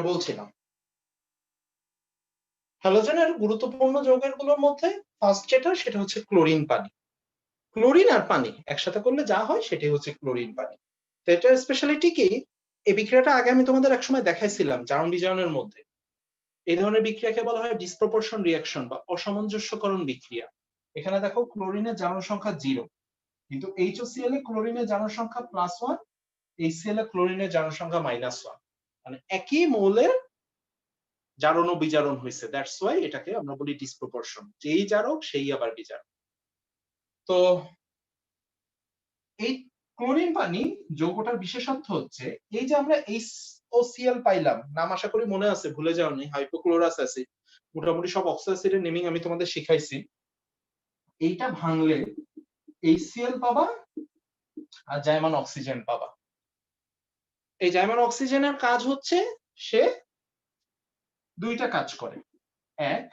বলছিলাম হ্যালোজেনের গুরুত্বপূর্ণ যৌগেরগুলোর মধ্যে ফার্স্ট যেটা সেটা হচ্ছে ক্লোরিন পানি। ক্লোরিন আর পানি একসাথে করলে যা হয় সেটাই হচ্ছে ক্লোরিন পানি। তো এটার স্পেশালিটি কি? এই বিক্রিয়াটা আগে আমি তোমাদের একসময় দেখাইছিলাম জারণ বিজারণের মধ্যে। এই ধরনের বিক্রিয়াকে বলা হয় ডিসপ্রপোর্শন রিঅ্যাকশন বা অসামঞ্জস্যকরণ বিক্রিয়া। এখানে দেখো ক্লোরিনের জারণ সংখ্যা 0, কিন্তু HOCl এ ক্লোরিনের জারণ সংখ্যা +1, HCl এ ক্লোরিনের জারণ সংখ্যা -1, মানে একই মৌলের জারণ ও বিজারণ হয়েছে। দ্যাটস ওয়াই এটাকে আমরা বলি ডিসপ্রপোর্শন। যেই জারক সেই আবার বিজারক। তো এই ক্লোরিন পানি যৌগটার বিশেষত্ব হচ্ছে এই যে আমরা HOCl পাইলাম, নাম আশা করি মনে আছে, ভুলে যাওনি, হাইপোক্লোরাস অ্যাসিড। মোটামুটি সব অক্সো অ্যাসিডের নেমিং আমি তোমাদের শিখাইছি। এইটা ভাঙলে HCl পাবা আর জাইমান অক্সিজেন পাবা। এই জাইমান অক্সিজেনের কাজ হচ্ছে সে দুইটা কাজ করে। এক,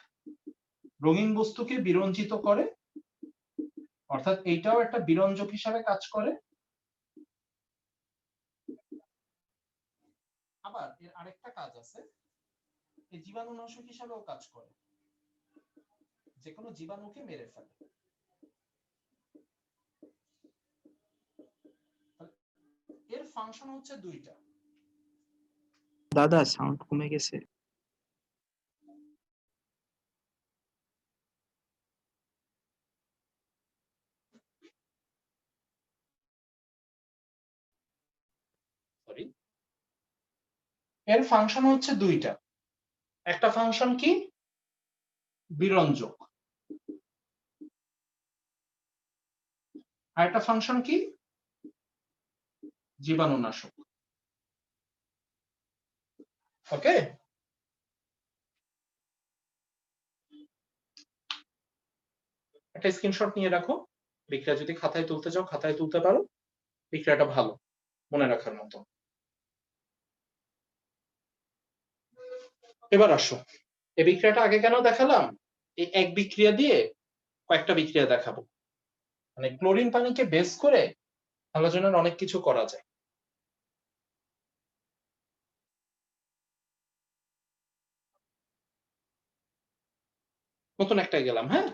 রঙিন বস্তুকে বিরঞ্জিত করে, অর্থাৎ এইটাও একটা বিরঞ্জক হিসাবে কাজ করে। আবার এর আরেকটা কাজ আছে, এই জীবাণুনাশক হিসাবেও কাজ করে, যে কোনো জীবাণুকে মেরে ফেলে। এর ফাংশন হচ্ছে দুইটা। দাদা সাউন্ড কমে গেছে। সরি, এর ফাংশন হচ্ছে দুইটা। একটা ফাংশন কি? বিরঞ্জক। আর একটা ফাংশন কি? জীবাণুনাশক। ওকে, একটা স্ক্রিনশট নিয়ে রাখো। বিক্রিয়া যদি খাতায় তুলতে চাও খাতায় তুলতে পারো। বিক্রিয়াটা ভালো, মনে রাখার মতো। এবার আসো, এই বিক্রিয়াটা আগে কেন দেখালাম? এই এক বিক্রিয়া দিয়ে কয়েকটা বিক্রিয়া দেখাবো। মানে ক্লোরিন পানিকে বেস করে হ্যালোজেনের অনেক কিছু করা যায়। নতুন একটা গেলাম। হ্যাঁ,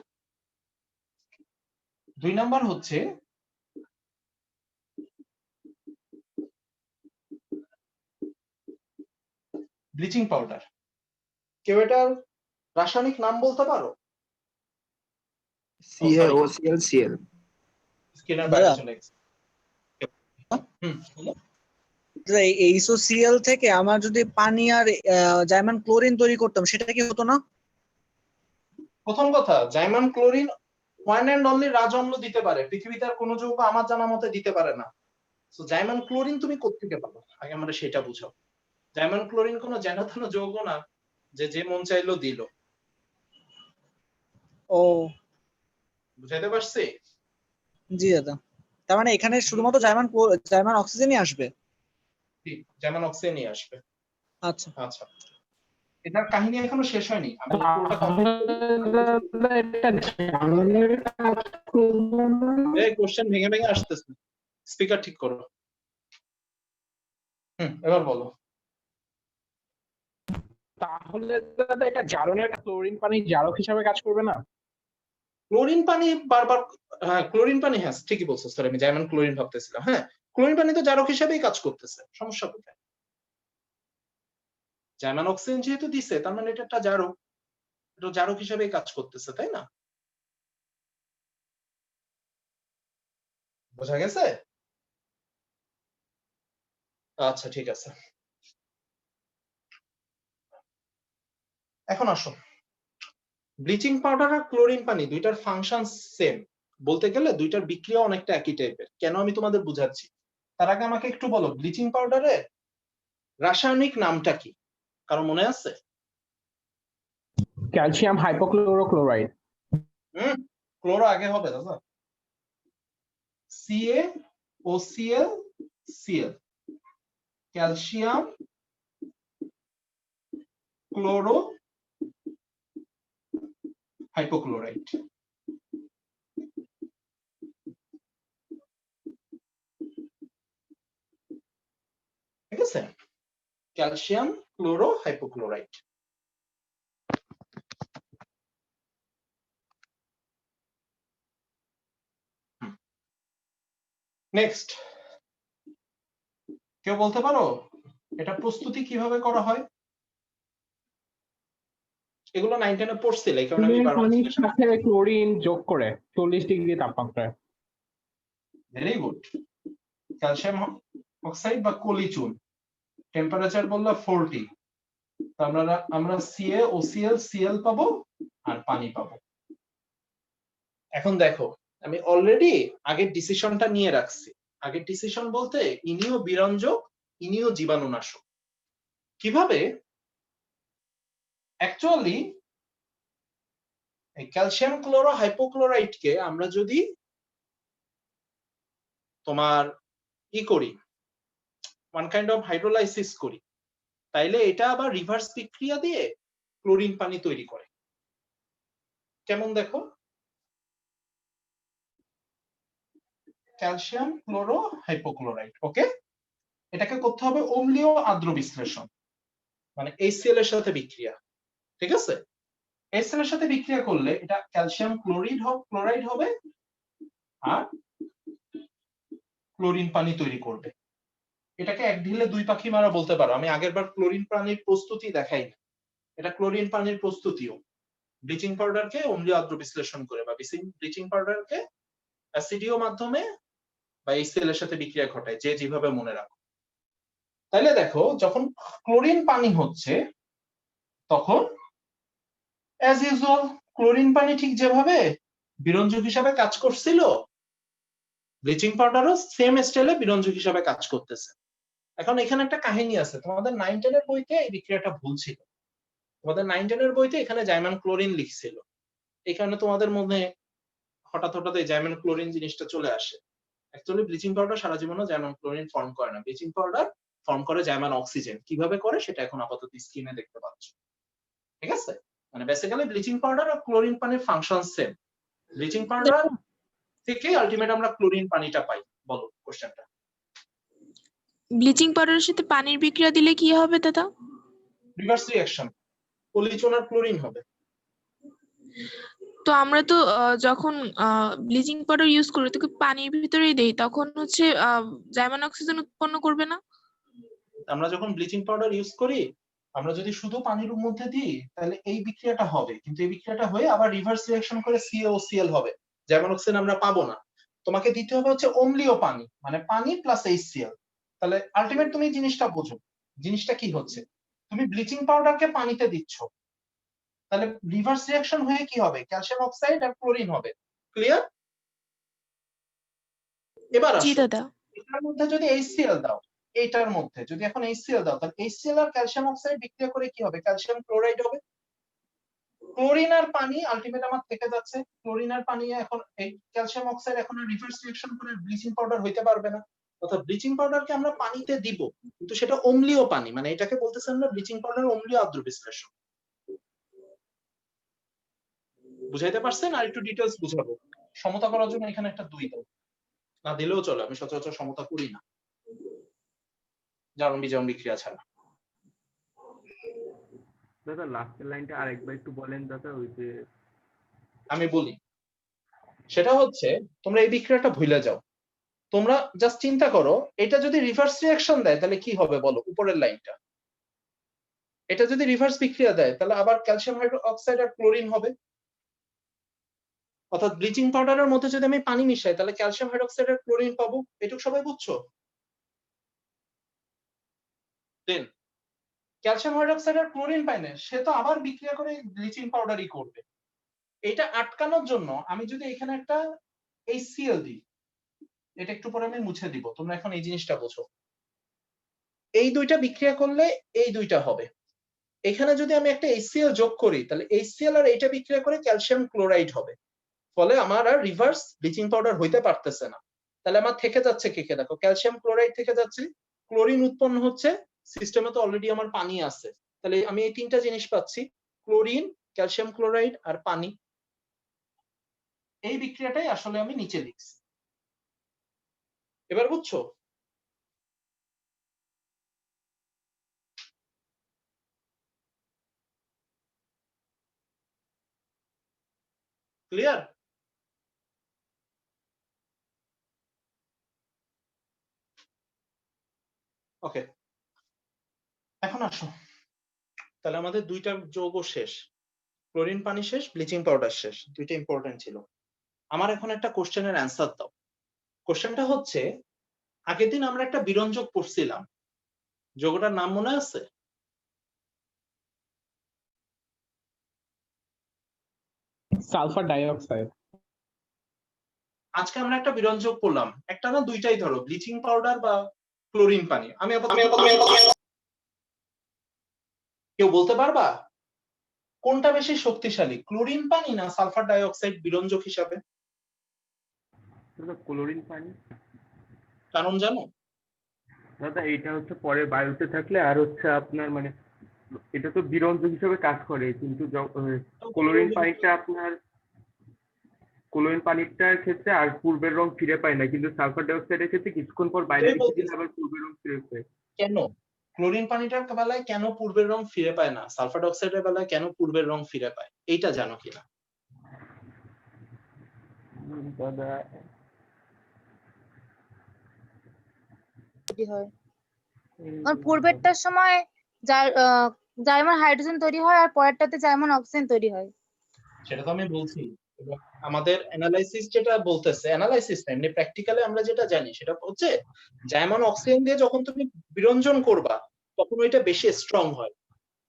2 নাম্বার হচ্ছে ব্লিচিং পাউডার। কেউ এটার রাসায়নিক নাম বলতে পারো? CaOCl স্ক্রিনের বাইরে চলে গেছে। HOCl থেকে আমার যদি পানি আর জাইমান ক্লোরিন তৈরি করতাম সেটা কি হতো না? প্রথম কথা, জাইমান ক্লোরিন ওয়ান এন্ড অনলি রাজঅম্ল দিতে পারে, পৃথিবীতে আর কোনো যৌগ আমার জানা মতে দিতে পারে না। সো জাইমান ক্লোরিন তুমি কোত্থেকে পাবো আগে আমাদের সেটা বুঝাও। জাইমান ক্লোরিন কোনো যেন যৌগ না যে যে মন চাইলো দিল। ও, বুঝাইতে পারছি? জি দাদা। তার মানে এখানে শুধুমাত্র জাইমান অক্সিজেনই আসবে? ঠিক, জাইমান অক্সিজেনই আসবে। আচ্ছা আচ্ছা, এটার কাহিনী এখনো শেষ হয়নি। আমি এই কোশ্চেন ভেঙে ভেঙে আসতেছে, স্পিকার ঠিক করো। এবার বলো। তাহলে দাদা এটা জারণের ক্লোরিন পানি জারক হিসাবে কাজ করবে না? ক্লোরিন পানি বারবার, হ্যাঁ ক্লোরিন পানি, হ্যাঁ ঠিকই বলছো, সরি আমি জাইমান ক্লোরিন ভাবতেছিলাম। হ্যাঁ, ক্লোরিন পানি তো জারক হিসেবেই কাজ করতেছে, সমস্যা কোথায়? জাইমান অক্সিজেন যেহেতু দিছে তার মানে এটা একটা জারক, এটা জারক হিসেবেই কাজ করতেছে, তাই না? বোঝা গেছে? আচ্ছা ঠিক আছে, এখন আসো। ব্লিচিং পাউডার আর ক্লোরিন পানি দুইটার ফাংশন সেম, বলতে গেলে দুইটার বিক্রিয়া অনেকটা একই টাইপের। কেন আমি তোমাদের বুঝাচ্ছি। তার আগে আমাকে একটু বলো, ব্লিচিং পাউডারের রাসায়নিক নামটা কি? কারো মনে আছে? ক্যালসিয়াম হাইপোক্লোরোক্লোরাইড। ক্লোরো আগে হবে দাদা। CaOCl, calcium chloro hypochlorite. ঠিক আছে, ক্যালসিয়াম ক্লোরো হাইপোক্লোরাইট। নেক্সট, কেউ বলতে পারো এটা প্রস্তুতি কিভাবে করা হয়? এগুলো 9 10 এ পড়ছিলে, এই কারণে আমি ক্লোরিন বারবার পানির সাথে ক্লোরিন যোগ করে 40 ডিগ্রি তাপমাত্রায়। Very good. ক্যালসিয়াম অক্সাইড বা কলি চুন, টেম্পারেচার বললো 40, তো আমরা CaOCl Cl পাবো আর পানি পাবো। এখন দেখো, আমি অলরেডি আগের ডিসিশনটা নিয়ে রাখছি। আগের ডিসিশন বলতে ইনিও বিরঞ্জক, ইনিও জীবাণুনাশক। কিভাবে? অ্যাকচুয়ালি এই ক্যালসিয়াম ক্লোরো হাইপোক্লোরাইটকে আমরা যদি তোমার করি, ওয়ান কাইন্ড অফ হাইড্রোলাইসিস করি, তাইলে এটা আবার রিভার্স বিক্রিয়া দিয়ে ক্লোরিন পানি তৈরি করে। কেমন দেখো, ক্যালসিয়াম ক্লোরো হাইপোক্লোরাইট, ওকে, এটাকে করতে হবে অম্লীয় আর্দ্র বিশ্লেষণ, মানে HCl এর সাথে বিক্রিয়া, ঠিক আছে? HCl এর সাথে বিক্রিয়া করলে এটা ক্যালসিয়াম ক্লোরাইড হবে আর ক্লোরিন পানি তৈরি করবে। এটাকে এক ঢিলে দুই পাখি মারা বলতে পারো। আমি আগেরবার ক্লোরিন পানির প্রস্তুতি দেখাই না, এটা ক্লোরিন পানির প্রস্তুতিও। ব্লিচিং পাউডারকে অম্লীয় আর্দ্র বিশ্লেষণ করে বা ব্লিচিং পাউডারকে অ্যাসিডীয় মাধ্যমে বা HCl এর সাথে বিক্রিয়া ঘটায়, যে যেভাবে মনে রাখো। তাইলে দেখো, যখন ক্লোরিন পানি হচ্ছে তখন অ্যাজ ইউজুয়াল ক্লোরিন পানি ঠিক যেভাবে বিরঞ্জক হিসাবে কাজ করছিল, ব্লিচিং পাউডারও সেম স্টাইলে বিরঞ্জক হিসাবে কাজ করতেছে। এখন এখানে একটা কাহিনী আছে, তোমাদের 9 10 এর বইতে এই বিক্রিয়াটা ভুল ছিল। তোমাদের 9 10 এর বইতে এখানে জাইমান ক্লোরিন লিখছিল, এই কারণে তোমাদের মধ্যে হঠাৎ এই জাইমান ক্লোরিন জিনিসটা চলে আসে। অ্যাকচুয়ালি ব্লিচিং পাউডার সারা জীবনও জাইমান ক্লোরিন ফর্ম করে না, ব্লিচিং পাউডার ফর্ম করে জাইমান অক্সিজেন। কিভাবে করে সেটা এখন আপাতত স্ক্রিনে দেখতে পাচ্ছ, ঠিক আছে? মানে বেসিক্যালি ব্লিচিং পাউডার আর ক্লোরিন পানির ফাংশন সেম। ব্লিচিং পাউডার থেকে আলটিমেট আমরা ক্লোরিন পানিটা পাই। বলো কোশ্চেনটা। ব্লিচিং পাউডারের সাথে পানির বিক্রিয়া দিলে কি হবে দাদা? রিভার্স রিঅ্যাকশন, পলিচুন আর ক্লোরিন হবে। তো আমরা তো যখন ব্লিচিং পাউডার ইউজ করি তো পানির ভিতরেই দেই, তখন হচ্ছে জাইমান অক্সিজেন উৎপন্ন করবে না? আমরা যখন ব্লিচিং পাউডার ইউজ করি, আমরা যদি শুধু পানির মধ্যে দিই তাহলে এই বিক্রিয়াটা হবে, কিন্তু এই বিক্রিয়াটা হয়ে আবার রিভার্স রিঅ্যাকশন করে CaOCl হবে, জাইমান অক্সিজেন আমরা পাবো না। তোমাকে দিতে হবে হচ্ছে অম্লীয় পানি, মানে পানি প্লাস HCl। তাহলে আলটিমেট তুমি জিনিসটা বোঝো, জিনিসটা কি হচ্ছে, তুমি ব্লিচিং পাউডারকে পানিতে দিচ্ছ, তাহলে রিভার্স রিঅ্যাকশন হয়ে কি হবে, ক্যালসিয়াম অক্সাইড আর ক্লোরিন হবে। ক্লিয়ার? এবার জি আসো, দাদা। এটার মধ্যে যদি HCl দাও, এইটার মধ্যে যদি এখন HCl দাও, তাহলে HCl আর ক্যালসিয়াম অক্সাইড বিক্রিয়া করে কি হবে, ক্যালসিয়াম ক্লোরাইড হবে। ক্লোরিন আর পানি আলটিমেট আমার থেকে যাচ্ছে, ক্লোরিন আর পানি এখন এই ক্যালসিয়াম অক্সাইড এখন আর রিভার্স রিঅ্যাকশন করে ব্লিচিং পাউডার হইতে পারবে না। অর্থাৎ ব্লিচিং পাউডারকে আমরা পানিতে দিব, কিন্তু সেটা অম্লীয় পানি, মানে এটাকে বলতেছে আমরা ব্লিচিং পাউডার অম্লীয় আর্দ্র বিশ্লেষণ। বুঝাইতে পারছেন? আর একটু ডিটেইলস বুঝাবো। সমতা করার জন্য এখানে একটা 2 দাও, না দিলেও চলে, আমি সচরাচর সমতা করি না জারণ বিজারণ বিক্রিয়া ছাড়া। দাদা লাস্টের লাইনটা আরেকবার একটু বলেন দাদা, ওই যে আমি বলি, সেটা হচ্ছে তোমরা এই বিক্রিয়াটা ভুলে যাও, তোমরা জাস্ট চিন্তা করো এটা যদি রিভার্স রিঅ্যাকশন দেয় তাহলে কি হবে বলো, উপরের লাইনটা। এটা যদি রিভার্স বিক্রিয়া দেয় তাহলে আবার ক্যালসিয়াম হাইড্রোক্সাইড আর ক্লোরিন হবে। অর্থাৎ ব্লিচিং পাউডারের মধ্যে যদি আমি পানি মিশাই তাহলে ক্যালসিয়াম হাইড্রোক্সাইড আর ক্লোরিন পাবো। এটুকু সবাই বুঝছো? দেন ক্যালসিয়াম হাইড্রোক্সাইড আর ক্লোরিন পাই না, সে তো আবার বিক্রিয়া করে ব্লিচিং পাউডারই করবে। এটা আটকানোর জন্য আমি যদি এখানে একটা HCl দিই, এটা একটু পরে আমি মুছে দিব, তোমরা এখন এই জিনিসটা বোঝো। এই দুইটা বিক্রিয়া করলে এই দুইটা হবে। এখানে যদি আমি একটা HCl যোগ করি তাহলে HCl আর এইটা বিক্রিয়া করে ক্যালসিয়াম ক্লোরাইড হবে, ফলে আমার আর রিভার্স ব্লিচিং পাউডার হইতে পারতেছে না। তাহলে আমার থেকে যাচ্ছে কে কে, দেখো ক্যালসিয়াম ক্লোরাইড থেকে যাচ্ছে, ক্লোরিন উৎপন্ন হচ্ছে, সিস্টেমে তো অলরেডি আমার পানি আছে, তাহলে আমি এই তিনটা জিনিস পাচ্ছি, ক্লোরিন, ক্যালসিয়াম ক্লোরাইড আর পানি। এই বিক্রিয়াটাই আসলে আমি নিচে লিখছি। এবার বুঝছো? ক্লিয়ার? ওকে, এখন আসো, তাহলে আমাদের দুইটা যৌগ শেষ, ক্লোরিন পানি শেষ, ব্লিচিং পাউডার শেষ, দুইটা ইম্পর্টেন্ট ছিল। আমার এখন একটা কোশ্চেনের অ্যান্সার দাও। কোশ্চেনটা হচ্ছে, আগের দিন আমরা একটা বিরঞ্জক পড়ছিলাম, যৌগটার নাম মনে আছে? Sulphur dioxide. আজকে আমরা একটা বিরঞ্জক পড়লাম, একটা না দুইটাই ধরো, ব্লিচিং পাউডার বা ক্লোরিন পানি। আমি কেউ বলতে পারবা কোনটা বেশি শক্তিশালী, ক্লোরিন পানি না সালফার ডাইঅক্সাইড বিরঞ্জক হিসাবে? দাদা ক্লোরিন পানি। কারণ জানো? দাদা এটা হচ্ছে পরে বায়ুতে থাকলে আর হচ্ছে আপনার মানে এটা তো বিরঞ্জক হিসেবে কাজ করে, কিন্তু ক্লোরিন পানিটার ক্ষেত্রে আর পূর্বের রং ফিরে পায় না, কিন্তু সালফার ডাইঅক্সাইডের ক্ষেত্রে কিছুক্ষণ পর বাইরে এটাই রেখে দিলে বলতেছি। আবার পূর্বের রং ফিরে পায়। কেন ক্লোরিন পানিটার বেলায় কেন পূর্বের রং ফিরে পায় না, সালফার ডাইঅক্সাইডের বেলায় কেন পূর্বের রং ফিরে পায়, এইটা জানো কিনা? দাদা তৈরি হয়। আর পূর্বেরটার সময় জার্মান হাইড্রোজেন তৈরি হয় আর পরেরটাতে জার্মান অক্সিজেন তৈরি হয়। সেটা তো আমি বলছি, এবং আমাদের অ্যানালাইসিস যেটা বলতেছে, অ্যানালাইসিস না এমনি প্র্যাকটিক্যালি আমরা যেটা জানি সেটা হচ্ছে, জার্মান অক্সিজেন দিয়ে যখন তুমি বিরঞ্জন করবা তখন ওইটা বেশি স্ট্রং হয়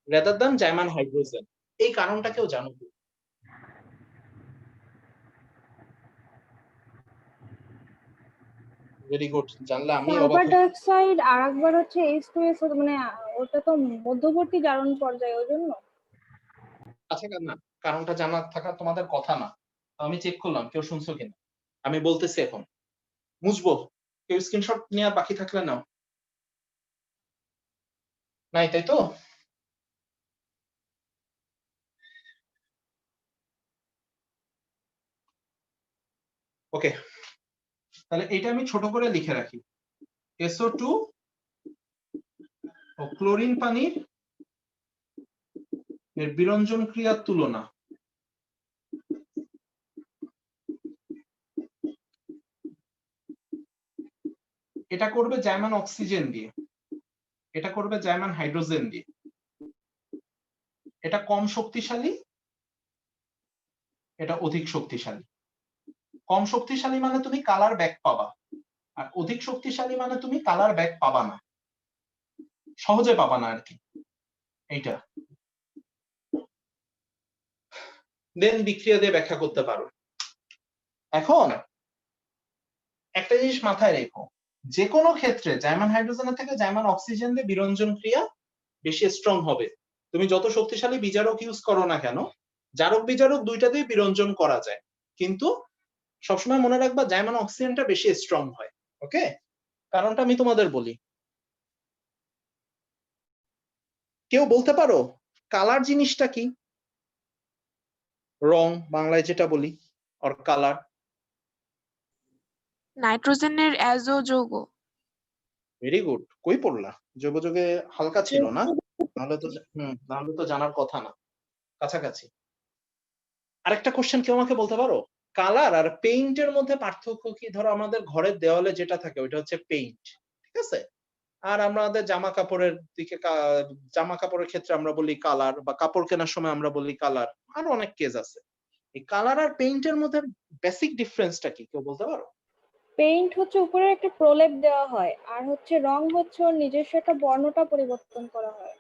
রাদার দ্যান জার্মান হাইড্রোজেন। এই কারণটা কেউ জানো কি? ভেরি গুড, জানলে আমি অবাক সালফার হই। ডাইঅক্সাইড আর একবার হচ্ছে H2S, মানে ওটা তো মধ্যবর্তী জারণ পর্যায়ে, ওই জন্য। আচ্ছা না, কারণটা জানা থাকা তোমাদের কথা না, আমি চেক করলাম কেউ শুনছো কিনা। আমি বলতেছি এখন, মুছবো, কেউ স্ক্রিনশট নিয়ে বাকি থাকলে নাও। নাই তাই তো? ওকে, তাহলে এটা আমি ছোট করে লিখে রাখি, SO2 ও ক্লোরিন পানির এর বিরঞ্জন ক্রিয়ার তুলনা। এটা করবে জার্মান অক্সিজেন দিয়ে, এটা করবে জার্মান হাইড্রোজেন দিয়ে। এটা কম শক্তিশালী, এটা অধিক শক্তিশালী। কম শক্তিশালী মানে তুমি কালার ব্যাক পাবা, আর অধিক শক্তিশালী মানে তুমি কালার ব্যাক পাবা না, সহজে পাবা না আর কি। এইটা দেন বিক্রিয়া দিয়ে ব্যাখ্যা করতে পারো। এখন একটা জিনিস মাথায় রেখো, যে কোনো ক্ষেত্রে জার্মান হাইড্রোজেনের থেকে জার্মান অক্সিজেন দিয়ে বিরঞ্জন ক্রিয়া বেশি স্ট্রং হবে। তুমি যত শক্তিশালী বিজারক ইউজ করো না কেন, জারক বিজারক দুইটাতেই বিরঞ্জন করা যায়, কিন্তু সবসময় মনে রাখবা জার্মান অক্সিজেনটা বেশি স্ট্রং হয়। ওকে, কারণটা আমি তোমাদের বলি। কেউ বলতে পারো কালার জিনিসটা কি? রং বাংলায় যেটা বলি, অর কালার। নাইট্রোজেনের অ্যাজো যৌগ। ভেরি গুড, কই পড়লা? যোগাযোগে হালকা ছিল না, নাহলে তো জানার কথা না, কাছাকাছি। আরেকটা কোশ্চেন কেউ আমাকে বলতে পারো, কালার আর পেইন্টের মধ্যে পার্থক্য কি? ধরো আমাদের ঘরের দেওয়ালে যেটা থাকে ওইটা হচ্ছে পেইন্ট, ঠিক আছে, আর আমাদের জামা কাপড়ের দিকে জামা কাপড়ের ক্ষেত্রে আমরা বলি কালার, বা কাপড় কেনার সময় আমরা বলি কালার, আরো অনেক কেস আছে। এই কালার আর পেইন্টের মধ্যে বেসিক ডিফারেন্সটা কি কেউ বলতে পারো? পেইন্ট হচ্ছে উপরে একটা প্রলেপ দেওয়া হয়, আর হচ্ছে রং হচ্ছে ওর নিজস্ব একটা বর্ণটা পরিবর্তন করা হয়।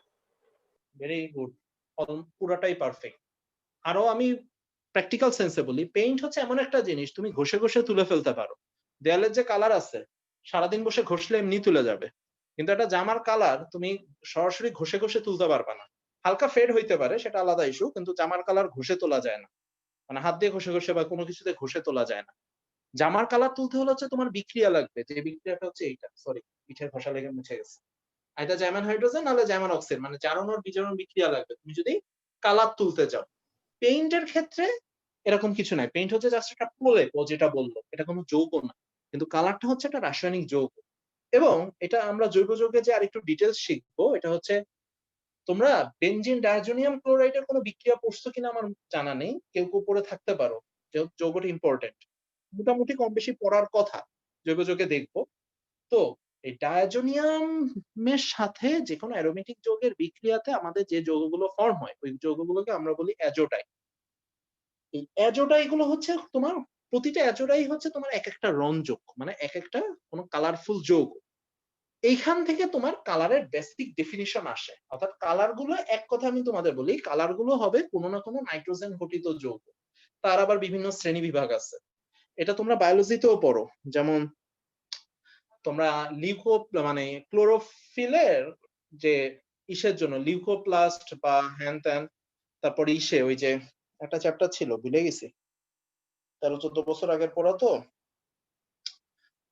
ভেরি গুড, পুরাটাই পারফেক্ট। আরো আমি প্র্যাকটিক্যাল সেন্সে বলি, পেইন্ট হচ্ছে এমন একটা জিনিস তুমি ঘষে ঘষে তুলে ফেলতে পারো। দেয়ালের যে কালার আছে সারাদিন বসে ঘষলে এমনি তুলে যাবে, কিন্তু একটা জামার কালার তুমি সরাসরি ঘষে ঘষে তুলতে পারবে না। হালকা ফেড হইতে পারে, সেটা আলাদা ইস্যু, কিন্তু জামার কালার ঘষে তোলা যায় না, মানে হাত দিয়ে ঘষে ঘষে বা কোনো কিছুতে ঘষে তোলা যায় না। জামার কালার তুলতে হলে হচ্ছে তোমার বিক্রিয়া লাগবে, যে বিক্রিয়াটা হচ্ছে এইটা, সরি পিঠের ঘষা লেগে মুছে গেছে, এটা জার্মান হাইড্রোজেন নাহলে জার্মান অক্সিজেন, মানে জারণ আর বিজারণ বিক্রিয়া লাগবে তুমি যদি কালার তুলতে যাও। পেইন্টের ক্ষেত্রে এরকম কিছু নাই, পেইন্ট হচ্ছে জাস্ট একটা প্রলেপ, ও যেটা বললো এটা কোনো যৌগ না, কিন্তু কালারটা হচ্ছে একটা রাসায়নিক যৌগ। এবং এটা আমরা জৈব যৌগে যে আরেকটু ডিটেলস শিখবো, এটা হচ্ছে তোমরা বেনজিন ডায়াজোনিয়াম ক্লোরাইডের কোনো বিক্রিয়া পড়ছো কিনা আমার জানা নেই, কেউ কেউ পড়ে থাকতে পারো, যৌগটা ইম্পর্টেন্ট, মোটামুটি কম বেশি পড়ার কথা, জৈব যৌগে দেখবো। তো এই ডায়াজোনিয়ামের সাথে যে কোনো অ্যারোমেটিক যৌগের বিক্রিয়াতে আমাদের যে যৌগগুলো ফর্ম হয় ওই যৌগগুলোকে আমরা বলি অ্যাজোডাই। এই অ্যাজোডাই গুলো হচ্ছে তোমার, প্রতিটা অ্যাজোডাই হচ্ছে তোমার এক একটা রঞ্জক, মানে এক একটা কোনো কালারফুল যৌগ। এইখান থেকে তোমার কালারের বেসিক ডেফিনিশন আসে, অর্থাৎ কালার গুলো, এক কথা আমি তোমাদের বলি, কালার গুলো হবে কোনো না কোনো নাইট্রোজেন ঘটিত যৌগ। তার আবার বিভিন্ন শ্রেণী বিভাগ আছে, এটা তোমরা বায়োলজিতেও পড়ো। যেমন তোমরা মানে ক্লোরোফিলের যে ইসের জন্য লিউকোপ্লাস্ট বা হ্যান ত্যান, তারপরে ইসে ওই যে একটা চ্যাপ্টার ছিল ভুলে গেছি, 13-14 বছর আগের পড়া তো,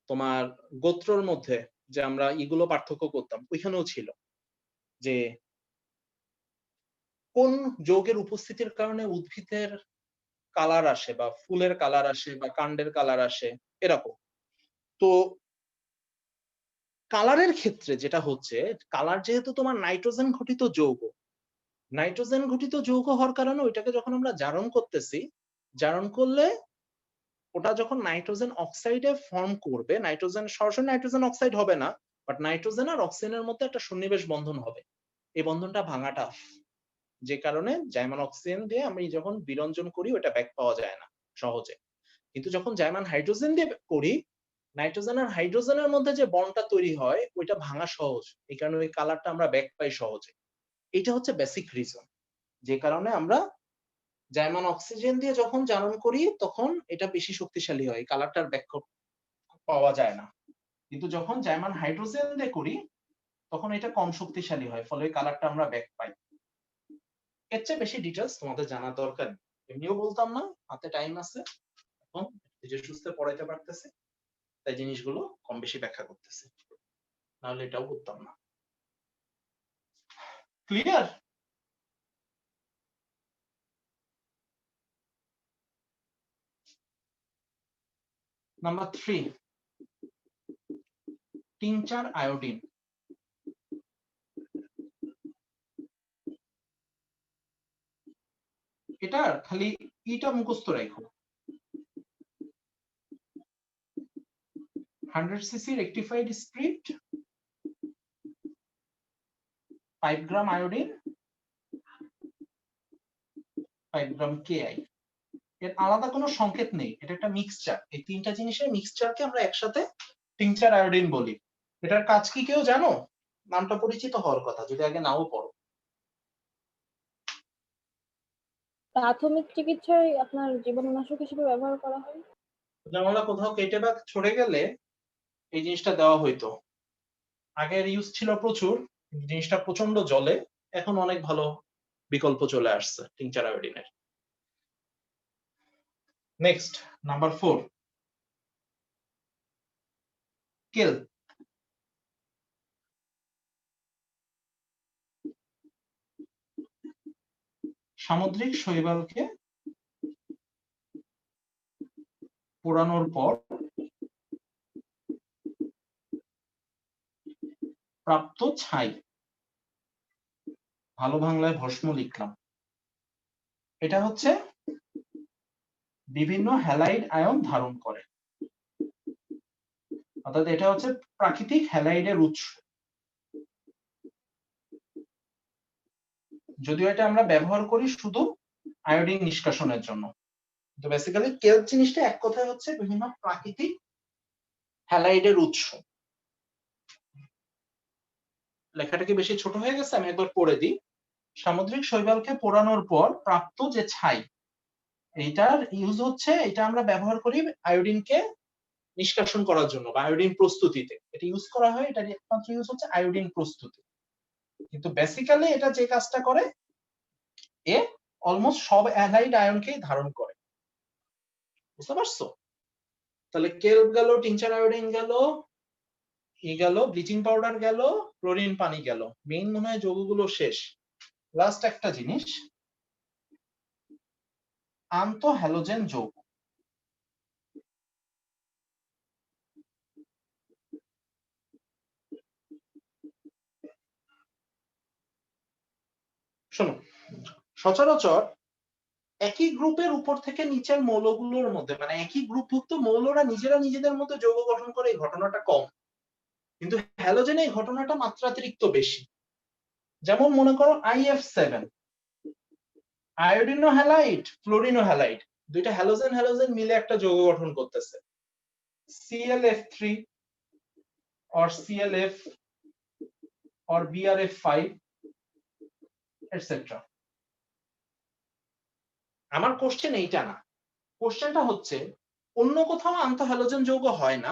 তোমার গোত্রর মধ্যে যে আমরা এগুলো পার্থক্য করতাম, ওইখানেও ছিল যে কোন যৌগের উপস্থিতির কারণে উদ্ভিদের কালার আসে বা ফুলের কালার আসে বা কাণ্ডের কালার আসে, এরকম। তো কালারের ক্ষেত্রে যেটা হচ্ছে, কালার যেহেতু তোমার নাইট্রোজেন ঘটিত যৌগ, নাইট্রোজেন ঘটিত যৌগ হওয়ার কারণে ওইটাকে যখন আমরা জারণ করতেছি, জারণ করলে ওটা যখন নাইট্রোজেন অক্সাইডে ফর্ম করবে, নাইট্রোজেন সরাসরি নাইট্রোজেন অক্সাইড হবে না, বাট নাইট্রোজেন আর অক্সিজেনের মধ্যে একটা সন্নিবেশ বন্ধন হবে, এই বন্ধনটা ভাঙা টাফ, যে কারণে জাইমান অক্সিজেন দিয়ে আমি যখন বিরঞ্জন করি ওটা ব্যাক পাওয়া যায় না সহজে। কিন্তু যখন জাইমান হাইড্রোজেন দিয়ে করি, নাইট্রোজেন আর হাইড্রোজেনের মধ্যে যে বন্ডটা তৈরি হয় ওইটা ভাঙা সহজ, এই কারণে ওই কালারটা আমরা ব্যাক পাই সহজে। এটা হচ্ছে বেসিক রিজন, যে কারণে আমরা জাইমান অক্সিজেন দিয়ে যখন জারণ করি তখন এটা বেশি শক্তিশালী হয়, কালারটার ব্যাক পাওয়া যায় না। কিন্তু যখন জাইমান হাইড্রোজেন দিয়ে করি তখন এটা কম শক্তিশালী হয়, ফলে ওই কালারটা আমরা ব্যাক পাই। এর চেয়ে বেশি ডিটেলস তোমাদের জানার দরকার নেই, এমনিও বলতাম না, হাতে টাইম আছে, এখন যে সুস্থ পড়াইতে পারতেছে তাই জিনিসগুলো কম বেশি ব্যাখ্যা করতেছে, নাহলে এটাও করতাম না। ক্লিয়ার? Number 3, tincture iodine. এটার খালি ইটা মুখস্থ রাখো, 100 cc রেকটিফাইড স্পিরিট, 5 গ্রাম আয়োডিন, 5 গ্রাম কেআই। এর আলাদা কোনো সংকেত নেই, এটা একটা মিক্সচার, এই তিনটা জিনিসের মিক্সচারকে আমরা একসাথে টিংচার আয়োডিন বলি। এটার কাজ কি কেউ জানো? নামটা পরিচিত হওয়ার কথা, যদি আগে নাও পড়ো। প্রাথমিক চিকিৎসায় আপনার জীবাণুনাশক হিসেবে ব্যবহার করা হয়। জামালা কোথাও কেটে বা ছড়ে গেলে এই জিনিসটা দেওয়া হইতো, আগের ইউজ ছিল প্রচুর, জিনিসটা প্রচন্ড জলে, এখন অনেক ভালো বিকল্প চলে আসছে টিংচার আয়োডিনের। নেক্সট, নাম্বার 4, কেল। সামুদ্রিক শৈবালকে পোড়ানোর পর প্রাপ্ত ছাই, ভালো বাংলায় ভস্ম লিখলাম। এটা হচ্ছে বিভিন্ন হ্যালাইড আয়ন ধারণ করে, অর্থাৎ এটা হচ্ছে প্রাকৃতিক হ্যালাইডের উৎস। যদিও এটা আমরা ব্যবহার করি শুধু আয়োডিন নিষ্কাশনের জন্য, তো বেসিক্যালি কেল জিনিসটা এক কথায় হচ্ছে বিভিন্ন প্রাকৃতিক হ্যালাইডের উৎস। লেখাটা কি বেশি ছোট হয়ে গেছে? আমি একবার পড়ে দিই। সামুদ্রিক শৈবালকে পোড়ানোর পর প্রাপ্ত যে ছাই, এইটার ইউজ হচ্ছে, এটা আমরা ব্যবহার করি আয়োডিনকে নিষ্কাশন করার জন্য বা আয়োডিন প্রস্তুতিতে এটা ইউজ করা হয়। এটার একমাত্র ইউজ হচ্ছে আয়োডিন প্রস্তুতি, কিন্তু বেসিক্যালি এটা যে কাজটা করে, এ অলমোস্ট সব অ্যালাইড আয়নকেই ধারণ করে। বুঝতে পারছো? তাহলে কেল গেল, টিংচার আয়োডিন গেল, গেল ব্লিচিং পাউডার গেল, ক্লোরিন পানি গেল, মেইন মনে হয় যৌগগুলো শেষ। লাস্ট একটা জিনিস, আন্ত হ্যালোজেন যৌগ। শোনো, সচরাচর একই গ্রুপের উপর থেকে নিচের মৌলগুলোর মধ্যে মানে একই গ্রুপভুক্ত মৌলরা নিজেরা নিজেদের মধ্যে যৌগ গঠন করে এই ঘটনাটা কম, কিন্তু হ্যালোজেনে এই ঘটনাটা মাত্রাতিরিক্ত বেশি। যেমন মনে করো IF7, আয়োডিনো হ্যালাইড, ফ্লোরিনো হ্যালাইড, দুইটা হ্যালোজেন হ্যালোজেন মিলে একটা যৌগ গঠন করতেছে, ClF3 or ClF or BrF5 etc. আমার কোশ্চেন এইটা না, কোশ্চেনটা হচ্ছে অন্য কোথাও আন্তঃহ্যালোজেন যৌগ হয় না,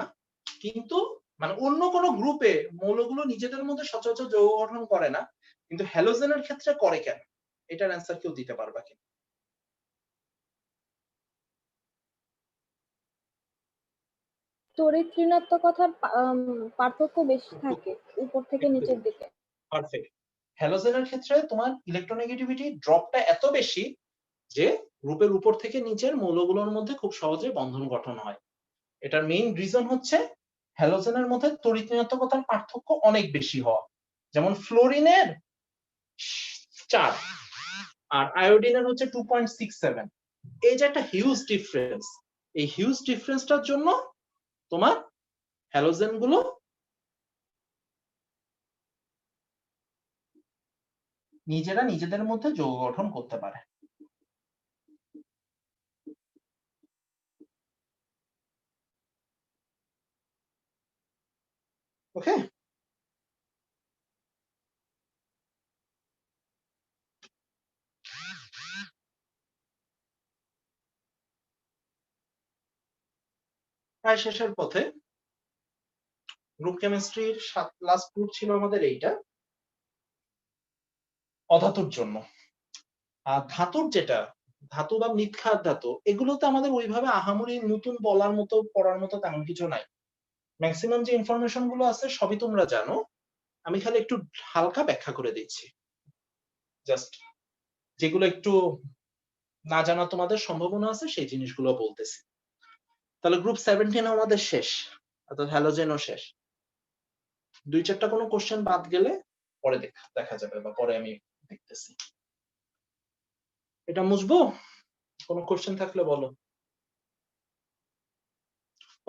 কিন্তু মানে অন্য কোনো গ্রুপে মৌলগুলো নিজেদের মধ্যে সচরাচর যৌগ গঠন করে না, কিন্তু হ্যালোজেনের ক্ষেত্রে করে কেন? এটার অ্যান্সার কেউ দিতে পারবা কি? তড়িৎ ঋণাত্মকতার পার্থক্য বেশি থাকে উপর থেকে নিচের দিকে। পারফেক্ট। হ্যালোজেনের ক্ষেত্রে তোমার ইলেকট্রোনেগেটিভিটি ড্রপটা এত বেশি যে গ্রুপের উপর থেকে নিচের মৌলগুলোর মধ্যে খুব সহজে বন্ধন গঠন হয়। এটার মেইন রিজন হচ্ছে হ্যালোজেনের মধ্যে তড়িৎ ঋণাত্মকতার পার্থক্য অনেক বেশি হওয়া। যেমন ফ্লোরিনের 4 আর আয়োডিনের হচ্ছে 2.67, এই যে একটা হিউজ ডিফারেন্স, এই হিউজ ডিফারেন্সটার জন্য তোমার হ্যালোজেন গুলো নিজেরা নিজেদের মধ্যে যৌগ গঠন করতে পারে। ওকে, প্রায় শেষের পথে। গ্রুপ কেমিস্ট্রির লাস্ট গ্রুপ ছিল আমাদের এইটা, অধাতুর জন্য। আর ধাতুর যেটা ধাতু বা নিৎক্ষার ধাতু, এগুলোতে আমাদের ওইভাবে আহামরি নতুন বলার মতো পড়ার মতো তেমন কিছু নাই। ম্যাক্সিমাম যে ইনফরমেশন গুলো আছে সবই তোমরা জানো, আমি খালি একটু হালকা ব্যাখ্যা করে দিচ্ছি, জাস্ট যেগুলো একটু না জানা তোমাদের সম্ভাবনা আছে সেই জিনিসগুলো বলতেছি। তাহলে গ্রুপ 17 আমাদের শেষ, অর্থাৎ হ্যালোজেনও শেষ। 2-4টা কোনো কোশ্চেন বাদ গেলে পরে দেখা যাবে, বা পরে আমি দেখতেছি। এটা মুছবো, কোনো কোশ্চেন থাকলে বলো।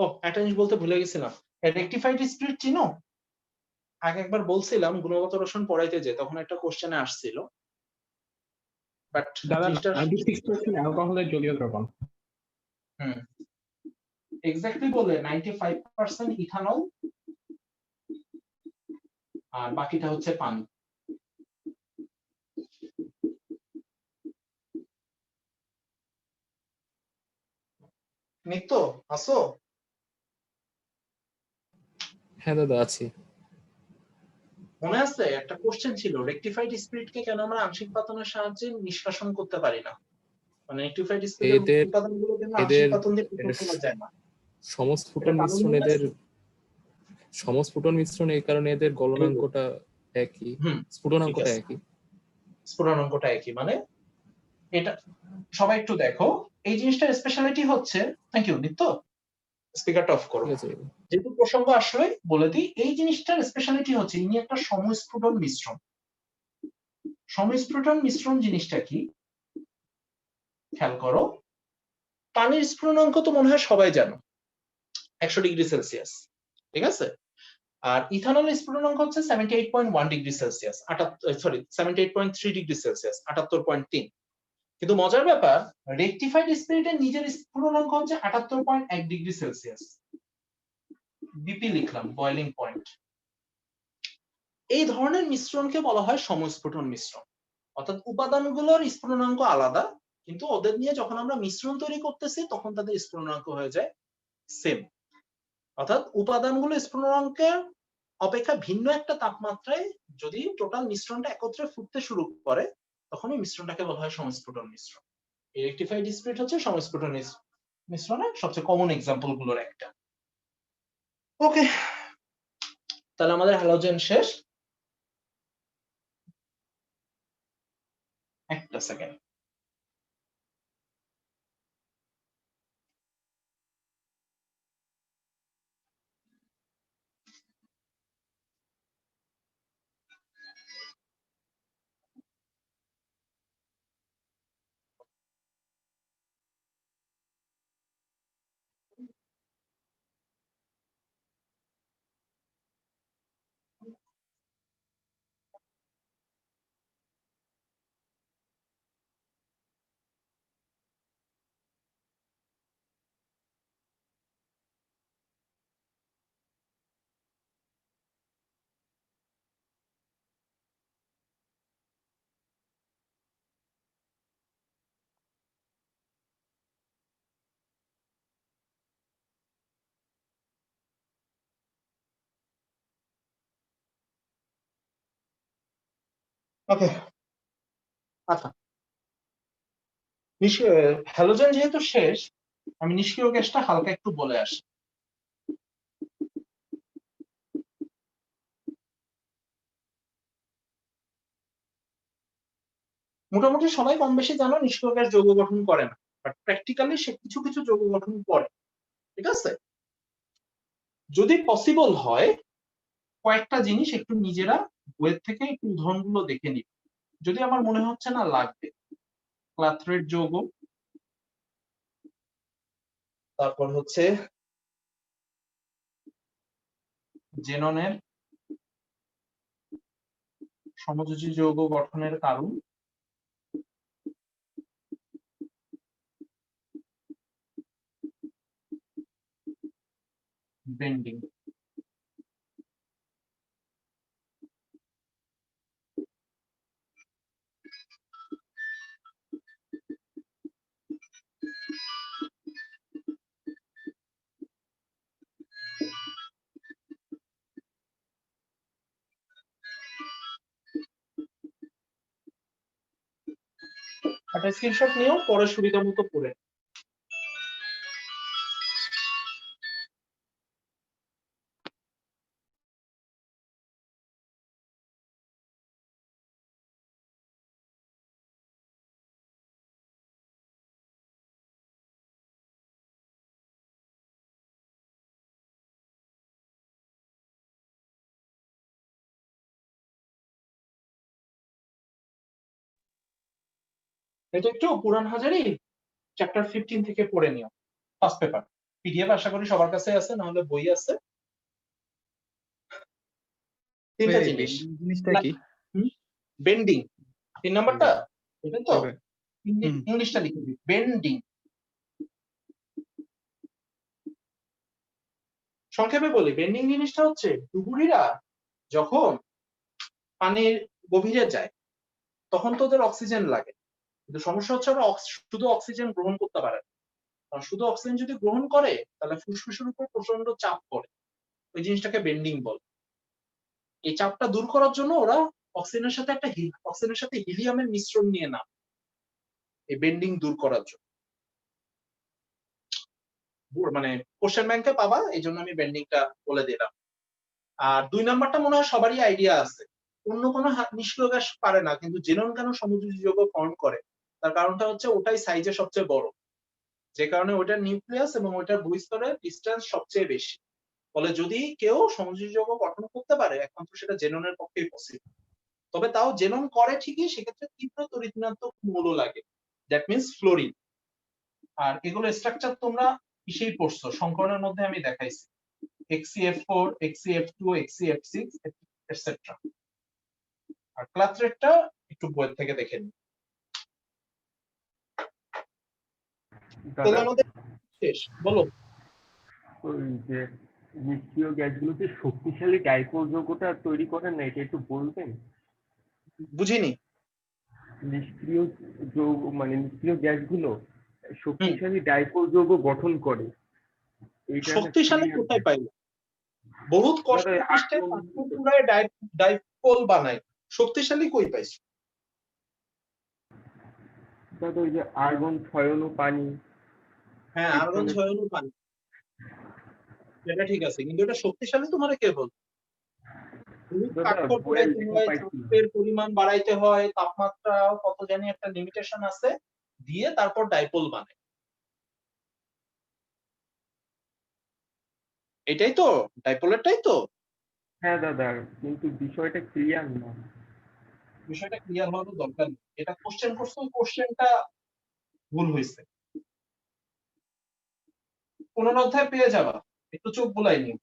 ও একটা জিনিস বলতে ভুলে গেছিলাম, রেকটিফাইড স্পিরিট চিনো? আগে একবার বলছিলাম গুণগত রসায়ন পড়াইতে যে তখন একটা কোশ্চেনে আসছিল, বাট দাদা জিনিসটা 96% অ্যালকোহলের জলীয় দ্রবণ। এক্স্যাক্টলি বলে 95% ইথানল আর বাকিটা হচ্ছে পানি। নিত্য আসো? হ্যাঁ দাদা আছি। মনে আছে একটা কোশ্চেন ছিল, রেকটিফাইড স্পিরিটকে কেন আমরা আংশিক পাতনের সাহায্যে নিষ্কাশন করতে পারি না? মানে রেকটিফাইড স্পিরিটের এদের উপাদানগুলো কেন আংশিক এদের পাতন দিয়ে পৃথক করা যায় না? সমস্ফুটন এটা মিশ্রণ, কারণ এদের আছে? সমস্ফুটন মিশ্রণ, এই কারণে এদের গলনাঙ্কটা একই, স্ফুটনাঙ্কটা ঠিক আছে, একই। স্ফুটনাঙ্কটা একই, মানে এটা সবাই একটু দেখো, এই জিনিসটার স্পেশালিটি হচ্ছে, থ্যাংক ইউ নিত্য, স্পিকারটা অফ করো। ঠিক আছে। যেহেতু প্রসঙ্গ আসলে বলে দিই, এই জিনিসটার স্পেশালিটি হচ্ছে ইনি একটা সমস্ফুটন মিশ্রণ। সমস্ফুটন মিশ্রণ জিনিসটা কি খেয়াল করো, পানির স্ফুটনাঙ্ক তো মনে হয় সবাই জানো, 100°C, ঠিক আছে? আর ইথানলের স্ফুটনাঙ্ক হচ্ছে 78.1°C, 78.3°C, 78.3। কিন্তু মজার ব্যাপার, রেকটিফাইড স্পিরিটের নিজের স্ফুটনাঙ্ক হচ্ছে 78.1°C। বিপি লিখলাম, বয়লিং পয়েন্ট। এই ধরনের মিশ্রণকে বলা হয় সমস্ফুটন মিশ্রণ, অর্থাৎ উপাদানগুলোর স্ফুটনাঙ্ক আলাদা, কিন্তু ওদের নিয়ে যখন আমরা মিশ্রণ তৈরি করতেছি তখন তাদের স্ফুটনাঙ্ক হয়ে যায় সেম। অর্থাৎ উপাদানগুলো স্ফুটনাঙ্কের অপেক্ষা ভিন্ন একটা তাপমাত্রায় যদি টোটাল মিশ্রণটা একত্রে ফুটতে শুরু করে, তখন এই মিশ্রণটাকে বলা হয় সমস্ফুটন মিশ্রণ। এই রেকটিফাইড স্পিরিট হচ্ছে সমস্ফুটন মিশ্রণের সবচেয়ে কমন এক্সাম্পল গুলোর একটা। ওকে, তাহলে আমাদের হ্যালোজেন শেষ। একটা সেকেন্ড। ওকে, আচ্ছা হ্যালোজেন যেহেতু শেষ, আমি নিষ্ক্রিয় গ্যাসটা হালকা একটু বলে আসি। মোটামুটি সবাই কম বেশি জানো নিষ্ক্রিয় গ্যাস যৌগ গঠন করে না, বাট প্র্যাকটিক্যালি সে কিছু কিছু যৌগ গঠন করে, ঠিক আছে? যদি পসিবল হয় কয়েকটা জিনিস একটু নিজেরা বইয়ের থেকে একটু উদাহরণগুলো দেখে নিবে, যদি আমার মনে হচ্ছে না লাগবে। ক্লাথরেট যৌগ, তারপর হচ্ছে জেননের সমযোজী যৌগ গঠনের কারণ, বেন্ডিং। একটা স্ক্রিনশট নিয়েও পরে সুবিধা মতো পড়ে। এটা একটু পুরান হাজারি চ্যাপ্টার 15 থেকে পড়ে নিও, ফার্স্ট পেপার। পিডিএফ আশা করি সবার কাছে আছে, না হলে বই আছে। তিনটা জিনিস। জিনিসটা কি? বেন্ডিং 3 নাম্বারটা, এটা তো হুম। ইংলিশটা লিখে দিই, বেন্ডিং। সংক্ষেপে বলি, বেন্ডিং জিনিসটা হচ্ছে ডুবুরিরা যখন পানির গভীরে যায় তখন তো ওদের অক্সিজেন লাগে, কিন্তু সমস্যা হচ্ছে ওরা শুধু অক্সিজেন গ্রহণ করতে পারে না। কারণ শুধু অক্সিজেন যদি গ্রহণ করে তাহলে ফুসফুসের উপর প্রচন্ড চাপ পড়ে, ওই জিনিসটাকে বেন্ডিং বলে। এই চাপটা দূর করার জন্য ওরা অক্সিজেনের সাথে হিলিয়ামের মিশ্রণ নিয়ে না, এই বেন্ডিং দূর করার জন্য। মানে কোশ্চেন ব্যাংকে পাবা, এই জন্য আমি বেন্ডিংটা বলে দিলাম। আর 2 নাম্বারটা মনে হয় সবারই আইডিয়া আছে, অন্য কোনো নিষ্ক্রিয় গ্যাস পারে না, কিন্তু জেনন কেন সমযোজী যৌগ ফর্ম করে, তার কারণটা হচ্ছে ওটাই সাইজে সবচেয়ে বড়, যে কারণে ওটার নিউক্লিয়াস এবং ওটার বহিঃস্তরের ডিসটেন্স সবচেয়ে বেশি। ফলে যদি কেউ সমযোজী যৌগ গঠন করতে পারে, একমাত্র সেটা জেননের পক্ষেই পসিবল। তবে তাও জেনন করে ঠিকই, সেক্ষেত্রে তীব্র তড়িৎ-ঋণাত্মক মৌল লাগে, দ্যাট মিন্স ফ্লোরিন। আর এগুলো স্ট্রাকচার তোমরা কিসেই পড়ছো, সংকরণের মধ্যে আমি দেখাইছি, XCF4, XCF2, XCF6 এটসেট্রা। আর ক্লাথরেটটা একটু বইয়ের থেকে দেখে নিই। তাহলে আমাদের শেষ, বলো। ওই যে নিষ্ক্রিয় গ্যাসগুলোতে শক্তিশালী ডাইপোল যৌগটা তৈরি করে না, এটা একটু বলবেন? বুঝিনি। নিষ্ক্রিয় যৌগ মানে নিষ্ক্রিয় গ্যাসগুলো শক্তিশালী ডাইপোল যৌগ গঠন করে। শক্তিশালী কোথায় পাই? বহুত কষ্ট কষ্টে পুরায় ডাইপোল বানায়, শক্তিশালী কই পাইছো? দাদা ওই যে আর্গন ছয়ন পানি। হ্যাঁ, আর্গন ছয়ন পানি, এটা ঠিক আছে, কিন্তু এটা শক্তিশালী তোমার কে বল? চাপের পরিমাণ বাড়াইতে হয়, তাপমাত্রা কত জানি একটা লিমিটেশন আছে, দিয়ে তারপর ডাইপোল বানায়। এটাই তো ডাইপোলেরটাই তো। হ্যাঁ দাদা, কিন্তু বিষয়টা ক্লিয়ার না। বিষয়টা ক্লিয়ার হওয়ার দরকার নেই, এটা কোশ্চেন করছো, কোশ্চেনটা ভুল হয়েছে। 15 অধ্যায় পেয়ে যাবা, একটু চোখ বুলাই নিও।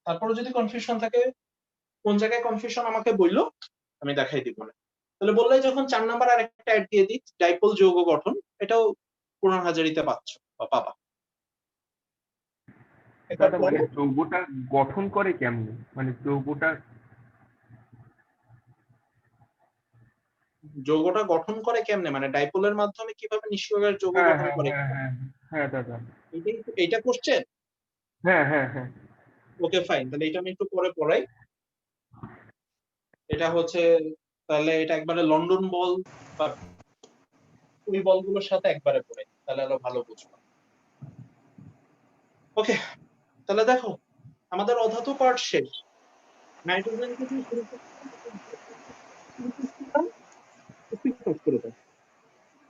তারপরে যদি কনফিউশন থাকে, কোন জায়গায় কনফিউশন আমাকে বললো, আমি দেখাই দিব না। তাহলে বললে যখন 4 নাম্বার আর একটা অ্যাড দিয়ে দিই, ডাইপোল যৌগ গঠন, এটাও 15 হাজারিতে পাচ্ছ বা পাবা। মানে যৌগটা গঠন করে কেমনে, মানে যৌগটা গঠন করে কেমনে মানে ডাইপোলের মাধ্যমে কিভাবে নিষ্ক্রিয় গ্যাস যৌগ গঠন করে? হ্যাঁ দাদা, এইটা কোশ্চেন। হ্যাঁ। ওকে ফাইন, তাহলে এটা আমি একটু পরে পড়াই। এটা হচ্ছে তাহলে এটা একবারে লন্ডন বল বা ওই বলগুলোর সাথে একবারে পড়ে, তাহলে আরো ভালো বুঝবো। ওকে, তাহলে দেখো আমাদের অধাতু পার্ট শেষ। নাইট্রোজেন থেকে শুরু করতে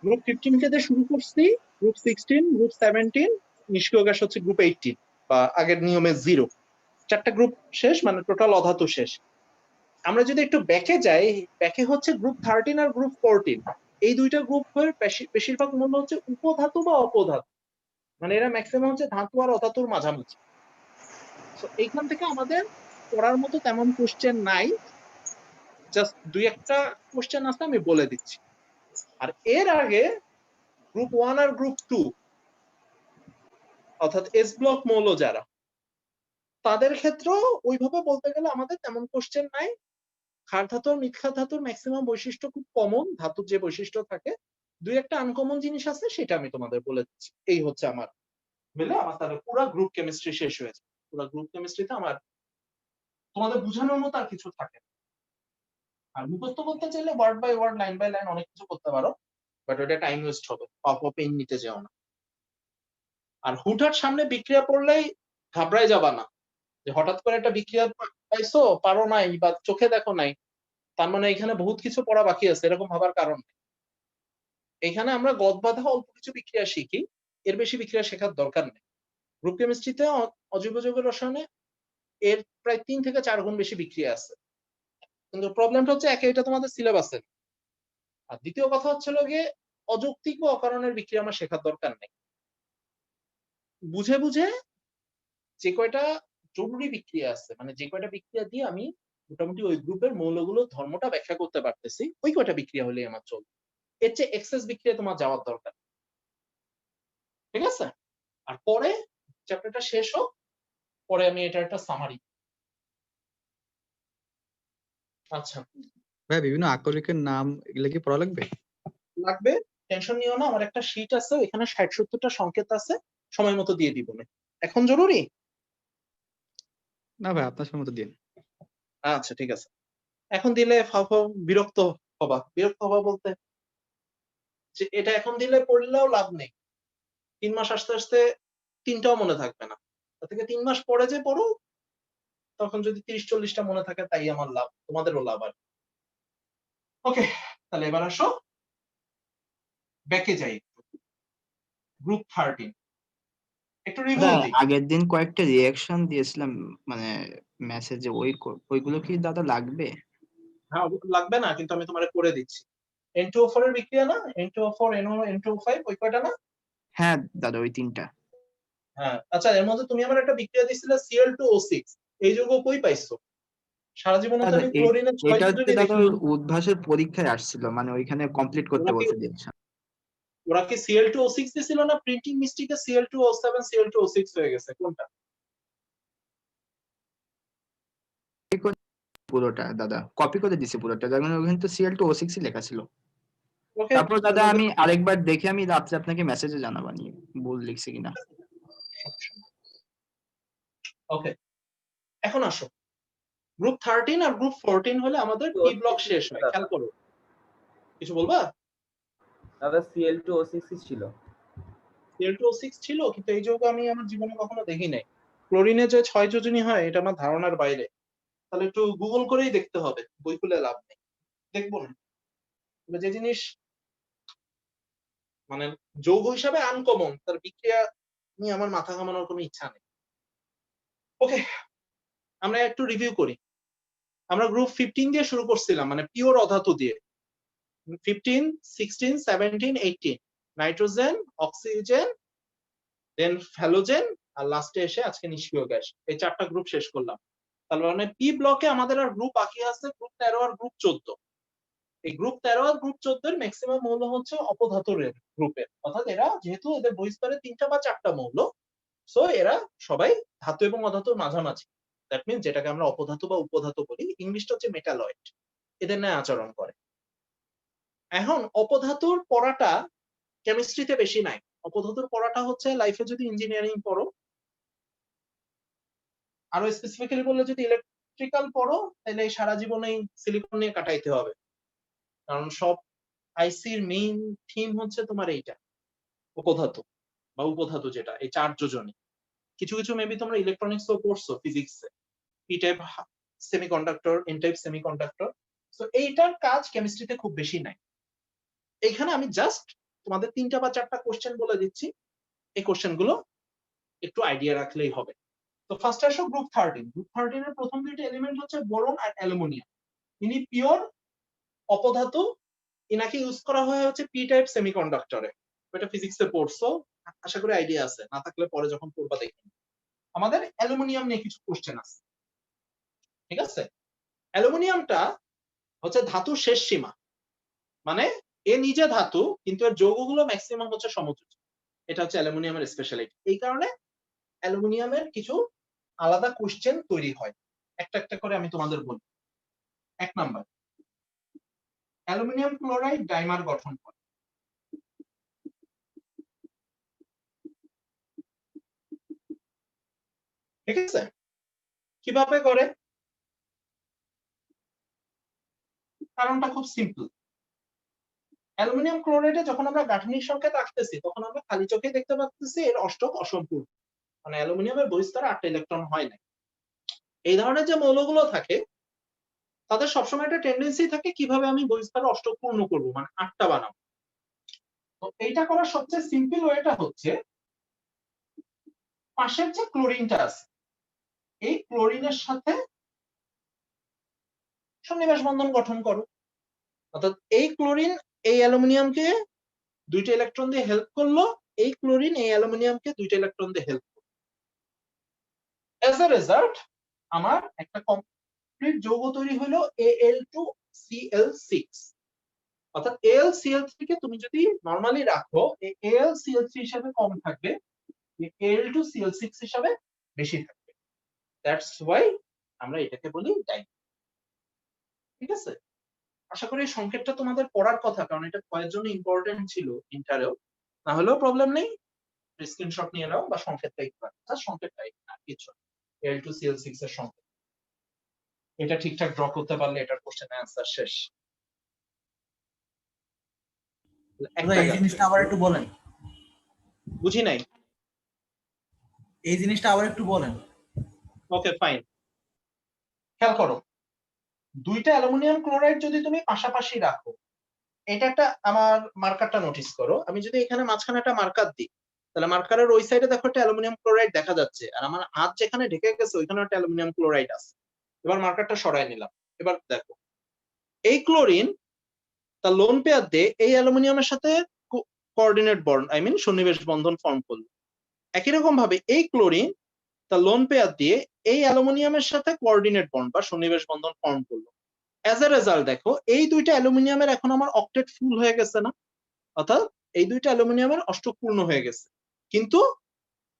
গ্রুপ 15 কে দিয়ে শুরু করছি, গ্রুপ 16, গ্রুপ 17, নিষ্ক্রিয় গ্যাস হচ্ছে গ্রুপ 18 বা আগের নিয়মে 0। 4টা গ্রুপ শেষ, মানে টোটাল অধাতু শেষ। আমরা যদি একটু ব্যাকে যাই, ব্যাকে হচ্ছে গ্রুপ 13 আর গ্রুপ 14। এই দুইটা গ্রুপের বেশিরভাগ মূল্য হচ্ছে উপধাতু বা অপধাতু, মানে এরা ম্যাক্সিমাম হচ্ছে ধাতু আর অধাতুর মাঝামাঝি। তো এইখান থেকে আমাদের পড়ার মতো তেমন কোশ্চেন নাই, জাস্ট দুই একটা কোশ্চেন আছে, আমি বলে দিচ্ছি। আর এর আগে গ্রুপ 1 আর গ্রুপ 2 অর্থাৎ এস ব্লক মৌল যারা, তাদের ক্ষেত্রেও ওইভাবে বলতে গেলে আমাদের তেমন কোশ্চেন নাই। ক্ষার ধাতু আর মৃৎ ধাতুর ম্যাক্সিমাম বৈশিষ্ট্য খুব কমন, ধাতুর যে বৈশিষ্ট্য থাকে দুই একটা আনকমন জিনিস আছে, সেটা আমি তোমাদের বলে দিচ্ছি। এই হচ্ছে আমার মিলে আমার তাহলে পুরো গ্রুপ কেমিস্ট্রি শেষ হয়েছে। পুরো গ্রুপ কেমিস্ট্রিতে আমার তোমাদের বোঝানোর মতো আর কিছু থাকে না। আর মুখস্থ করতে চাইলে word by word, line by line অনেক কিছু করতে পারো, বাট ওটা টাইম ওয়েস্ট হবে, পেন নিতে যাও না। আর হুটহাট সামনে বিক্রিয়া পড়লেই ঘাবড়ায় যাবা না, যে হঠাৎ করে একটা বিক্রিয়া পাইছো, পারো নাই বা চোখে দেখো নাই, তার মানে এখানে বহুত কিছু পড়া বাকি আছে, এরকম ভাবার কারণ নেই। এখানে আমরা গদ বাঁধা অল্প কিছু বিক্রিয়া শিখি, এর বেশি বিক্রিয়া শেখার দরকার নেই। গ্রুপ কেমিস্ট্রিতে অজৈব যৌগ রসায়নে এর প্রায় 3 থেকে 4 গুণ বেশি বিক্রিয়া আছে, কিন্তু প্রবলেমটা হচ্ছে একে এটা তোমাদের সিলেবাসে, আর দ্বিতীয় কথা হচ্ছে গিয়ে অযৌক্তিক বা অকারণের বিক্রিয়া আমার শেখার দরকার নেই। বুঝে বুঝে যে কয়টা জরুরি বিক্রিয়া আছে, মানে যে কয়টা বিক্রিয়া দিয়ে আমি মোটামুটি ওই গ্রুপের মৌলগুলো ধর্মটা ব্যাখ্যা করতে পারতেছি, ওই কয়টা বিক্রিয়া হলে আমার চলবে। এর চেয়ে এক্সেস বিক্রিয়া তোমার যাওয়ার দরকার, ঠিক আছে? আর পরে চ্যাপ্টারটা শেষ হোক, পরে আমি এটা একটা সামারি। আচ্ছা ভাই, বিভিন্ন আকরিকের নাম এগুলো কি পড়া লাগবে? লাগবে, টেনশন নিও না, আমার একটা শীট আছে, এখানে 60-70টা সংকেত আছে, সময় মতো দিয়ে দিব। এখন জরুরি না ভাই, আপনার সময় মতো দিন। আচ্ছা ঠিক আছে। এখন দিলে বিরক্ত হবা। বিরক্ত হবা বলতে যে এটা এখন দিলে পড়লেও লাভ নেই, 3 মাস আসতে আসতে 3টাও মনে থাকবে না। তার থেকে 3 মাস পরে যে পড়ো, তখন যদি 30-40টা মনে থাকে, তাই আমার লাভ, তোমাদেরও লাভ। আর ওকে, তাহলে এবার আসো ব্যাকে যাই, গ্রুপ 13 একটু রিভিউ দিই। আগের দিন কয়েকটা রিয়াকশন দিয়েছিলাম মানে মেসেজে, ওইগুলো কি দাদা লাগবে? হ্যাঁ লাগবে না, কিন্তু আমি তোমারে করে দিচ্ছি। N2O4 এর বিক্রিয়া না, N2O4 NO N2O5 ওই কয়টা না? হ্যাঁ দাদা, ওই 3টা। হ্যাঁ আচ্ছা, এর মধ্যে তুমি আমার একটা বিক্রিয়া দিছিলে Cl2O6, এই যৌগ কই পাইছো? সারা জীবনে তো আমি ক্লোরিনের 6 এটা হচ্ছে যৌগই দাদা দেখিনি। উদ্ভাসের পরীক্ষায় আসছিল, মানে ওইখানে কমপ্লিট করতে বলছে রিয়াকশন। ওরা কি Cl2O6 দিছিল না প্রিন্টিং মিস্টেকে Cl2O7 Cl2O6 হয়ে গেছে, কোনটা? পুরোটা দাদা কপি করে দিছি পুরোটা, দেখুন ওখানে তো Cl2O6 লেখা ছিল। ওকে, তারপর দাদা আমি আরেকবার দেখে আমি রাত্রে আপনাকে মেসেজে জানাবানি ভুল লিখছি কিনা। ওকে, এখন আসো গ্রুপ 13 আর গ্রুপ 14 হলে আমাদের পি ব্লক শেষ হয়। খেয়াল করো, কিছু বলবা? দাদা Cl2O6 ছিল। Cl2O6 ছিল, কিন্তু এই যৌগ আমি আমার জীবনে কখনো দেখি নাই। ক্লোরিনে যে 6 যোজনী হয়, এটা আমার ধারণার বাইরে। তাহলে একটু গুগল করেই দেখতে হবে, বই খুলে লাভ নেই। দেখবো না, তবে যে জিনিস মানে যৌগ হিসাবে আনকমন, তার বিক্রিয়া নিয়ে আমার মাথা ঘামানোর কোনো ইচ্ছা নেই। ওকে, আমরা একটু রিভিউ করি। আমরা গ্রুপ 15 দিয়ে শুরু করছিলাম, মানে পিওর অধাতু দিয়ে। 15, 16, 17, 18 নাইট্রোজেন, অক্সিজেন, দেন হ্যালোজেন, আর লাস্টে এসে আজকে নিষ্ক্রিয় গ্যাস। এই 4টা গ্রুপ শেষ করলাম। তার মানে পি ব্লকে আমাদের আর গ্রুপ বাকি আছে গ্রুপ 13 আর গ্রুপ 14। এই গ্রুপ 13 আর গ্রুপ 14 এর ম্যাক্সিমাম মৌল হচ্ছে অপধাতুর গ্রুপের, অর্থাৎ এরা যেহেতু এদের বহিঃস্তরে 3টা বা 4টা মৌল, সো এরা সবাই ধাতু এবং অধাতুর মাঝামাঝি। দ্যাট মিন্স যেটাকে আমরা অপধাতু বা উপধাতু বলি, ইংলিশটা হচ্ছে মেটালয়েড, এদের ন্যায় আচরণ করে। এখন অপধাতুর পড়াটা কেমিস্ট্রিতে বেশি নাই। অপধাতুর পড়াটা হচ্ছে লাইফে যদি ইঞ্জিনিয়ারিং পড়ো, আরো স্পেসিফিক্যালি বললে যদি ইলেকট্রিক্যাল পড়ো, তাহলে সারা জীবনেই সিলিকন নিয়ে কাটাইতে হবে। কারণ সব আইসির মেইন থিম হচ্ছে তোমার এইটা, উপধাতু বা উপধাতু, যেটা এই 4 যোজনী। কিছু কিছু মেবি তোমরা ইলেকট্রনিক্স ও পড়ছো, ফিজিক্সে, P type semiconductor, N type semiconductor. তো এইটার কাজ কেমিস্ট্রিতে খুব বেশি নাই। এখানে আমি জাস্ট তোমাদের 3টা বা 4টা কোশ্চেন বলে দিচ্ছি, এই কোশ্চেন গুলো একটু আইডিয়া রাখলেই হবে। তো ফার্স্ট আসো গ্রুপ 13। গ্রুপ 13 এর প্রথম দুইটা এলিমেন্ট হচ্ছে বোরন আর অ্যালুমিনিয়াম। ইনি পিওর অপধাতু, ইনাকে ইউজ করা হয় হচ্ছে পি টাইপ সেমিকন্ডাক্টরে। এটা ফিজিক্সে পড়ছো, আশা করি আইডিয়া আছে, না থাকলে পরে যখন পড়বা দেখবেন। আমাদের অ্যালুমিনিয়াম নিয়ে কিছু কোশ্চেন আছে, ঠিক আছে? অ্যালুমিনিয়ামটা হচ্ছে ধাতুর শেষ সীমা, মানে এ নিজে ধাতু কিন্তু এর যৌগগুলো ম্যাক্সিমাম হচ্ছে সমযোজী। এটা হচ্ছে অ্যালুমিনিয়ামের স্পেশালিটি। এই কারণে অ্যালুমিনিয়ামের কিছু আলাদা কোশ্চেন তৈরি হয়, একটা একটা করে আমি তোমাদের বলি। 1 নাম্বার, অ্যালুমিনিয়াম ক্লোরাইড ডাইমার গঠন করে। ঠিক আছে? কিভাবে করে? কারণটা খুব সিম্পল। অ্যালুমিনিয়াম ক্লোরাইডে যখন আমরা গাঠনিক সংকেত আঁকতেছি তখন আমরা খালি চোখে দেখতে পাচ্ছি এর অষ্টক অসম্পূর্ণ, মানে অ্যালুমিনিয়ামের বহিস্তরে 8টা ইলেকট্রন হয় না। এই ধরনের যে মৌলগুলো থাকে তাদের সবসময় একটা টেন্ডেন্সি থাকে কিভাবে আমি বহিস্তরে অষ্টক পূর্ণ করবো, মানে 8টা বানাবো। তো এইটা করার সবচেয়ে সিম্পল ওয়েটা হচ্ছে পাশের যে ক্লোরিনটা আছে এই ক্লোরিনের সাথে সন্নিবেশ বন্ধন গঠন করো। অর্থাৎ এই ক্লোরিন এই অ্যালুমিনিয়ামকে 2টা ইলেকট্রন দিয়ে হেল্প করলো, এই ক্লোরিন এই অ্যালুমিনিয়ামকে 2টা ইলেকট্রন দিয়ে হেল্প করলো। এজ এ রেজাল্ট আমার একটা কমপ্লিট যৌগ তৈরি হলো Al2Cl6। অর্থাৎ AlCl3 কে তুমি যদি নরমালি রাখো এই AlCl3 হিসাবে কম থাকবে, Al2Cl6 হিসাবে বেশি থাকবে। দ্যাটস ওয়াই আমরা এটাকে বলি ডাইমার। ঠিক আছে? আশা করি এই সংকেতটা তোমাদের পড়ার কথা, কারণ এটা কয়ের জন্য ইম্পর্টেন্ট ছিল ইন্টারেও। না হলেও প্রবলেম নেই, স্ক্রিনশট নিয়ে নাও বা সংকেতটা একটু রাখো, সংকেতটাই না কিছু। Al2Cl6 এর সংকেত এটা ঠিকঠাক ড্র করতে পারলে এটার কোশ্চেনের অ্যান্সার শেষ। এই জিনিসটা আবার একটু বলেন। বুঝি নাই। এই জিনিসটা আবার একটু বলেন। ওকে ফাইন, খেয়াল করো, 2টা অ্যালুমিনিয়াম ক্লোরাইড যদি তুমি পাশাপাশি রাখো, এটা একটা আমার মার্কারটা নোটিস করো, আমি যদি এখানে মাঝখানে একটা মার্কার দিই তাহলে মার্কারের ওই সাইডে দেখো একটা অ্যালুমিনিয়াম ক্লোরাইড দেখা যাচ্ছে, আর আমার হাত যেখানে ঢেকে গেছে ওইখানে একটা অ্যালুমিনিয়াম ক্লোরাইড আছে। এবার মার্কারটা সরাই নিলাম, এবার দেখো এই ক্লোরিন তার লোন পেয়ার দিয়ে এই অ্যালুমিনিয়ামের সাথে কোঅর্ডিনেট বন্ড সন্নিবেশ বন্ধন ফর্ম করলো। একই রকম ভাবে এই ক্লোরিন তার লোন পেয়ার দিয়ে এই অ্যালুমিনিয়ামের সাথে কোঅর্ডিনেট বন্ড বা সন্নিবেশ বন্ধন ফর্ম করলো। অ্যাজ এ রেজাল্ট দেখো এই 2টা অ্যালুমিনিয়ামের এখন আমার অক্টেট ফুল হয়ে গেছে না, অর্থাৎ এই 2টা অ্যালুমিনিয়ামের অষ্টক পূর্ণ হয়ে গেছে। কিন্তু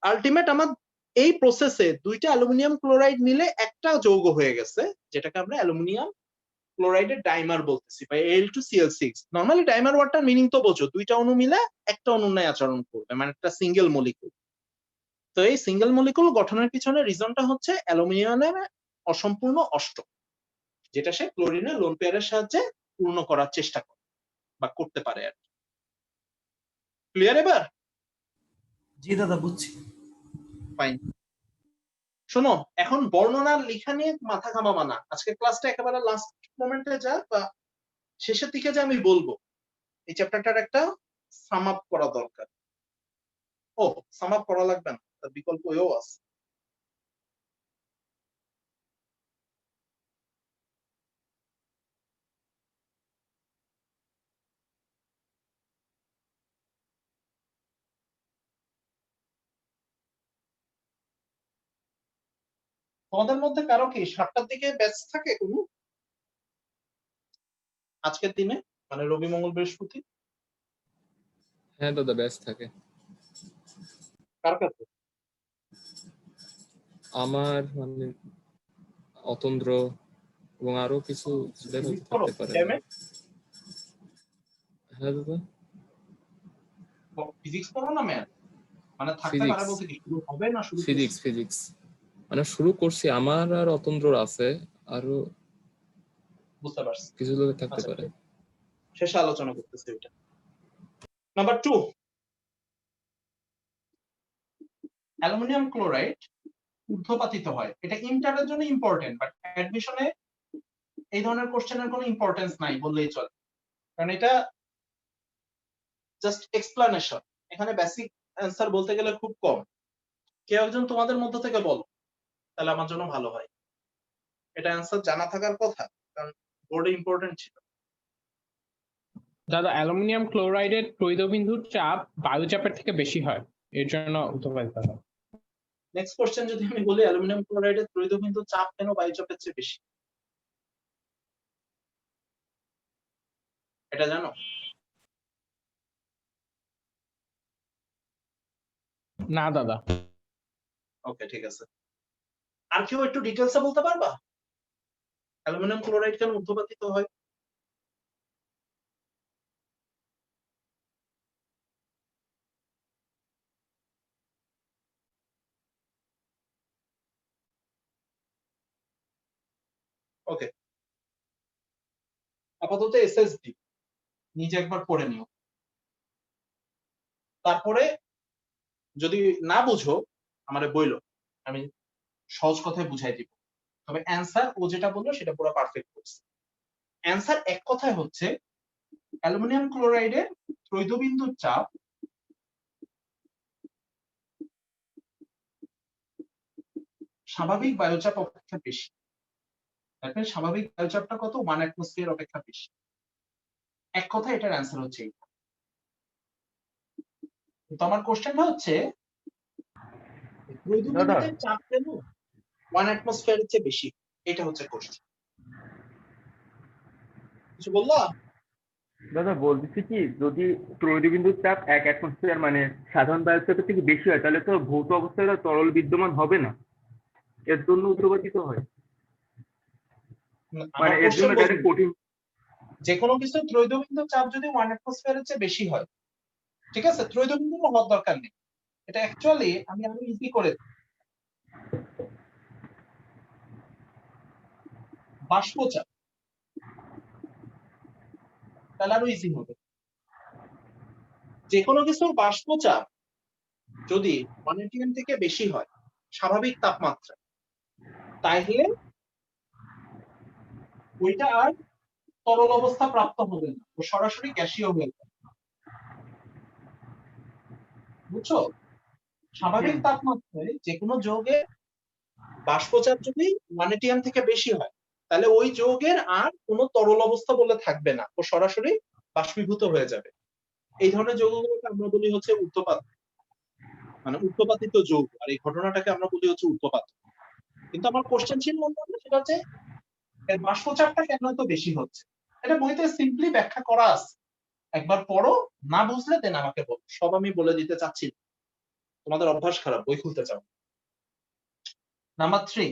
আলটিমেট আমার এই প্রসেসে 2টা অ্যালুমিনিয়াম ক্লোরাইড মিলে একটা যৌগ হয়ে গেছে, যেটাকে আমরা অ্যালুমিনিয়াম ক্লোরাইডের ডাইমার বলতেছি বা Al2Cl6। নরমালি ডাইমার ওয়ার্ডটার মিনিং তো বোঝো, 2টা অণু মিলে একটা অণুর ন্যায় আচরণ করবে, মানে একটা সিঙ্গেল মলিকুল। তো এই সিঙ্গেল মলিকুল গঠনের পিছনে রিজনটা হচ্ছে অ্যালুমিনিয়ামের অসম্পূর্ণ অষ্টক, যেটা সে ক্লোরিনের লোন পেয়ারের সাহায্যে পূর্ণ করার চেষ্টা করে বা করতে পারে আর কি। ক্লিয়ার এবার? জি দাদা বুঝছি। ফাইন, শোনো এখন বর্ণনার লেখা নিয়ে মাথা ঘামাবা না, আজকে ক্লাসটা একেবারে লাস্ট মোমেন্টে যা বা শেষের দিকে যে আমি বলবো এই চ্যাপ্টারটার একটা সাম আপ করা দরকার। ও সাম আপ করা লাগবে না, তার বিকল্প এও আছে। তোমাদের মধ্যে কারো কি 7টার দিকে ব্যাচ থাকে কোনো আজকের দিনে, মানে রবি মঙ্গল বৃহস্পতি? হ্যাঁ দাদা ব্যাচ থাকে। কার কাছে? আমার মানে অতন্দ্র এবং আরো কিছু থাকতে পারে। হ্যাঁ দাদা। ফিজিক্স পড়ো না ম্যাথ? মানে থাকতে পারে বলতে কি শুরু হবে না শুরু? ফিজিক্স মানে শুরু করছি, আমার আর অতন্দ্রর আছে, আরো বুঝতে পারছি কিছু লোক থাকতে পারে। শেষে আলোচনা করতেছি এটা। নাম্বার 2, অ্যালুমিনিয়াম ক্লোরাইড ঊর্ধ্বপাতিত হয়। এটা ইন্টারের জন্য ইম্পর্টেন্ট, বাট অ্যাডমিশনে এই ধরনের কোশ্চেনের কোনো ইম্পর্টেন্স নাই বললেই চলে, কারণ এটা জাস্ট এক্সপ্লানেশন। এখানে বেসিক অ্যান্সার বলতে গেলে খুব কম। কেউ একজন তোমাদের মধ্য থেকে বলো, তাহলে আমার জন্য ভালো হয়। এটা অ্যান্সার জানা থাকার কথা, কারণ বোর্ডে ইম্পর্টেন্ট ছিল। দাদা অ্যালুমিনিয়াম ক্লোরাইডের ত্রৈধবিন্দুর চাপ বায়ুচাপের থেকে বেশি হয়, এর জন্য ঊর্ধ্বপাতিত হয়। নেক্সট কোশ্চেন যদি আমি বলি, অ্যালুমিনিয়াম ক্লোরাইডের ত্রৈধবিন্দু চাপ কেন বায়ুচাপের চেয়ে বেশি, এটা জানো? না দাদা। ওকে, ঠিক আছে। আর কেউ একটু ডিটেলসে বলতে পারবা অ্যালুমিনিয়াম ক্লোরাইড কেন ঊর্ধ্বপাতিত হয়? ওকে, আপাতত এসএসডি নিজে একবার পড়ে নিও, তারপরে যদি না বুঝো আমারে বইলো, আমি সহজ কথায় বুঝাই দিব। তবে অ্যান্সার ও যেটা বললো সেটা পুরো পারফেক্ট করছে। অ্যান্সার এক কথায় হচ্ছে অ্যালুমিনিয়াম ক্লোরাইডের ত্রৈধবিন্দুর চাপ স্বাভাবিক বায়ুচাপ অপেক্ষা বেশি। দেখেন স্বাভাবিক বায়ুচাপটা কত? 1 অ্যাটমসফিয়ার অপেক্ষা বেশি। এক কথা এটার অ্যান্সার হচ্ছে এইটা। তো আমার কোশ্চেনটা হচ্ছে ত্রৈধবিন্দুতে চাপ কেন 1 অ্যাটমসফিয়ারের চেয়ে বেশি? এটা হচ্ছে কোশ্চেন। কিছু বললা? দাদা বলতেছি কি, যদি ত্রৈধবিন্দুর চাপ 1 অ্যাটমসফিয়ার মানে সাধারণ বায়ুচাপের থেকে বেশি হয়, তাহলে তো ভৌত অবস্থায় তার তরল বিদ্যমান হবে না, এর জন্য ঊর্ধ্বপাতিত হয়। মানে এর জন্য ডাইরেক্ট কঠিন। যে কোনো কিছু ত্রৈধবিন্দুর চাপ যদি 1 অ্যাটমসফিয়ারের চেয়ে বেশি হয়, ঠিক আছে, ত্রৈধবিন্দু হওয়ার দরকার নেই। এটা অ্যাকচুয়ালি আমি আরো ইজি করে বাষ্পচাপ, তাহলে আরো ইজি হবে। যে কোনো কিছুর বাষ্পচাপ যদি 1 atm থেকে বেশি হয় স্বাভাবিক তাপমাত্রা, তাহলে ওইটা আর তরল অবস্থা প্রাপ্ত হবে না, ও সরাসরি গ্যাসীয় হয়ে যাবে। বুঝছো? স্বাভাবিক তাপমাত্রায় যে কোনো যৌগের বাষ্পচাপ যদি 1 atm থেকে বেশি হয়, তাহলে ওই যৌগের আর কোনো তরল অবস্থা বলে থাকবে না, ও সরাসরি বাষ্পীভূত হয়ে যাবে। এই ধরনের যৌগগুলোকে আমরা বলি হচ্ছে ঊর্ধ্বপাত, মানে ঊর্ধ্বপাতিত যৌগ। আর এই ঘটনাটাকে আমরা বলি হচ্ছে ঊর্ধ্বপাত। কিন্তু আমার কোশ্চেন ছিল অন্যান্য, সেটা হচ্ছে এর বাষ্পচাপটা কেন এত বেশি হচ্ছে। এটা বইতে সিম্পলি ব্যাখ্যা করা আছে, একবার পড়ো, না বুঝলে দেন আমাকে বলো। সব আমি বলে দিতে চাচ্ছি, তোমাদের অভ্যাস খারাপ, বই খুলতে চাও। নাম্বার 3,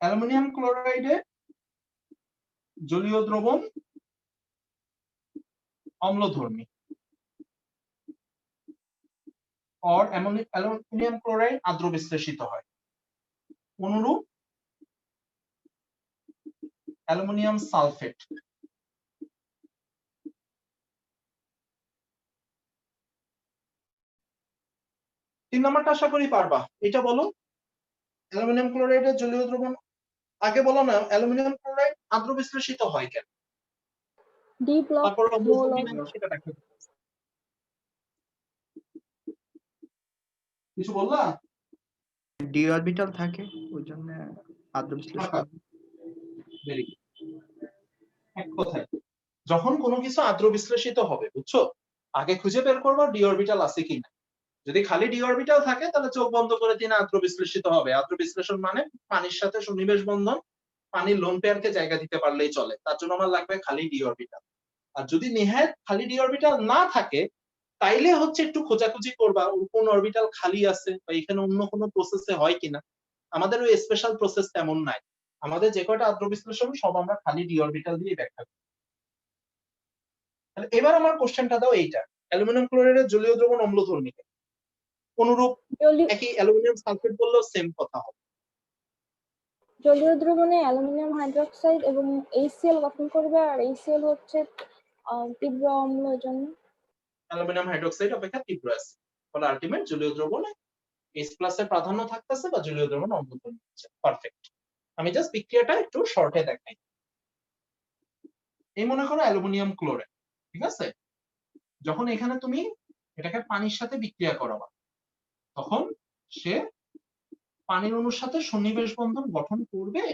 অ্যালুমিনিয়াম ক্লোরাইডে জলীয় দ্রবণ অম্লধর্মী, और অ্যালুমিনিয়াম ক্লোরাইড আদ্র বিশ্লেষিত হয়। অনুরূপ অ্যালুমিনিয়াম সালফেট। তিন নম্বরটা আশা করি পারবা। এটা বলো, অ্যালুমিনিয়াম ক্লোরাইডের জলীয় দ্রবণ, আগে বলো না অ্যালুমিনিয়াম ক্লোরাইড আদ্র বিশ্লেষিত হয় কেন, ডি ব্লক তারপর সেটা ব্যাখ্যা করো। কিছু বললা? ডি অরবিটাল থাকে, ওই জন্য আদ্র বিশ্লেষণ। Very good. এক কথায় যখন কোনো কিছু আদ্র বিশ্লেষিত হবে, বুঝছো, আগে খুঁজে বের করবো ডি অরবিটাল আছে কিনা। যদি খালি ডি অরবিটাল থাকে তাহলে চোখ বন্ধ করে দিন আদ্র বিশ্লেষিত হবে। আদ্র বিশ্লেষণ মানে পানির সাথে সন্নিবেশ বন্ধন, পানির লোন পেয়ারকে জায়গা দিতে পারলেই চলে। তার জন্য আমার লাগবে খালি ডি অরবিটাল। আর যদি নেহাত খালি ডি অরবিটাল না থাকে, তাইলে হচ্ছে একটু খোঁজাখুঁজি করবা কোন অরবিটাল খালি আছে বা এখানে অন্য কোনো প্রসেসে হয় কিনা। আমাদের ওই স্পেশাল প্রসেস তেমন নাই, আমাদের যে কয়টা আদ্র বিশ্লেষণ সব আমরা খালি ডি অরবিটাল দিয়ে ব্যাখ্যা করি। তাহলে এবার আমার কোশ্চেনটা দাও এইটা, অ্যালুমিনিয়াম ক্লোরাইডের জলীয় দ্রবণ অম্লধর্মী, অনুরূপ একই অ্যালুমিনিয়াম সালফেট বললেও সেম কথা হবে। জলীয় দ্রবণে অ্যালুমিনিয়াম হাইড্রোক্সাইড এবং HCl গঠন করবে, আর HCl হচ্ছে তীব্র অম্ল, জন্য অ্যালুমিনিয়াম হাইড্রোক্সাইড অপেক্ষা তীব্র অ্যাসিড, ফলে আলটিমেট জলীয় দ্রবণে H+ এর প্রাধান্য থাকতেছে বা জলীয় দ্রবণ অম্লধর্মী হচ্ছে। পারফেক্ট। আমি জাস্ট বিক্রিয়াটা একটু শর্টে দেখাই। এই মনে করো অ্যালুমিনিয়াম ক্লোরাইড, ঠিক আছে? যখন এখানে তুমি এটাকে পানির সাথে বিক্রিয়া করাবা, তখন সে পানির অণুর সাথে সন্নিবেশ বন্ধন গঠন করবে।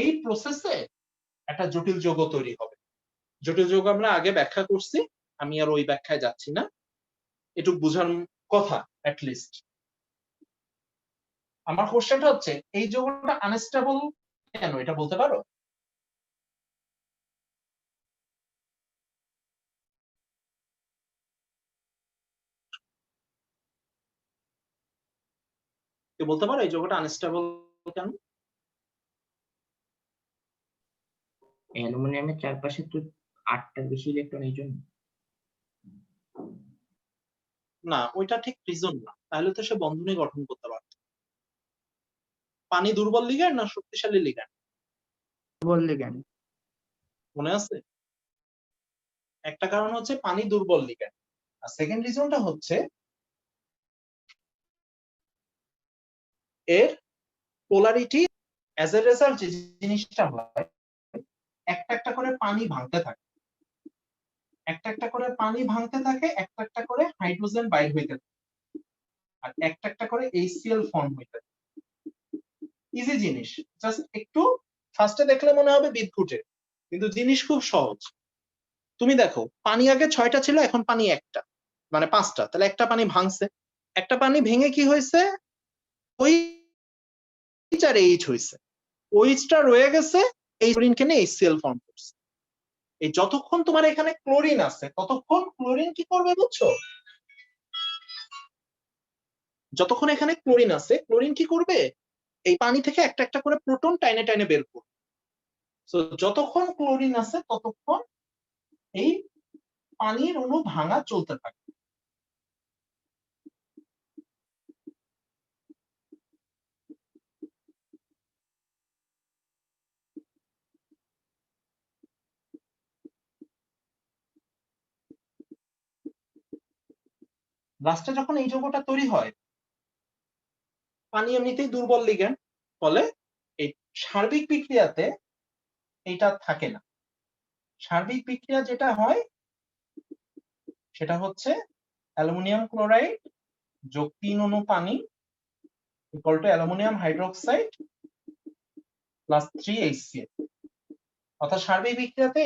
এই প্রসেসে একটা জটিল যৌগ তৈরি হবে। জটিল যৌগ আমরা আগে ব্যাখ্যা করছি, আমি আর ওই ব্যাখ্যায় যাচ্ছি না, এটুকু বুঝার কথা অ্যাট লিস্ট। আমার কোশ্চেনটা হচ্ছে এই যৌগটা আনস্টেবল কেন, এটা বলতে পারো? কেউ বলতে পারো এই যৌগটা আনস্টেবল কেন? অ্যালুমিনিয়ামের চারপাশে তো 8টার বেশি ইলেকট্রন, এই জন্য। না, ওইটা ঠিক রিজন না, তাহলে তো সে বন্ধনই গঠন করতে পারত। পানি দুর্বল লিগ্যান্ড না শক্তিশালী লিগ্যান্ড? দুর্বল লিগ্যান্ড। মনে আছে? একটা কারণ হচ্ছে পানি দুর্বল লিগ্যান্ড, আর সেকেন্ড রিজনটা হচ্ছে এর পোলারিটি অ্যাজ এ রেজাল্ট যে জিনিসটা হয়, একটা একটা করে পানি ভাঙতে থাকে, একটা একটা করে পানি ভাঙতে থাকে, একটা একটা করে হাইড্রোজেন বাইর হইতে থাকে, আর একটা একটা করে HCl ফর্ম হইতে থাকে। ইজি জিনিস, জাস্ট একটু ফার্স্টে দেখলে মনে হবে বিদঘুটে, কিন্তু জিনিস খুব সহজ। তুমি দেখো পানি আগে 6টা ছিল, এখন পানি একটা, মানে 5টা, তাহলে একটা পানি ভাঙছে, একটা পানি ভেঙে কি হয়েছে, ওই আর এইচ হয়েছে, ওইচটা রয়ে গেছে, এই ক্লোরিনকে নিয়ে HCl ফর্ম করছে। এই যতক্ষণ তোমার এখানে ক্লোরিন আছে ততক্ষণ ক্লোরিন কি করবে বুঝছো? যতক্ষণ এখানে ক্লোরিন আছে, ক্লোরিন কি করবে, এই পানি থেকে একটা একটা করে প্রোটন টাইনে টাইনে বের করবে। সো যতক্ষণ ক্লোরিন আছে ততক্ষণ এই পানির অণু ভাঙা চলতে থাকে। লাস্টে যখন এই যৌগটা তৈরি হয়, পানি এমনিতেই দুর্বল লিগ্যান্ড, ফলে এই সার্বিক বিক্রিয়াতে এইটা থাকে না। সার্বিক বিক্রিয়া যেটা হয় সেটা হচ্ছে অ্যালুমিনিয়াম ক্লোরাইড যোগ 3 অণু পানি equal to aluminium hydroxide plus 3 HCl। অর্থাৎ সার্বিক বিক্রিয়াতে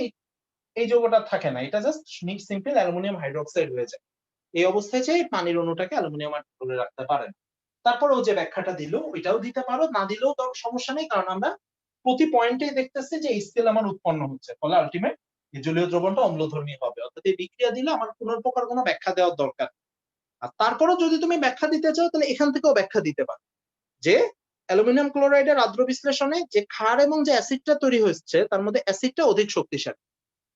এই যৌগটা থাকে না, এটা জাস্ট সিম্পল অ্যালুমিনিয়াম হাইড্রোক্সাইড হয়ে যায়। এই অবস্থায় যে পানির অণুটাকে অ্যালুমিনিয়াম ধরে রাখতে পারে না। তারপর ও যে ব্যাখ্যাটা দিল ওইটাও দিতে পারো, না দিলেও তো সমস্যা নেই, কারণ আমরা প্রতি পয়েন্টেই দেখতেছি যে HCl আমার উৎপন্ন হচ্ছে, ফলে আলটিমেট এই জলীয় দ্রবণটা অম্লধর্মী হবে। অর্থাৎ এই বিক্রিয়া দিলে আমার কোনো প্রকার কোনো ব্যাখ্যা দেওয়ার দরকার। আর তারপরও যদি তুমি ব্যাখ্যা দিতে চাও তাহলে এখান থেকেও ব্যাখ্যা দিতে পারো যে অ্যালুমিনিয়াম ক্লোরাইডের আদ্র বিশ্লেষণে যে ক্ষার এবং যে অ্যাসিডটা তৈরি হচ্ছে তার মধ্যে অ্যাসিডটা অধিক শক্তিশালী,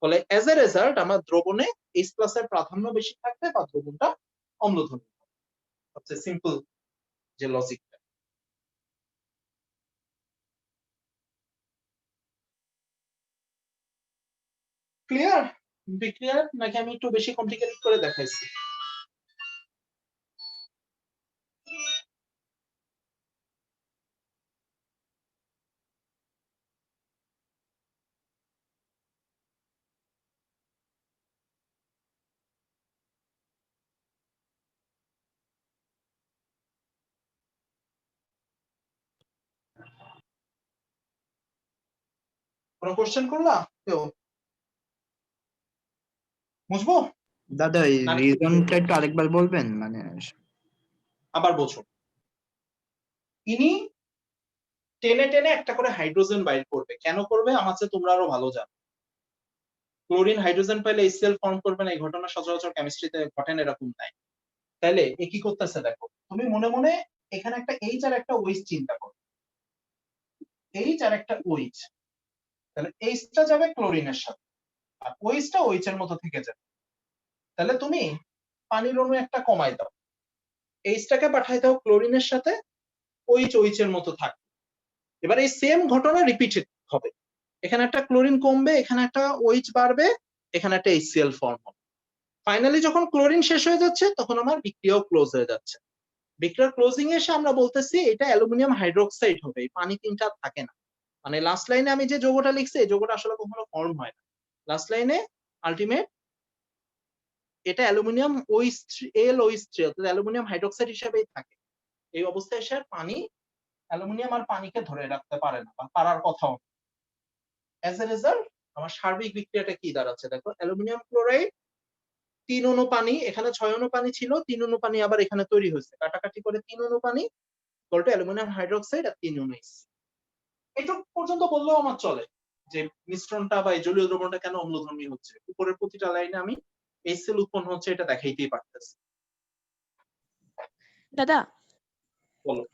ফলে অ্যাজ এ রেজাল্ট আমার দ্রবণে H+ এর প্রাধান্য বেশি থাকবে বা দ্রবণটা অম্লধর্মী হবে। সবচেয়ে সিম্পল যে লজিকটা। ক্লিয়ার বিক্রিয়ার, নাকি আমি একটু বেশি কমপ্লিকেটেড করে দেখাইছি? কোনো কোশ্চেন করলা কেউ? বুঝবো দাদা এই রিজনটা একটু আরেকবার বলবেন, মানে আবার বোঝো। ইনি টেনে টেনে একটা করে হাইড্রোজেন বাইর করবে, কেন করবে আমার চেয়ে তোমরা আরো ভালো জানো। ক্লোরিন হাইড্রোজেন পাইলে HCl ফর্ম করবে না, এই ঘটনা সচরাচর কেমিস্ট্রিতে ঘটেন এরকম নাই। তাইলে এ কি করতেছে দেখো, তুমি মনে মনে এখানে একটা H আর একটা OH চিন্তা করো, H আর একটা OH, তাহলে Hটা যাবে ক্লোরিনের সাথে আর OHটা OH এর মতো থেকে যাবে। তাহলে তুমি পানির অণু একটা কমাই দাও, Hটাকে পাঠাই দাও ক্লোরিনের সাথে, OH OH এর মতো থাকবে। এবার এই সেম ঘটনা রিপিটেড হবে, এখানে একটা ক্লোরিন কমবে, এখানে একটা OH বাড়বে, এখানে একটা HCl ফর্ম হবে। ফাইনালি যখন ক্লোরিন শেষ হয়ে যাচ্ছে তখন আমার বিক্রিয়াও ক্লোজ হয়ে যাচ্ছে। বিক্রিয়ার ক্লোজিং এসে আমরা বলতেছি এটা অ্যালুমিনিয়াম হাইড্রোক্সাইড হবে, এই পানি তিনটা আর থাকে না। মানে লাস্ট লাইনে আমি যে যৌগটা লিখছি এই যৌগটা আসলে কখনো ফর্ম হয় না, লাস্ট লাইনে আলটিমেট এটা অ্যালুমিনিয়াম OH3 অর্থাৎ অ্যালুমিনিয়াম হাইড্রোক্সাইড হিসেবেই থাকে। এই অবস্থায় এসে পানি অ্যালুমিনিয়াম আর পানিকে ধরে রাখতে পারে না বা পারার কথাও না। অ্যাজ এ রেজাল্ট আমার সার্বিক বিক্রিয়াটা কি দাঁড়াচ্ছে দেখো, অ্যালুমিনিয়াম ক্লোরাইড 3 অণু পানি, এখানে 6 অণু পানি ছিল, 3 অণু পানি আবার এখানে তৈরি হয়েছে, কাটাকাটি করে 3 অণু পানি বলতে অ্যালুমিনিয়াম হাইড্রোক্সাইড আর 3 অণু HCl। এইটুকু পর্যন্ত বললেও আমার চলে যে মিশ্রণটা বা এই জলীয় দ্রবণটা কেন অম্লধর্মী হচ্ছে। উপরের প্রতিটা লাইনে আমি HCl উৎপন্ন হচ্ছে এটা দেখাইতেই পারতেছি। দাদা বলো।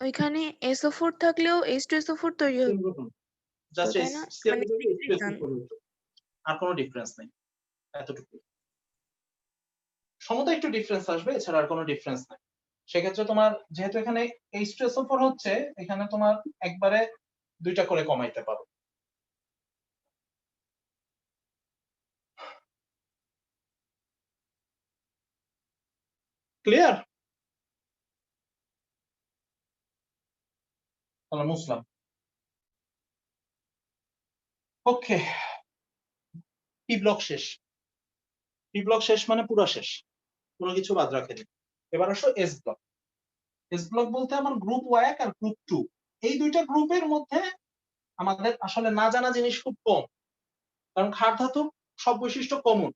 ওইখানে SO4 থাকলেও H2SO4 তৈরি হবে জাস্ট তাই না? HCl মানে আর কোনো ডিফারেন্স নেই, এতটুকু। সমতা একটু ডিফারেন্স আসবে, এছাড়া আর কোনো ডিফারেন্স নাই। সেক্ষেত্রে তোমার যেহেতু এখানে H2SO4 হচ্ছে, এখানে তোমার একবারে 2টা করে কমাইতে পারো। ক্লিয়ার? তাহলে মুসলাম। ওকে, পি ব্লক শেষ। পি ব্লক শেষ মানে পুরো শেষ, কোনো কিছু বাদ রাখেনি। এবার আসো এস ব্লক। এস ব্লক বলতে আমার গ্রুপ 1 আর গ্রুপ 2, এই দুইটা গ্রুপের মধ্যে আমাদের আসলে না জানা জিনিস খুব কম, কারণ ক্ষার ধাতু সব বৈশিষ্ট্য কমন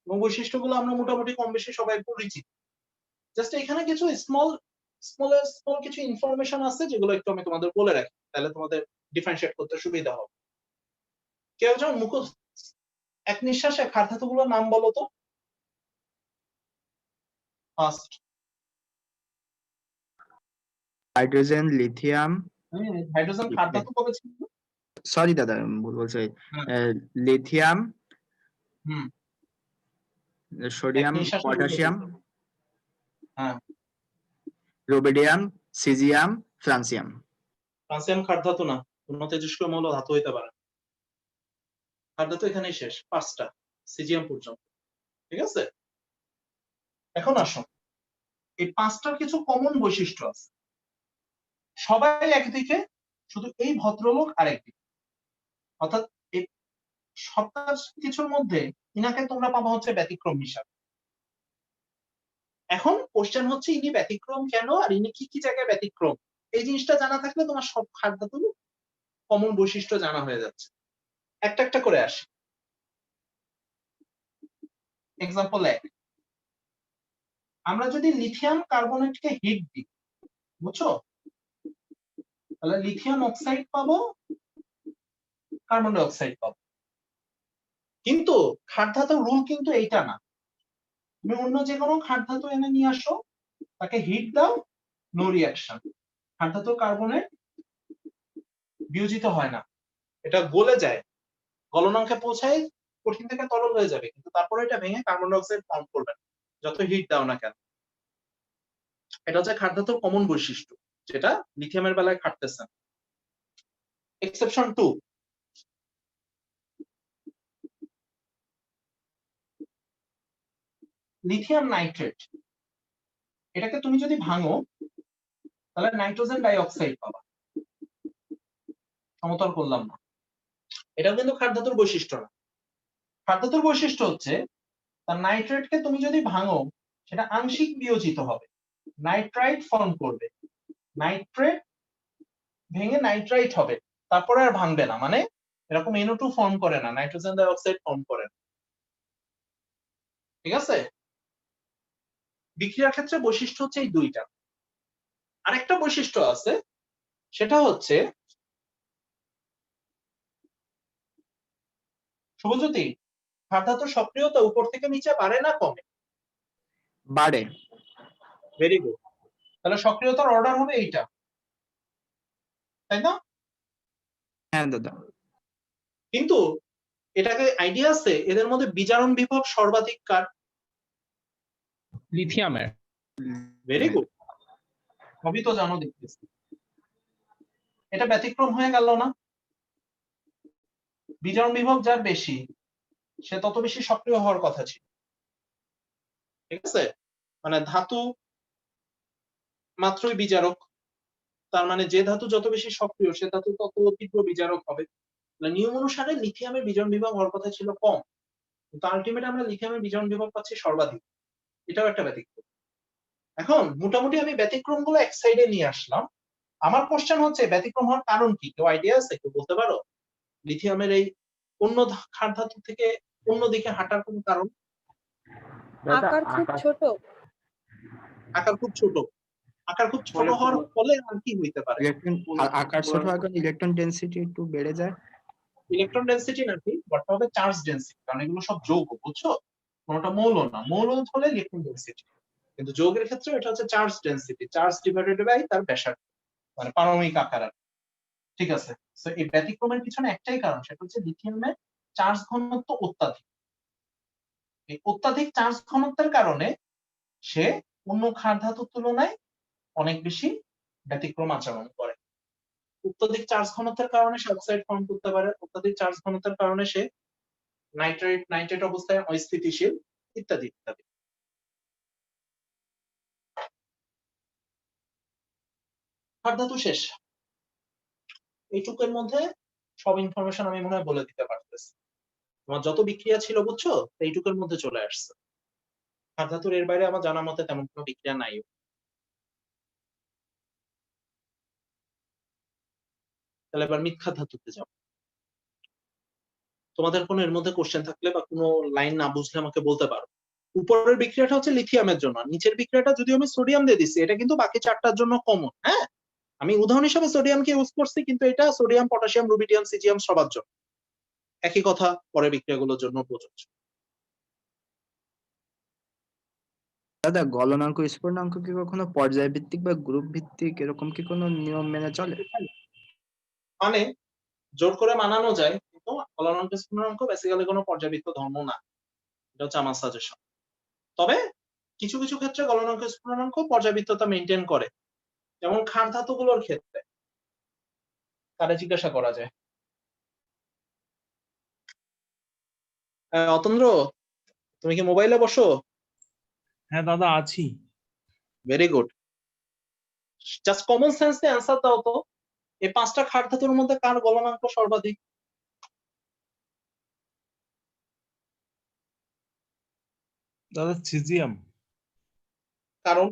এবং বৈশিষ্ট্যগুলো আমরা মোটামুটি কম বেশি সবাই পরিচিত। জাস্ট এখানে কিছু স্মল কিছু ইনফরমেশন আছে যেগুলো একটু আমি তোমাদের বলে রাখি, তাহলে তোমাদের ডিফারেন্সিয়েট করতে সুবিধা হবে। কেউ যেমন মুখস্থ এক নিঃশ্বাসে ক্ষার ধাতুগুলোর নাম বলো তো। First hydrogen, lithium. হাইড্রোজেন ক্ষার ধাতু কবে ছিল? সরি দাদা ভুল বলছি, lithium, sodium, potassium, rubidium, caesium, francium. Francium ক্ষার ধাতু না, অন্য তেজস্ক্রিয় মৌল ধাতু হইতে পারে। ক্ষার ধাতু এখানেই শেষ, 5টা সিজিয়াম পর্যন্ত। ঠিক আছে, এখন আসো এই 5টার কিছু কমন বৈশিষ্ট্য আছে। সবাই একদিকে, শুধু এই ভদ্রলোক আরেকদিকে, অর্থাৎ এই সবটা কিছুর মধ্যে ইনাকে তোমরা পাবা হচ্ছে ব্যতিক্রম হিসাবে। এখন কোশ্চেন হচ্ছে ইনি ব্যতিক্রম কেন আর ইনি কি কি জায়গায় ব্যতিক্রম, এই জিনিসটা জানা থাকলে তোমার সব ক্ষার ধাতুর কমন বৈশিষ্ট্য জানা হয়ে যাচ্ছে। একটা একটা করে আসি। এক্সাম্পল 1, আমরা যদি লিথিয়াম কার্বনেটকে হিট দিই, বুঝছো, তাহলে লিথিয়াম অক্সাইড পাবো, কার্বন ডাই অক্সাইড পাবো। কিন্তু ক্ষার ধাতুর রুল কিন্তু এইটা না। তুমি অন্য যে কোনো ক্ষার ধাতু এনে নিয়ে আসো, তাকে হিট দাও, নো রিঅ্যাকশন, ক্ষার ধাতু কার্বনেট বিয়োজিত হয় না, এটা গলে যায়, গলনাঙ্কে পৌঁছায়, কঠিন থেকে তরল হয়ে যাবে, কিন্তু তারপরে এটা ভেঙে কার্বন ডাই অক্সাইড ফর্ম করবে না, যত হিট দাও না কেন। এটা হচ্ছে ক্ষার ধাতুর কমন বৈশিষ্ট্য, যেটা লিথিয়ামের বেলায় খাটতেছে। এক্সেপশন 2, লিথিয়াম নাইট্রেট, এটাকে তুমি যদি ভাঙো তাহলে নাইট্রোজেন ডাই অক্সাইড পাবা। সমতল করলাম না, এটাও কিন্তু ক্ষার ধাতুর বৈশিষ্ট্য না। ক্ষার ধাতুর বৈশিষ্ট্য হচ্ছে তার নাইট্রেটকে তুমি যদি ভাঙো সেটা আংশিক বিয়োজিত হবে, নাইট্রাইট ফর্ম করবে, নাইট্রেট ভেঙে নাইট্রাইট হবে, তারপরে আর ভাঙবে না, মানে এরকম NO2 ফর্ম করে না, নাইট্রোজেন ডাই অক্সাইড ফর্ম করে না। ঠিক আছে, বিক্রিয়ার ক্ষেত্রে বৈশিষ্ট্য হচ্ছে এই দুইটা। আরেকটা বৈশিষ্ট্য আছে, সেটা হচ্ছে শুভজ্যোতি, ক্ষার ধাতুর সক্রিয়তা উপর থেকে নিচে বাড়ে না কমে? বাড়ে। ভেরি গুড, তাহলে সক্রিয়তার অর্ডার হবে এইটা, তাই না? হ্যাঁ দাদা। কিন্তু এটাকে আইডিয়া আছে এদের মধ্যে বিজারণ বিভব সর্বাধিক কার? লিথিয়ামের। ভেরি গুড, সবই তো জানো দেখতেছি। এটা ব্যতিক্রম হয়ে গেল না? বিজারণ বিভব যার বেশি সে তত বেশি সক্রিয় হওয়ার কথা ছিল, ঠিক আছে? মানে ধাতু মাত্রই বিজারক, তার মানে যে ধাতু যত বেশি সক্রিয় সে ধাতু তত তীব্র বিজারক হবে। নিয়ম অনুসারে লিথিয়ামের বিজারণ বিভব হওয়ার কথা ছিল কম, কিন্তু আলটিমেট আমরা লিথিয়ামের বিজারণ বিভব পাচ্ছি সর্বাধিক। এটাও একটা ব্যতিক্রম। এখন মোটামুটি আমি ব্যতিক্রম গুলো এক সাইডে নিয়ে আসলাম। আমার কোশ্চেন হচ্ছে ব্যতিক্রম হওয়ার কারণ কি? কেউ আইডিয়া আছে? কেউ বলতে পারো লিথিয়ামের এই অন্য ক্ষার ধাতু থেকে অন্যদিকে হাঁটার কোন কারণ? আকার খুব ছোট। আকার খুব ছোট। আকার খুব ছোট হওয়ার ফলে আর কি হইতে পারে? আকার ছোট হওয়ার কারণে ইলেকট্রন ডেনসিটি একটু বেড়ে যায়। ইলেকট্রন ডেনসিটি নাকি বলতে হবে চার্জ ডেনসিটি, কারণ এগুলো সব যৌগ, বুঝছো? কোনটা মৌল না। মৌল হলে ইলেকট্রন ডেনসিটি, কিন্তু যৌগের ক্ষেত্রে এটা হচ্ছে charge density, charge divided by তার ব্যাসার্ধ, মানে পারমাণবিক আকার। ঠিক আছে, সো এই ব্যতিক্রমের পিছনে একটাই কারণ, সেটা হচ্ছে লিথিয়ামের চার্জ ঘনত্ব অত্যাধিক। এই অত্যাধিক চার্জ ঘনত্বের কারণে সে অন্য ক্ষার ধাতুর তুলনায় অনেক বেশি ব্যতিক্রম আচরণ করে। অত্যাধিক চার্জ ঘনত্বের কারণে সে অক্সাইড ফর্ম করতে পারে, অত্যাধিক চার্জ ঘনত্বের কারণে সে নাইট্রেট অবস্থায় অস্থিতিশীল, ইত্যাদি ইত্যাদি। ক্ষার ধাতু শেষ। এইটুকুর মধ্যে সব ইনফরমেশন আমি মনে হয় বলে দিতে পারতেছি। তোমার যত বিক্রিয়া ছিল বুঝছো, এইটুকুর মধ্যে চলে আসছে। ক্ষার ধাতুর এর বাইরে আমার জানা মতে তেমন কোনো বিক্রিয়া নাই। তাহলে এবার মিথ্যা ধাতুতে যাও। তোমাদের কোনো এর মধ্যে কোশ্চেন থাকলে বা কোনো লাইন না বুঝলে আমাকে বলতে পারো। উপরের বিক্রিয়াটা হচ্ছে লিথিয়ামের জন্য, নিচের বিক্রিয়াটা যদি আমি সোডিয়াম দিয়ে দিচ্ছি, এটা কিন্তু বাকি চারটার জন্য কমন। হ্যাঁ, আমি উদাহরণ হিসেবে সোডিয়ামকে ইউজ করছি, কিন্তু এটা সোডিয়াম, পটাশিয়াম, রুবিডিয়াম, সিজিয়াম সবার জন্য একই কথা পরের বিক্রিয়াগুলোর জন্য প্রযোজ্য। দাদা গলনাঙ্ক স্ফুটনাঙ্ক কি কখনো পর্যায় ভিত্তিক বা গ্রুপ ভিত্তিক এরকম কি কোনো নিয়ম মেনে চলে? মানে জোর করে মানানো যায়, কিন্তু গলনাঙ্ক স্ফুটনাঙ্ক বেসিক্যালি কোনো পর্যায়বৃত্ত ধর্ম না, এটা হচ্ছে আমার সাজেশন। তবে কিছু কিছু ক্ষেত্রে গলনাঙ্ক স্ফুটনাঙ্ক পর্যায়বৃত্ততা মেনটেন করে, যেমন ক্ষার ধাতুগুলোর ক্ষেত্রে। তারা জিজ্ঞাসা করা যায়। অতন্দ্র, তুমি কি মোবাইলে বসো? হ্যাঁ দাদা আছি। Very good. Just common sense দিয়ে অ্যান্সার দাও তো, এই পাঁচটা ক্ষার ধাতুর মধ্যে কার গলনাঙ্ক সর্বাধিক? দাদা সিজিয়াম। কারণ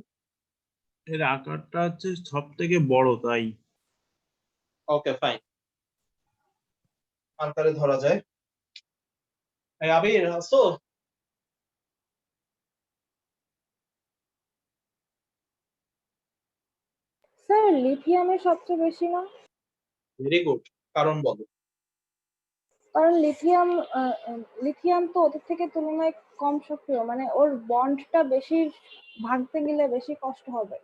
এর আকারটা হচ্ছে সব থেকে বড়, তাই। ওকে ফাইন, আকারে ধরা যায়। এই আবির আসো? স্যার লিথিয়ামের সবচেয়ে বেশি না? ভেরি গুড, কারণ বলো। কারণ লিথিয়াম তো ওদের থেকে তুলনায় কম সক্রিয়, মানে ওর বন্ডটা বেশি ভাঙতে গেলে বেশি কষ্ট হবে।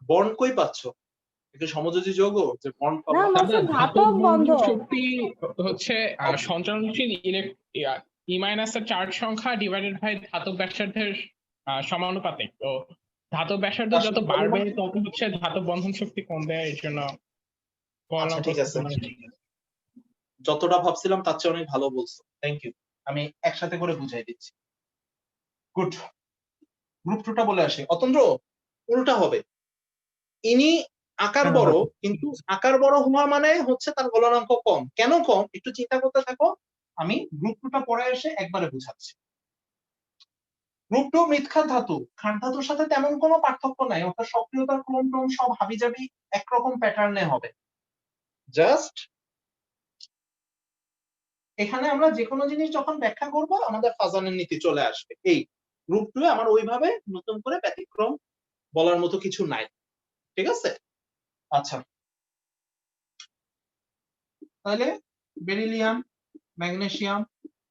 বন্ড কই পাচ্ছো? এটা সমযোজী যৌগ যে বন্ড পাবো? না মানে ধাতব বন্ধন শক্তি হচ্ছে সঞ্চালনশীল ই মাইনাসের চার্জ সংখ্যা ডিভাইডেড বাই ধাতব ব্যাসার্ধের সমানুপাতিক। তো ধাতব ব্যাসার্ধ যত বাড়বে তত হচ্ছে ধাতব বন্ধন শক্তি কমবে, এর জন্য। আচ্ছা ঠিক আছে, যতটা ভাবছিলাম তার চেয়ে অনেক ভালো বলছো, থ্যাংক ইউ। আমি একসাথে করে বুঝাই দিচ্ছি। গুড। গ্রুপ টুটা বলে আসি। অতন্দ্র, উল্টা হবে। ইনি আকার বড়, কিন্তু আকার বড় হওয়া মানে হচ্ছে তার গলনাঙ্ক কম। কেন কম একটু চিন্তা করতে থাকো, আমি গ্রুপ টুটা পরে এসে একবারে বুঝাচ্ছি। গ্রুপ টু মৃৎক্ষার ধাতু, ক্ষার ধাতুর সাথে তেমন কোনো পার্থক্য নাই, অর্থাৎ সক্রিয়তার ক্রম টম সব হাবিজাবি একরকম প্যাটার্নে হবে। জাস্ট এখানে আমরা যে কোনো জিনিস যখন ব্যাখ্যা করব আমাদের ফাজানের নীতি চলে আসবে। এই গ্রুপ টু আমার ওইভাবে নতুন করে ব্যতিক্রম বলার মতো কিছু নাই, ঠিক আছে? আচ্ছা, তাহলে beryllium, magnesium,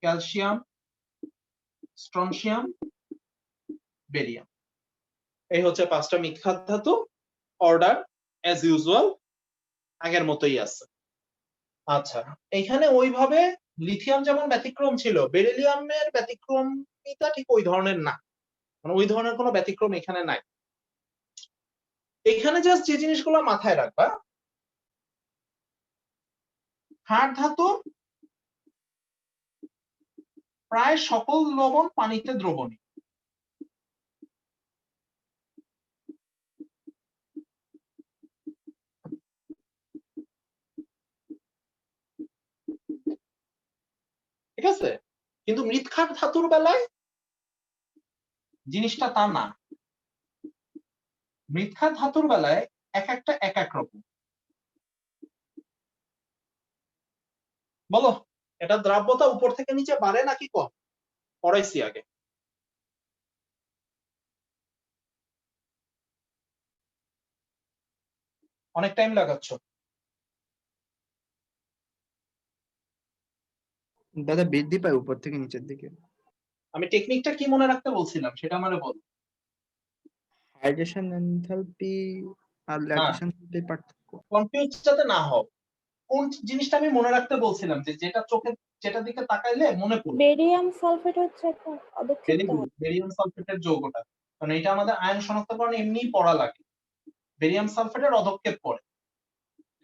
calcium, strontium, barium, এই হচ্ছে পাঁচটা মৃৎক্ষার ধাতু। অর্ডার অ্যাজ ইউজুয়াল আগের মতোই আছে। আচ্ছা, এখানে ওইভাবে লিথিয়াম যেমন ব্যতিক্রম ছিল, বেরিলিয়ামের ব্যতিক্রমিতা ঠিক ওই ধরনের না, মানে ওই ধরনের কোনো ব্যতিক্রম এখানে নাই। এখানে জাস্ট যে জিনিসগুলো মাথায় রাখবা, ক্ষার ধাতু প্রায় সকল লবণ পানিতে দ্রবণীয়। ঠিক আছে, কিন্তু মৃৎক্ষার ধাতুর বেলায় জিনিসটা তা না। মৃৎক্ষার ধাতুর বেলায় এক একটা এক এক রকম। বলো এটা দ্রাব্যতা উপর থেকে নিচে বাড়ে নাকি কম? পড়াইছি আগে। অনেক টাইম লাগাচ্ছ। দাদা বৃদ্ধি পায় উপর থেকে নিচের দিকে। আমি টেকনিকটা কি মনে রাখতে বলছিলাম সেটা আমারে বল। হাইড্রেশন এনথালপি আর ল্যাটিস এনথালপির পার্থক্য। কনফিউজ যাতে না হও, কোন জিনিসটা আমি মনে রাখতে বলছিলাম যে যেটা চোখে যেটা দিকে তাকাইলে মনে পড়বে। বেরিয়াম সালফেট হচ্ছে একটা অদক্ষিপ্ত। বেরিয়াম সালফেটের যৌগটা, কারণ এটা আমাদের আয়ন শনাক্তকরণে এমনিই পড়া লাগে। বেরিয়াম সালফেটের অধক্ষেপ পড়ে,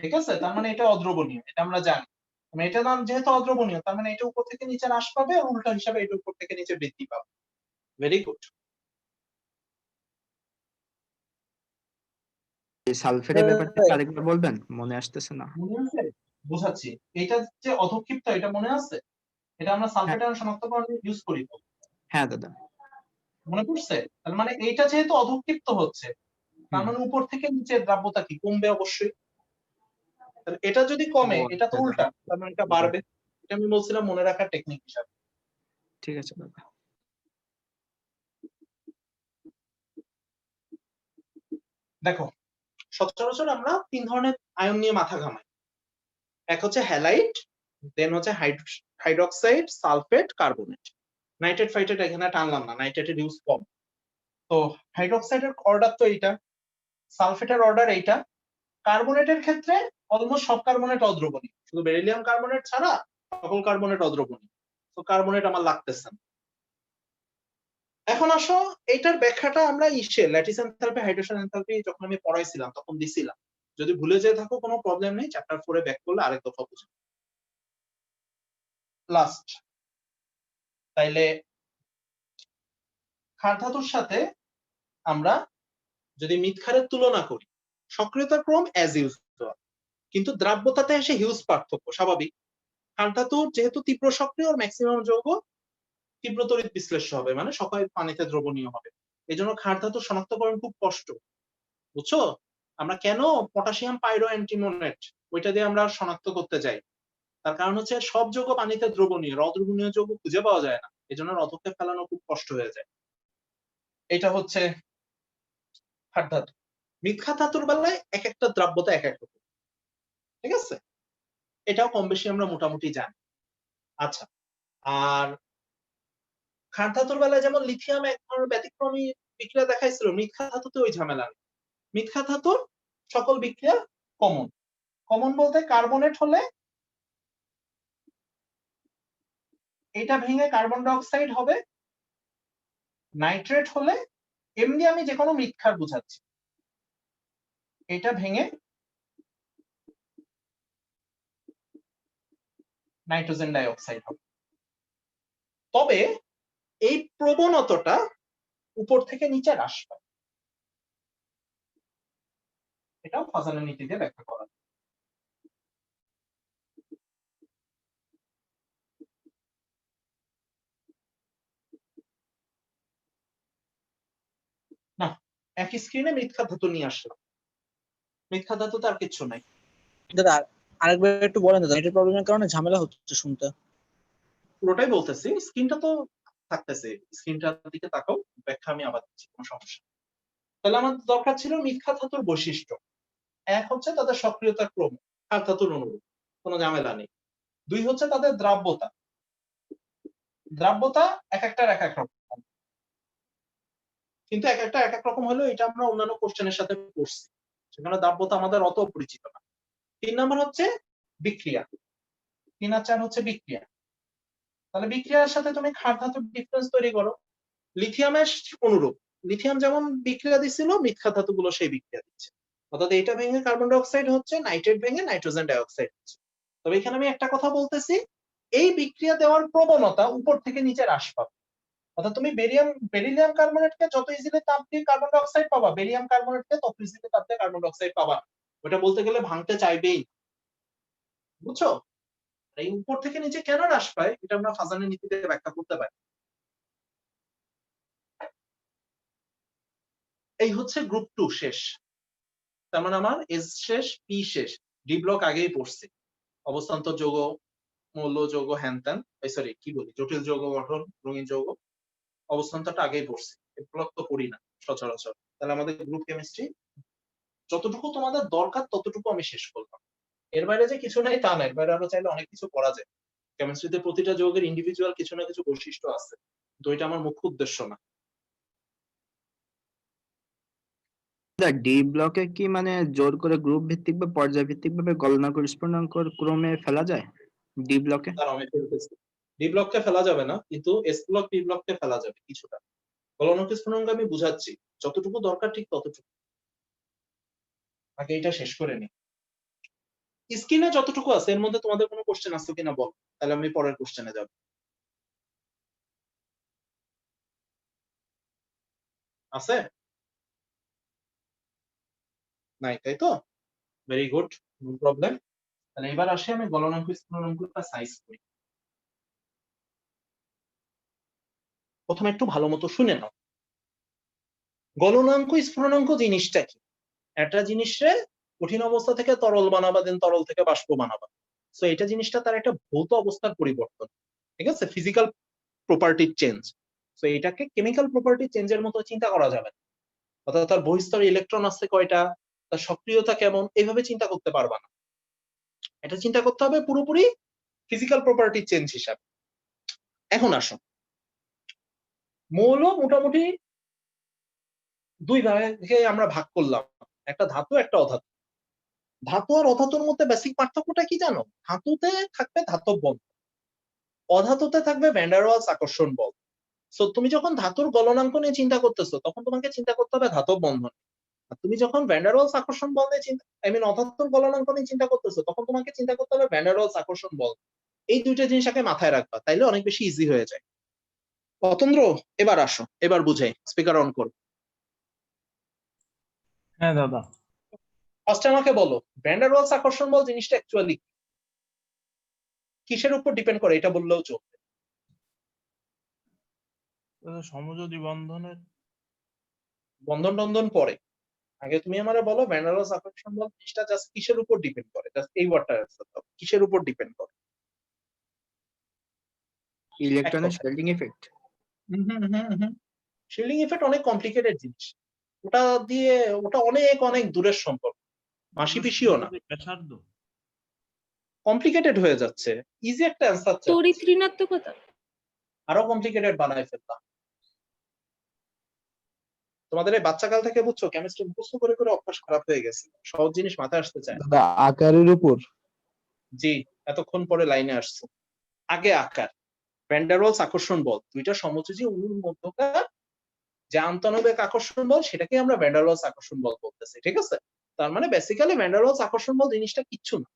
ঠিক আছে, তার মানে এটা অদ্রবণীয়, এটা আমরা জানি। মানে এটা নাম যেহেতু অদ্রবণীয়, তার মানে এটা উপর থেকে নিচে হ্রাস পাবে আর উল্টা হিসাবে এটা উপর থেকে নিচে বৃদ্ধি পাবে। Very good. এই সালফেটের ব্যাপারটা একটু আরেকবার বলবেন, মনে আসতেছে না। মনে আছে? বুঝাচ্ছি। এটা যে অধক্ষিপ্ত, এটা মনে আছে? এটা আমরা সালফেট আয়ন শনাক্তকরণে ইউজ করি তো। হ্যাঁ দাদা মনে পড়ছে? তার মানে এইটা যেহেতু অধক্ষিপ্ত হচ্ছে, তার মানে উপর থেকে নিচে দ্রাব্যতা কি কমবে অবশ্যই। এটা যদি কমে, এটা তো উল্টা, তার মানে এটা বাড়বে। এটা আমি বলছিলাম মনে রাখার টেকনিক হিসাবে। ঠিক আছে দাদা। দেখো সচরাচর আমরা তিন ধরনের আয়ন নিয়ে মাথা ঘামাই। এক হচ্ছে হ্যালাইড, দেন হচ্ছে hydroxide, sulphate, carbonate. Nitrate phytate এখানে টানলাম না, নাইট্রেটের ইউজ কম। তো হাইড্রোক্সাইডের অর্ডার তো এইটা, সালফেটের অর্ডার এইটা। কার্বনেটের ক্ষেত্রে অলমোস্ট সব কার্বনেট অদ্রবণীয়, শুধু বেরিলিয়াম কার্বনেট ছাড়া সকল কার্বনেট অদ্রবণীয়। তো কার্বনেট আমার লাগতেছে না। এখন আসো এইটার ব্যাখ্যাটা আমরা ল্যাটিস এনথালপি, হাইড্রেশন এনথালপি যখন আমি পড়াইছিলাম তখন দিছিলাম। যদি ভুলে যেয়ে থাকো কোনো প্রবলেম নেই, চ্যাপ্টার 4 এ ব্যাক করলে আরেক দফা বুঝবে। লাস্ট, তাইলে ক্ষার ধাতুর সাথে আমরা যদি মৃৎক্ষারের তুলনা করি, সক্রিয়তার ক্রম অ্যাজ ইউজুয়াল, কিন্তু দ্রাব্যতাতে এসে হিউজ পার্থক্য। স্বাভাবিক, ক্ষার ধাতু যেহেতু তীব্র সক্রিয়, ম্যাক্সিমাম যৌগ তীব্র তড়িৎ বিশ্লেষ্য হবে, মানে সকল পানিতে দ্রবণীয় হবে। এই জন্য ক্ষার ধাতু শনাক্তকরণ খুব কষ্ট, বুঝছো? আমরা কেন পটাশিয়াম পাইরো অ্যান্টিমোনেট ওইটা দিয়ে আমরা শনাক্ত করতে যাই, তার কারণ হচ্ছে সব যৌগ পানিতে দ্রবণীয়, অদ্রবণীয় যৌগ খুঁজে পাওয়া যায় না, এই জন্য অধক্ষেপ ফেলানো খুব কষ্ট হয়ে যায়। এটা হচ্ছে ক্ষার ধাতু। মৃৎক্ষার ধাতুর বেলায় এক একটা দ্রাব্যতা এক এক রকম, ঠিক আছে, এটাও কম বেশি আমরা মোটামুটি জানি। আচ্ছা, আর ক্ষার ধাতুর বেলায় যেমন লিথিয়াম এক ধরনের ব্যতিক্রমী বিক্রিয়া দেখাইছিল, মৃৎক্ষার ধাতুতে ওই ঝামেলা নেই। মৃৎক্ষার ধাতুর সকল বিক্রিয়া কমন। কমন বলতে কার্বনেট হলে এটা ভেঙে কার্বন ডাই অক্সাইড হবে, নাইট্রেট হলে এমনি আমি যে কোনো মৃৎক্ষার বুঝাচ্ছি, এটা ভেঙে নাইট্রোজেন ডাই অক্সাইড হবে। তবে এই প্রবণতাটা উপর থেকে নিচে হ্রাস পায়, এটাও ফাজানের নীতি দিয়ে ব্যাখ্যা করা যায়। না, একই স্ক্রিনে মৃৎক্ষার ধাতু নিয়ে আসলাম। মৃৎক্ষার ধাতুতে আর কিছু নাই। দাদা আরেকবার একটু বলেন দাদা, এটার প্রবলেমের কারণে ঝামেলা হচ্ছে শুনতে। পুরোটাই বলতেছি, স্ক্রিনটা তো থাকতেছে, স্ক্রিনটার দিকে তাকাও, ব্যাখ্যা আমি আবার দিচ্ছি, কোনো সমস্যা। তাহলে আমার দরকার ছিল মৃৎক্ষার ধাতুর বৈশিষ্ট্য। এক হচ্ছে তাদের সক্রিয়তার ক্রম ক্ষার ধাতুর অনুরূপ, কোনো ঝামেলা নেই। দুই হচ্ছে তাদের দ্রাব্যতা। দ্রাব্যতা এক একটার এক এক রকম, কিন্তু এক একটা এক এক রকম হলেও এটা আমরা অন্যান্য কোশ্চেনের সাথে পড়ছি, সেখানে দ্রাব্যতা আমাদের অত পরিচিত না। 3 নাম্বার হচ্ছে বিক্রিয়া, 3 আর 4 হচ্ছে বিক্রিয়া। তাহলে বিক্রিয়ার সাথে তুমি ক্ষার ধাতুর ডিফারেন্স তৈরি করো, লিথিয়ামের অনুরূপ লিথিয়াম যেমন বিক্রিয়া দিছিল, মিথ্যা ধাতুগুলো সেই বিক্রিয়া দিচ্ছে। অর্থাৎ এটা ভেঙে কার্বন ডাই অক্সাইড হচ্ছে, নাইট্রেট ভেঙে নাইট্রোজেন ডাই অক্সাইড হচ্ছে। তবে এখানে আমি একটা কথা বলতেছি, এই বিক্রিয়া দেওয়ার প্রবণতা উপর থেকে নিচে হ্রাস পাবে। অর্থাৎ তুমি বেরিলিয়াম কার্বনেটকে যত ইজিলি তাপ দিয়ে কার্বন ডাই অক্সাইড পাবা, বেরিয়াম কার্বনেটকে তত ইজিলি তাপ দিয়ে কার্বন ডাই অক্সাইড পাবা। ওটা বলতে গেলে ভাঙতে চাইবেই, বুঝছো? এই উপর থেকে নিচে কেন হ্রাস পায় এটা আমরা ফাজানের নীতিতে ব্যাখ্যা করতে পারি। এই হচ্ছে গ্রুপ 2 শেষ। তার মানে আমার এস শেষ, পি শেষ, ডি ব্লক আগেই পড়ছে। অবস্থান্তর যৌগ, মৌল যৌগ, হ্যান-ত্যান, সরি কি বলি, জটিল যৌগ গঠন, রঙিন যৌগ, অবস্থান্তরটা আগেই পড়ছে। এই ব্লক তো পড়ি না সচরাচর। তাহলে আমাদের গ্রুপ কেমিস্ট্রি যতটুকু তোমাদের দরকার ততটুকু আমি শেষ করলাম। এর বাইরে যে কিছু নাই তা নাই, এর বাইরে আরো চাইলে অনেক কিছু করা যায়। কেমিস্ট্রিতে প্রতিটা যৌগের ইন্ডিভিজুয়াল কিছু না কিছু বৈশিষ্ট্য আছে, তো এটা আমার মুখ্য উদ্দেশ্য না। ডি ব্লকে কি মানে জোর করে গ্রুপ ভিত্তিক বা পর্যায় ভিত্তিক ভাবে গলনাঙ্ক স্ফুটনাঙ্কর ক্রমে ফেলা যায় ডি ব্লকে? আমি ফেলতেছি, ডি ব্লককে ফেলা যাবে না, কিন্তু এস ব্লক, ডি ব্লককে ফেলা যাবে কিছুটা। গলনাঙ্ক স্ফুটনাঙ্ক আমি বুঝাচ্ছি, যতটুকু দরকার ঠিক ততটুকু। আগে এটা শেষ করে নি। স্ক্রিনে যতটুকু আছে এর মধ্যে তোমাদের কোনো কোশ্চেন আছে কিনা বল, তাহলে আমি পরের কোশ্চেনে যাব। আছে? নাই, তাই তো? Very good, no problem. তাহলে এবার আসি আমি গলনাঙ্ক স্ফুটনাঙ্কটা সাইজ করি। প্রথমে একটু ভালো মতো শুনে নাও, গলনাঙ্ক স্ফুটনাঙ্ক জিনিসটা কি? একটা জিনিসে কঠিন অবস্থা থেকে তরল বানাবা, দেন তরল থেকে বাষ্প বানাবা। সো এটা জিনিসটা তার একটা ভৌত অবস্থার পরিবর্তন, ঠিক আছে, ফিজিক্যাল প্রপার্টির চেঞ্জ। সো এটাকে কেমিক্যাল প্রপার্টি চেঞ্জের মতো চিন্তা করা যাবে না। অর্থাৎ তার বহিস্তরে ইলেকট্রন আছে কয়টা, তার সক্রিয়তা কেমন, এইভাবে চিন্তা করতে পারবা না। এটা চিন্তা করতে হবে পুরোপুরি ফিজিক্যাল প্রপার্টি চেঞ্জ হিসাবে। এখন আসো, মৌল মোটামুটি দুই ভাগে আমরা ভাগ করলাম, একটা ধাতু একটা অধাতু। ধাতু আর অধাতুর মধ্যে বেসিক পার্থক্যটা কি জানো? ধাতুতে থাকবে ধাতব বন্ধন, অধাতুতে থাকবে ভ্যান ডার ওয়ালস আকর্ষণ বল। সো তুমি যখন ধাতুর গলনাঙ্ক নিয়ে চিন্তা করতেছো তখন তোমাকে চিন্তা করতে হবে ধাতব বন্ধন। আর তুমি যখন ভ্যান ডার ওয়ালস আকর্ষণ বল নিয়ে অধাতুর গলনাঙ্ক নিয়ে চিন্তা করতেছো তখন তোমাকে চিন্তা করতে হবে ভ্যান ডার ওয়ালস আকর্ষণ বল। এই দুইটা জিনিস আগে মাথায় রাখবা, তাইলে অনেক বেশি ইজি হয়ে যায়। অতন্দ্র এবার আসো, এবার বুঝাই, স্পিকার অন করো। হ্যাঁ দাদা। ফার্স্টে আমাকে বলো ভ্যান ডার ওয়ালস আকর্ষণ বল জিনিসটা অ্যাকচুয়ালি কিসের উপর ডিপেন্ড করে, এটা বললেও চলবে। সমযোজী বন্ধনের বন্ধন টন্ধন পরে, আগে তুমি আমারে বলো ভ্যান ডার ওয়ালস আকর্ষণ বল জিনিসটা জাস্ট কিসের উপর ডিপেন্ড করে, জাস্ট এই ওয়ার্ডটা কিসের উপর ডিপেন্ড করে? ইলেকট্রনের শেল্ডিং ইফেক্ট। শিল্ডিং ইফেক্ট অনেক কমপ্লিকেটেড জিনিস, ওটা দিয়ে ওটা অনেক অনেক দূরের সম্পর্ক, মাসি পিসিও না, ব্যাসার্ধ কমপ্লিকেটেড হয়ে যাচ্ছে। ইজি একটা অ্যান্সার চাই, তড়িৎ ঋণাত্মকতা আরো কমপ্লিকেটেড বানায় ফেললাম। তোমাদের এই বাচ্চাকাল থেকে বুঝছো কেমিস্ট্রি মুখস্থ করে করে অভ্যাস খারাপ হয়ে গেছে, সহজ জিনিস মাথায় আসতে চায়। দাদা আকারের উপর। জি, এতক্ষণ পরে লাইনে আসছো। আগে আকার, ভ্যান ডার ওয়ালস আকর্ষণ বল, দুইটা সমযোজী অণুর মধ্যকার যে আন্তঃনৈবিক আকর্ষণ বল সেটাকে আমরা ভ্যান ডার ওয়ালস আকর্ষণ বল বলতেছি, ঠিক আছে? তার মানে বেসিক্যালি ভ্যান ডার ওয়ালস আকর্ষণ বল জিনিসটা কিচ্ছু না,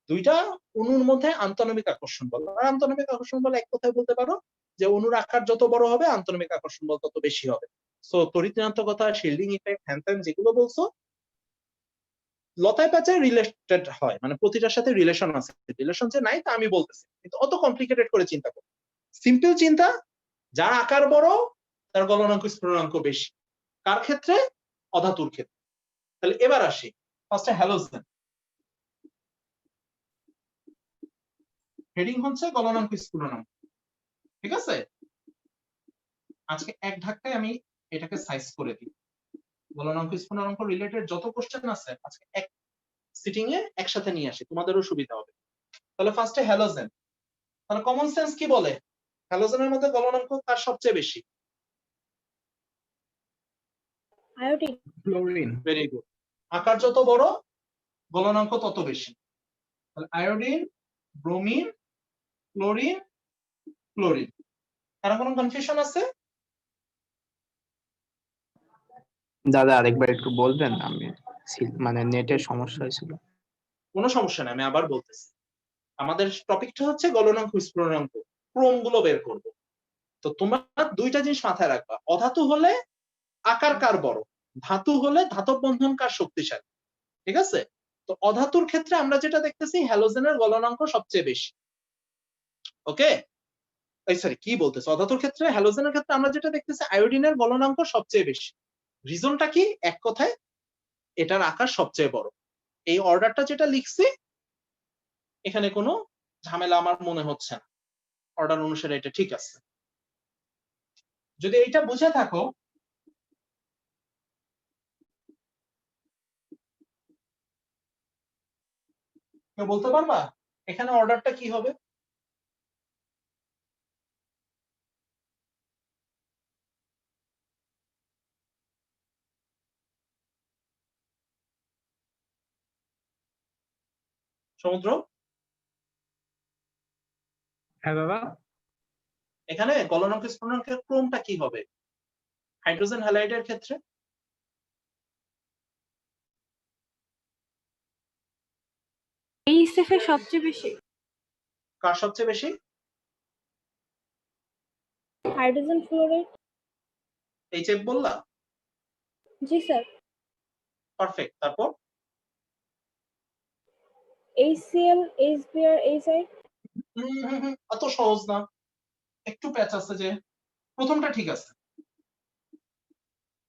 দুইটা অণুর মধ্যে আন্তঃনৈবিক আকর্ষণ বল। আর আন্তঃনৈবিক আকর্ষণ বল এক কথায় বলতে পারো যে অণুর আকার যত বড় হবে আন্তঃনৈবিক আকর্ষণ বল তত বেশি হবে। সো তড়িৎ ঋণাত্মকতা, শিল্ডিং ইফেক্ট, হ্যান-ত্যান যেগুলো বলছো লতায় প্যাচায় রিলেটেড হয়, মানে প্রতিটার সাথে রিলেশন আছে। রিলেশন যে নাই তা আমি বলতেছি, কিন্তু অত কমপ্লিকেটেড করে চিন্তা করো। সিম্পল চিন্তা, যার আকার বড় তার গলনাঙ্ক স্ফুটনাঙ্ক বেশি। কার ক্ষেত্রে? অধাতুর ক্ষেত্রে। তাহলে এবার আসি ফার্স্টে হ্যালোজেন। হেডিং হচ্ছে গলনাঙ্ক স্ফুটনাঙ্ক, ঠিক আছে? আজকে এক ধাক্কায় আমি এটাকে সাইজ করে দিই। গলনাঙ্ক স্ফুটনাঙ্ক রিলেটেড যত কোশ্চেন আছে আজকে এক সিটিং এ একসাথে নিয়ে আসি, তোমাদেরও সুবিধা হবে। তাহলে ফার্স্টে হ্যালোজেন, তাহলে কমন সেন্স কি বলে হ্যালোজেনের মধ্যে গলনাঙ্ক কার সবচেয়ে বেশি? আয়োডিন। ক্লোরিন। Very good. আকার যত বড় গলনাঙ্ক তত বেশি। তাহলে আয়োডিন, ব্রোমিন, ক্লোরিন, ক্লোরিন। কারো কোনো কনফিউশন আছে? দাদা আরেকবার একটু বলবেন, আমি মানে নেটের সমস্যা হয়েছিল। কোনো সমস্যা নেই, আমি আবার বলতেছি। আমাদের টপিকটা হচ্ছে গলনাঙ্ক স্ফুটনাঙ্ক, ক্রম গুলো বের করব। তো তোমরা দুইটা জিনিস মাথায় রাখবা, অধাতু হলে আকার কার বড়, ধাতু হলে ধাতব বন্ধন কার শক্তিশালী। ঠিক আছে? তো অধাতুর ক্ষেত্রে আমরা যেটা দেখতেছি হ্যালোজেনের গলনাঙ্ক সবচেয়ে বেশি। ওকে, এই সরি কি বলতেছে, অধাতুর ক্ষেত্রে হ্যালোজেনের ক্ষেত্রে আমরা যেটা দেখতেছি আয়োডিনের গলনাঙ্ক সবচেয়ে বেশি। রিজনটা কি? এক কথায় এটার আকার সবচেয়ে বড়। এই অর্ডারটা যেটা লিখছি এখানে কোনো ঝামেলা আমার মনে হচ্ছে না, অর্ডার অনুসারে এটা ঠিক আছে। যদি এইটা বুঝে থাকো কেউ বলতে পারবা এখানে অর্ডারটা কি হবে? সমুদ্র, হ্যাঁ দাদা, এখানে গলনাঙ্ক স্ফুটনাঙ্কের ক্রমটা কি হবে হাইড্রোজেন হ্যালাইডের ক্ষেত্রে? এইচএফ এর সবচেয়ে বেশি। কার সবচেয়ে বেশি? Hydrogen fluoride. এইচএফ বললা? জি স্যার। পারফেক্ট। তারপর HCl, HBr, HI। এত সহজ না, একটু প্যাচ আছে যে। প্রথমটা ঠিক আছে,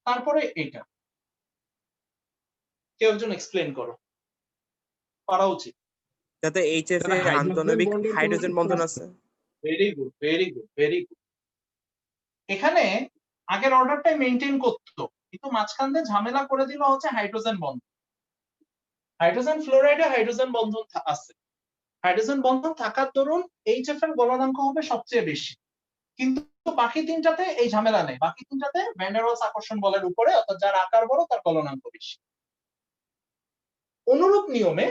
তারপরে এইটা কেউ একজন এক্সপ্লেন করো, পারা উচিত। যাতে এইচএফ এ হাইড্রোজেন আন্তঃনৈবিক বন্ডের কোনো হাইড্রোজেন কিছু বন্ধন আছে? আছে। Very good, very good, very good. এখানে আগের অর্ডারটাই মেইনটেইন করতো, কিন্তু মাঝখান দিয়ে ঝামেলা করে দিল হচ্ছে হাইড্রোজেন বন্ধন। হাইড্রোজেন ফ্লোরাইডে হাইড্রোজেন বন্ধন আছে, হাইড্রোজেন বন্ধন থাকার দরুন এইচএফ এর গলনাঙ্ক হবে সবচেয়ে বেশি, কিন্তু বাকি তিনটাতে এই ঝামেলা নেই। বাকি তিনটাতে ভ্যান ডার ওয়ালস আকর্ষণ বলের উপরে, অর্থাৎ যার আকার বড় তার গলনাঙ্ক বেশি। অনুরূপ নিয়মে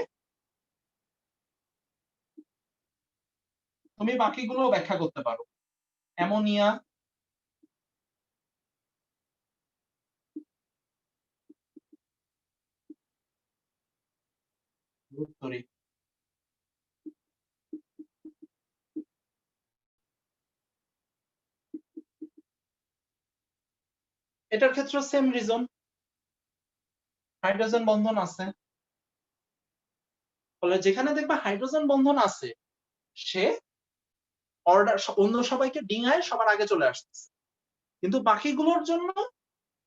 তুমি বাকিগুলো ব্যাখ্যা করতে পারো। অ্যামোনিয়া, এটার ক্ষেত্রে সেম রিজন, হাইড্রোজেন বন্ধন আছে। ফলে যেখানে দেখবা হাইড্রোজেন বন্ধন আছে সে অর্ডার অন্য সবাইকে ডিঙায় সবার আগে চলে আসতেছে, কিন্তু বাকিগুলোর জন্য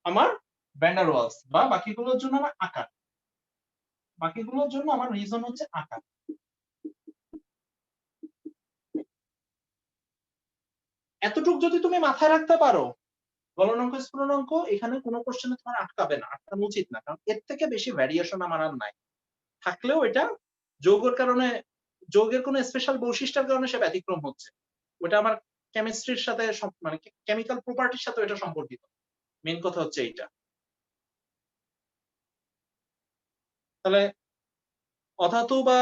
আমার ভ্যান ডার ওয়ালস বা বাকিগুলোর জন্য আমার আকার, বাকিগুলোর জন্য আমার রিজন হচ্ছে আকার। এতটুকু যদি তুমি মাথায় রাখতে পারো, গলনাঙ্ক স্ফুটনাঙ্ক এখানে কোনো কোশ্চেনে তোমার আটকাবে না, আটকানো উচিত না, কারণ এর থেকে বেশি ভ্যারিয়েশন আমার আর নাই। থাকলেও এটা যৌগের কারণে, যৌগের কোনো স্পেশাল বৈশিষ্ট্যের কারণে সে ব্যতিক্রম হচ্ছে, ওটা আমার কেমিস্ট্রির সাথে মানে কেমিক্যাল প্রপার্টির সাথে এটা সম্পর্কিত। মেইন কথা হচ্ছে এইটা। তাহলে অধাতু বা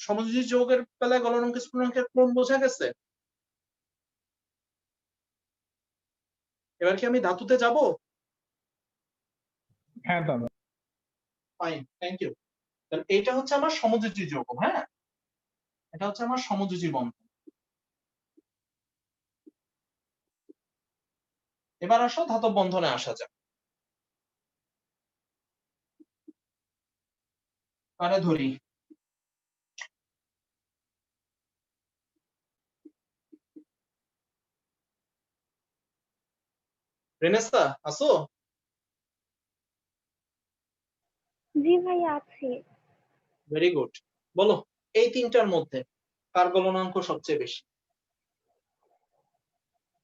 সমযোজী যৌগের বেলায় গলনাঙ্ক স্ফুটনাঙ্কের ক্রম বোঝা গেছে। এবার কি আমি ধাতুতে যাব? হ্যাঁ দাদা। Fine, thank you. তাহলে এটা হচ্ছে আমার সমযোজী যৌগ, হ্যাঁ এটা হচ্ছে আমার সমযোজী বন্ধন। এবার আসো ধাতব বন্ধনে আসা যাক। আরে ধরি রেনেসা, আসো? জি ভাই আছি। Very good. বলো এই তিনটার মধ্যে কার গলনাঙ্ক সবচেয়ে বেশি?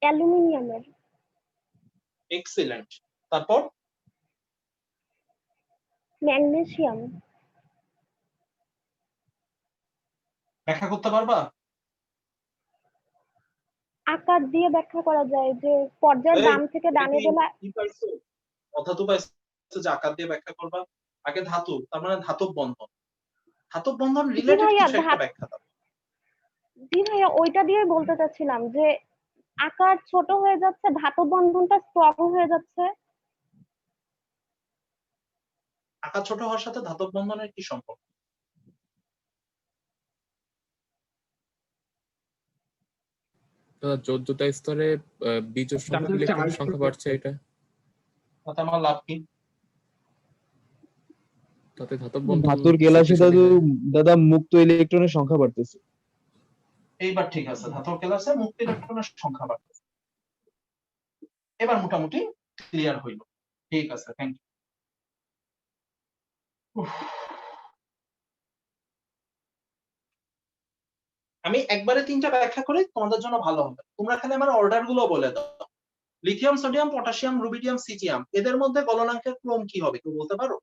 অ্যালুমিনিয়ামের। এক্সিলেন্ট। তারপর ম্যাগনেসিয়াম। ব্যাখ্যা করতে পারবা? আকার দিয়ে ব্যাখ্যা করা যায় যে পর্যায়ের এই, বাম থেকে এটা ডানে কি গেলে। কি পাইছো? অধাতু পাইছো যে আকার দিয়ে ব্যাখ্যা করবা? আগে ধাতু, তার মানে ধাতব বন্ধন। ধাতব বন্ধন জি রিলেটেড ভাইয়া কিছু একটা ব্যাখ্যা দাও। জি ভাইয়া ওইটা দিয়ে বলতে চাচ্ছিলাম যে আকার ছোট হয়ে যাচ্ছে, ধাতব বন্ধনটা স্ট্রং হয়ে যাচ্ছে। আকার ছোট হওয়ার সাথে ধাতব বন্ধনের কি সম্পর্ক? যোজ্যতা স্তরে বিজোড় সংখ্যক ইলেকট্রনের সংখ্যা বাড়ছে, এটা তাতে আমার লাভ কি? তাতে ধাতব বন্ধন ধাতুর কেলাসে শক্তিশালী হয়। দাদা মুক্ত ইলেকট্রনের সংখ্যা বাড়তেছে। এইবার ঠিক আছে, ধাতব কেলাসে মুক্ত ইলেকট্রনের সংখ্যা বাড়তেছে। এবার মোটামুটি ক্লিয়ার হইল। ঠিক আছে, থ্যাংক ইউ। আমি একবারে তিনটা ব্যাখ্যা করি, তোমাদের জন্য ভালো হবে। তোমরা খালি আমার অর্ডার গুলো বলে দাও। Lithium, sodium, potassium, rubidium, caesium, এদের মধ্যে গলনাঙ্কের ক্রম কি হবে কেউ বলতে পারো?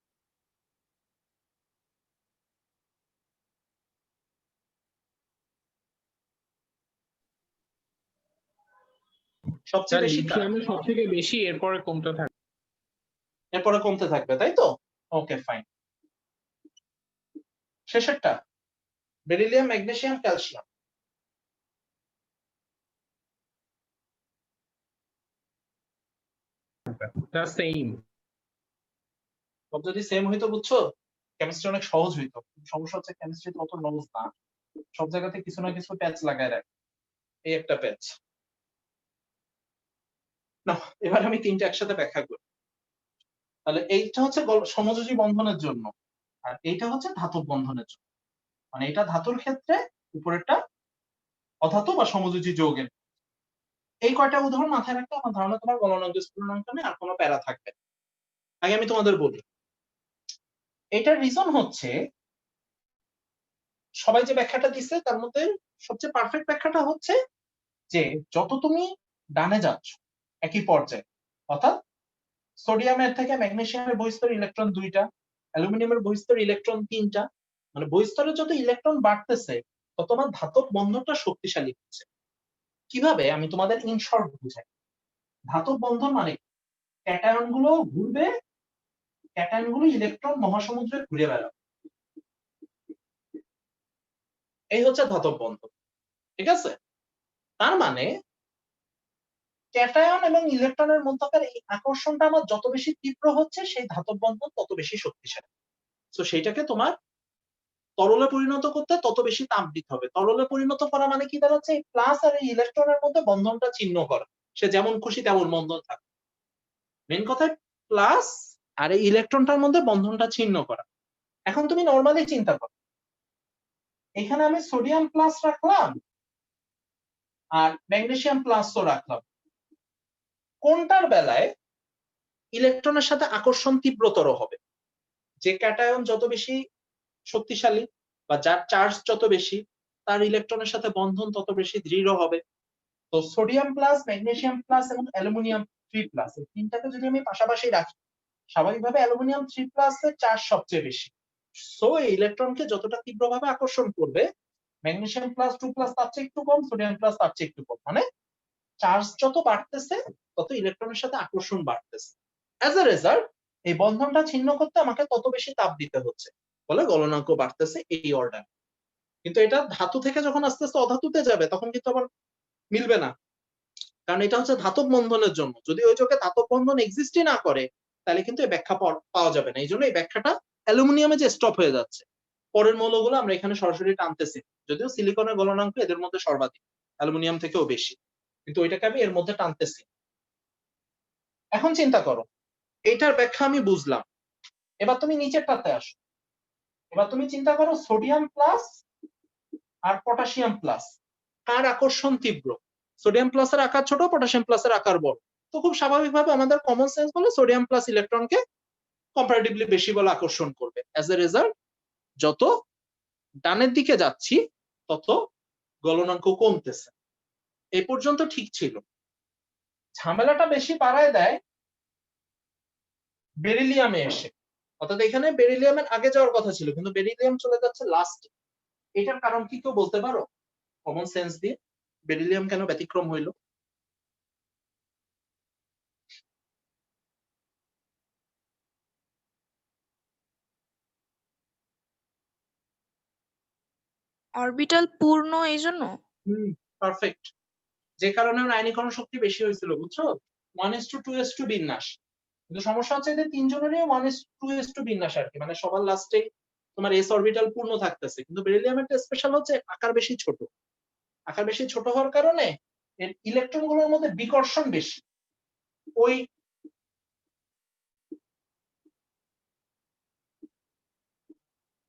সবচেয়ে বেশি লিথিয়ামের সব থেকে বেশি, এরপরে কমতে থাকবে। এরপরে কমতে থাকবে, তাই তো? Okay fine. শেষেরটা বেরিলিয়াম, ম্যাগনেসিয়াম, ক্যালসিয়াম। সেম। সব যদি সেম হইতো, বুঝছো, কেমিস্ট্রি অনেক সহজ হইতো। সমস্যা হচ্ছে কেমিস্ট্রি অত সহজ না, সব জায়গাতে কিছু না কিছু প্যাচ লাগায় রাখে। এই একটা প্যাচ না। এবার আমি তিনটা একসাথে ব্যাখ্যা করি। তাহলে এইটা হচ্ছে সমযোজী বন্ধনের জন্য, আর এইটা হচ্ছে ধাতব বন্ধনের জন্য। মানে এটা ধাতুর ক্ষেত্রে, উপরেরটা অধাতু বা সমযোজী যৌগের। এই কয়টা উদাহরণ মাথায় রাখলে আমার ধারণা তোমার গলনাঙ্ক স্ফুটনাঙ্ক নিয়ে আর কোনো প্যারা থাকবে না। আগে আমি তোমাদের বলি, এটার রিজন হচ্ছে সবাই যে ব্যাখ্যাটা দিচ্ছে তার মধ্যে সবচেয়ে পারফেক্ট ব্যাখ্যাটা হচ্ছে যে যত তুমি ডানে যাচ্ছ একই পর্যায়ে, অর্থাৎ সোডিয়ামের থেকে ম্যাগনেসিয়ামের বহিস্তর ইলেকট্রন 2টা, অ্যালুমিনিয়ামের বহিস্তর ইলেকট্রন 3টা, মানে বহিস্তরে যত ইলেকট্রন বাড়তেছে তত আমার ধাতব বন্ধনটা শক্তিশালী হচ্ছে। কিভাবে আমি তোমাদের ইন শর্ট বুঝাই। ধাতব বন্ধন মানে ক্যাটায়ন গুলো ঘুরবে, ক্যাটায়ন গুলো ইলেকট্রন মহাসমুদ্রে ঘুরে বেড়াবে, এই হচ্ছে ধাতব বন্ধন। ঠিক আছে? তার মানে ক্যাটায়ন এবং ইলেকট্রনের মধ্যকার এই আকর্ষণটা আমার যত বেশি তীব্র হচ্ছে, সেই ধাতব বন্ধন তত বেশি শক্তিশালী। তো সেইটাকে তোমার তরলে পরিণত করতে তত বেশি তাপ দিতে হবে। তরলে পরিণত করা মানে কি দাঁড়াচ্ছে, এই প্লাস আর এই ইলেকট্রনের মধ্যে বন্ধনটা ছিন্ন করা, সে যেমন খুশি তেমন বন্ধন থাকে। মেন কথা প্লাস আর এই ইলেকট্রনটার মধ্যে বন্ধনটা ছিন্ন করা। এখন তুমি নরমালি চিন্তা করো, এখানে আমি সোডিয়াম প্লাস রাখলাম আর ম্যাগনেসিয়াম প্লাসও রাখলাম, কোনটার বেলায় ইলেকট্রনের সাথে আকর্ষণ তীব্রতর হবে? যে ক্যাটায়ন যত বেশি শক্তিশালী বা যার চার্জ যত বেশি, তার ইলেকট্রনের সাথে বন্ধন তত বেশি দৃঢ় হবে। তো সোডিয়াম প্লাস, ম্যাগনেসিয়াম প্লাস এবং অ্যালুমিনিয়াম 3+, এই তিনটাকে যদি আমি পাশাপাশি রাখি, স্বাভাবিকভাবে অ্যালুমিনিয়াম 3+ এর চার্জ সবচেয়ে বেশি। সো এই ইলেকট্রনকে যতটা তীব্রভাবে আকর্ষণ করবে, ম্যাগনেসিয়াম প্লাস 2+ তার চেয়ে একটু কম, সোডিয়াম প্লাস তার চেয়ে একটু কম। মানে চার্জ যত বাড়তেছে তত ইলেকট্রনের সাথে আকর্ষণ বাড়তেছে। অ্যাজ এ রেজাল্ট এই বন্ধনটা ছিন্ন করতে আমাকে তত বেশি তাপ দিতে হচ্ছে, ফলে গলনাঙ্ক বাড়তেছে এই অর্ডার। কিন্তু এটা ধাতু থেকে যখন আস্তে আস্তে অধাতুতে যাবে তখন কিন্তু আবার মিলবে না, কারণ এটা হচ্ছে ধাতব বন্ধনের জন্য। যদি ওই যোগে ধাতব বন্ধন এক্সিস্টই না করে তাহলে কিন্তু এই ব্যাখ্যা পাওয়া যাবে না। এই জন্য এই ব্যাখ্যাটা অ্যালুমিনিয়ামে যে স্টপ হয়ে যাচ্ছে। পরের মৌলগুলো আমরা এখানে সরাসরি টানতেছি, যদিও সিলিকনের গলনাঙ্ক এদের মধ্যে সর্বাধিক, অ্যালুমিনিয়াম থেকেও বেশি, কিন্তু ওইটাকে আমি এর মধ্যে টানতেছি। এখন চিন্তা করো, এইটার ব্যাখ্যা আমি বুঝলাম। এবার তুমি নিচেরটাতে আসো। এবার তুমি চিন্তা করো সোডিয়াম প্লাস আর পটাশিয়াম প্লাস, কার আকর্ষণ তীব্র? সোডিয়াম প্লাসের আকার ছোট, পটাশিয়াম প্লাসের আকার বড়। তো খুব স্বাভাবিকভাবে আমাদের কমন সেন্স বলে সোডিয়াম প্লাস ইলেকট্রনকে কম্পারেটিভলি বেশি বলে আকর্ষণ করবে। অ্যাজ এ রেজাল্ট যত ডানের দিকে যাচ্ছি তত গলনাঙ্ক কমতেছে। এই পর্যন্ত ঠিক ছিল। ঝামেলাটা বেশি বাড়ায় দেয় বেরিলিয়ামে এসে, অর্থাৎ এখানে বেরিলিয়ামের আগে যাওয়ার কথা ছিল, কিন্তু বেরিলিয়াম চলে যাচ্ছে লাস্টে। এটার কারণ কি কেউ বলতে পারো কমন সেন্স দিয়ে? বেরিলিয়াম কেন ব্যতিক্রম হইল? অরবিটাল পূর্ণ এই জন্য। পারফেক্ট। যে কারণে ওর আয়নীকরণ শক্তি বেশি হয়েছিল, বুঝছো? 1:2:2 বিন্যাস। কিন্তু সমস্যা হচ্ছে যে তিনজনেরই 1:2 বিন্যাস আর কি, মানে সবার লাস্টে তোমার এস অরবিটাল পূর্ণ থাকতেছে, কিন্তু বেরিলিয়ামের স্পেশাল হচ্ছে আকার বেশি ছোট। আকার বেশি ছোট হওয়ার কারণে এর ইলেকট্রন গুলোর মধ্যে বিকর্ষণ বেশি। ওই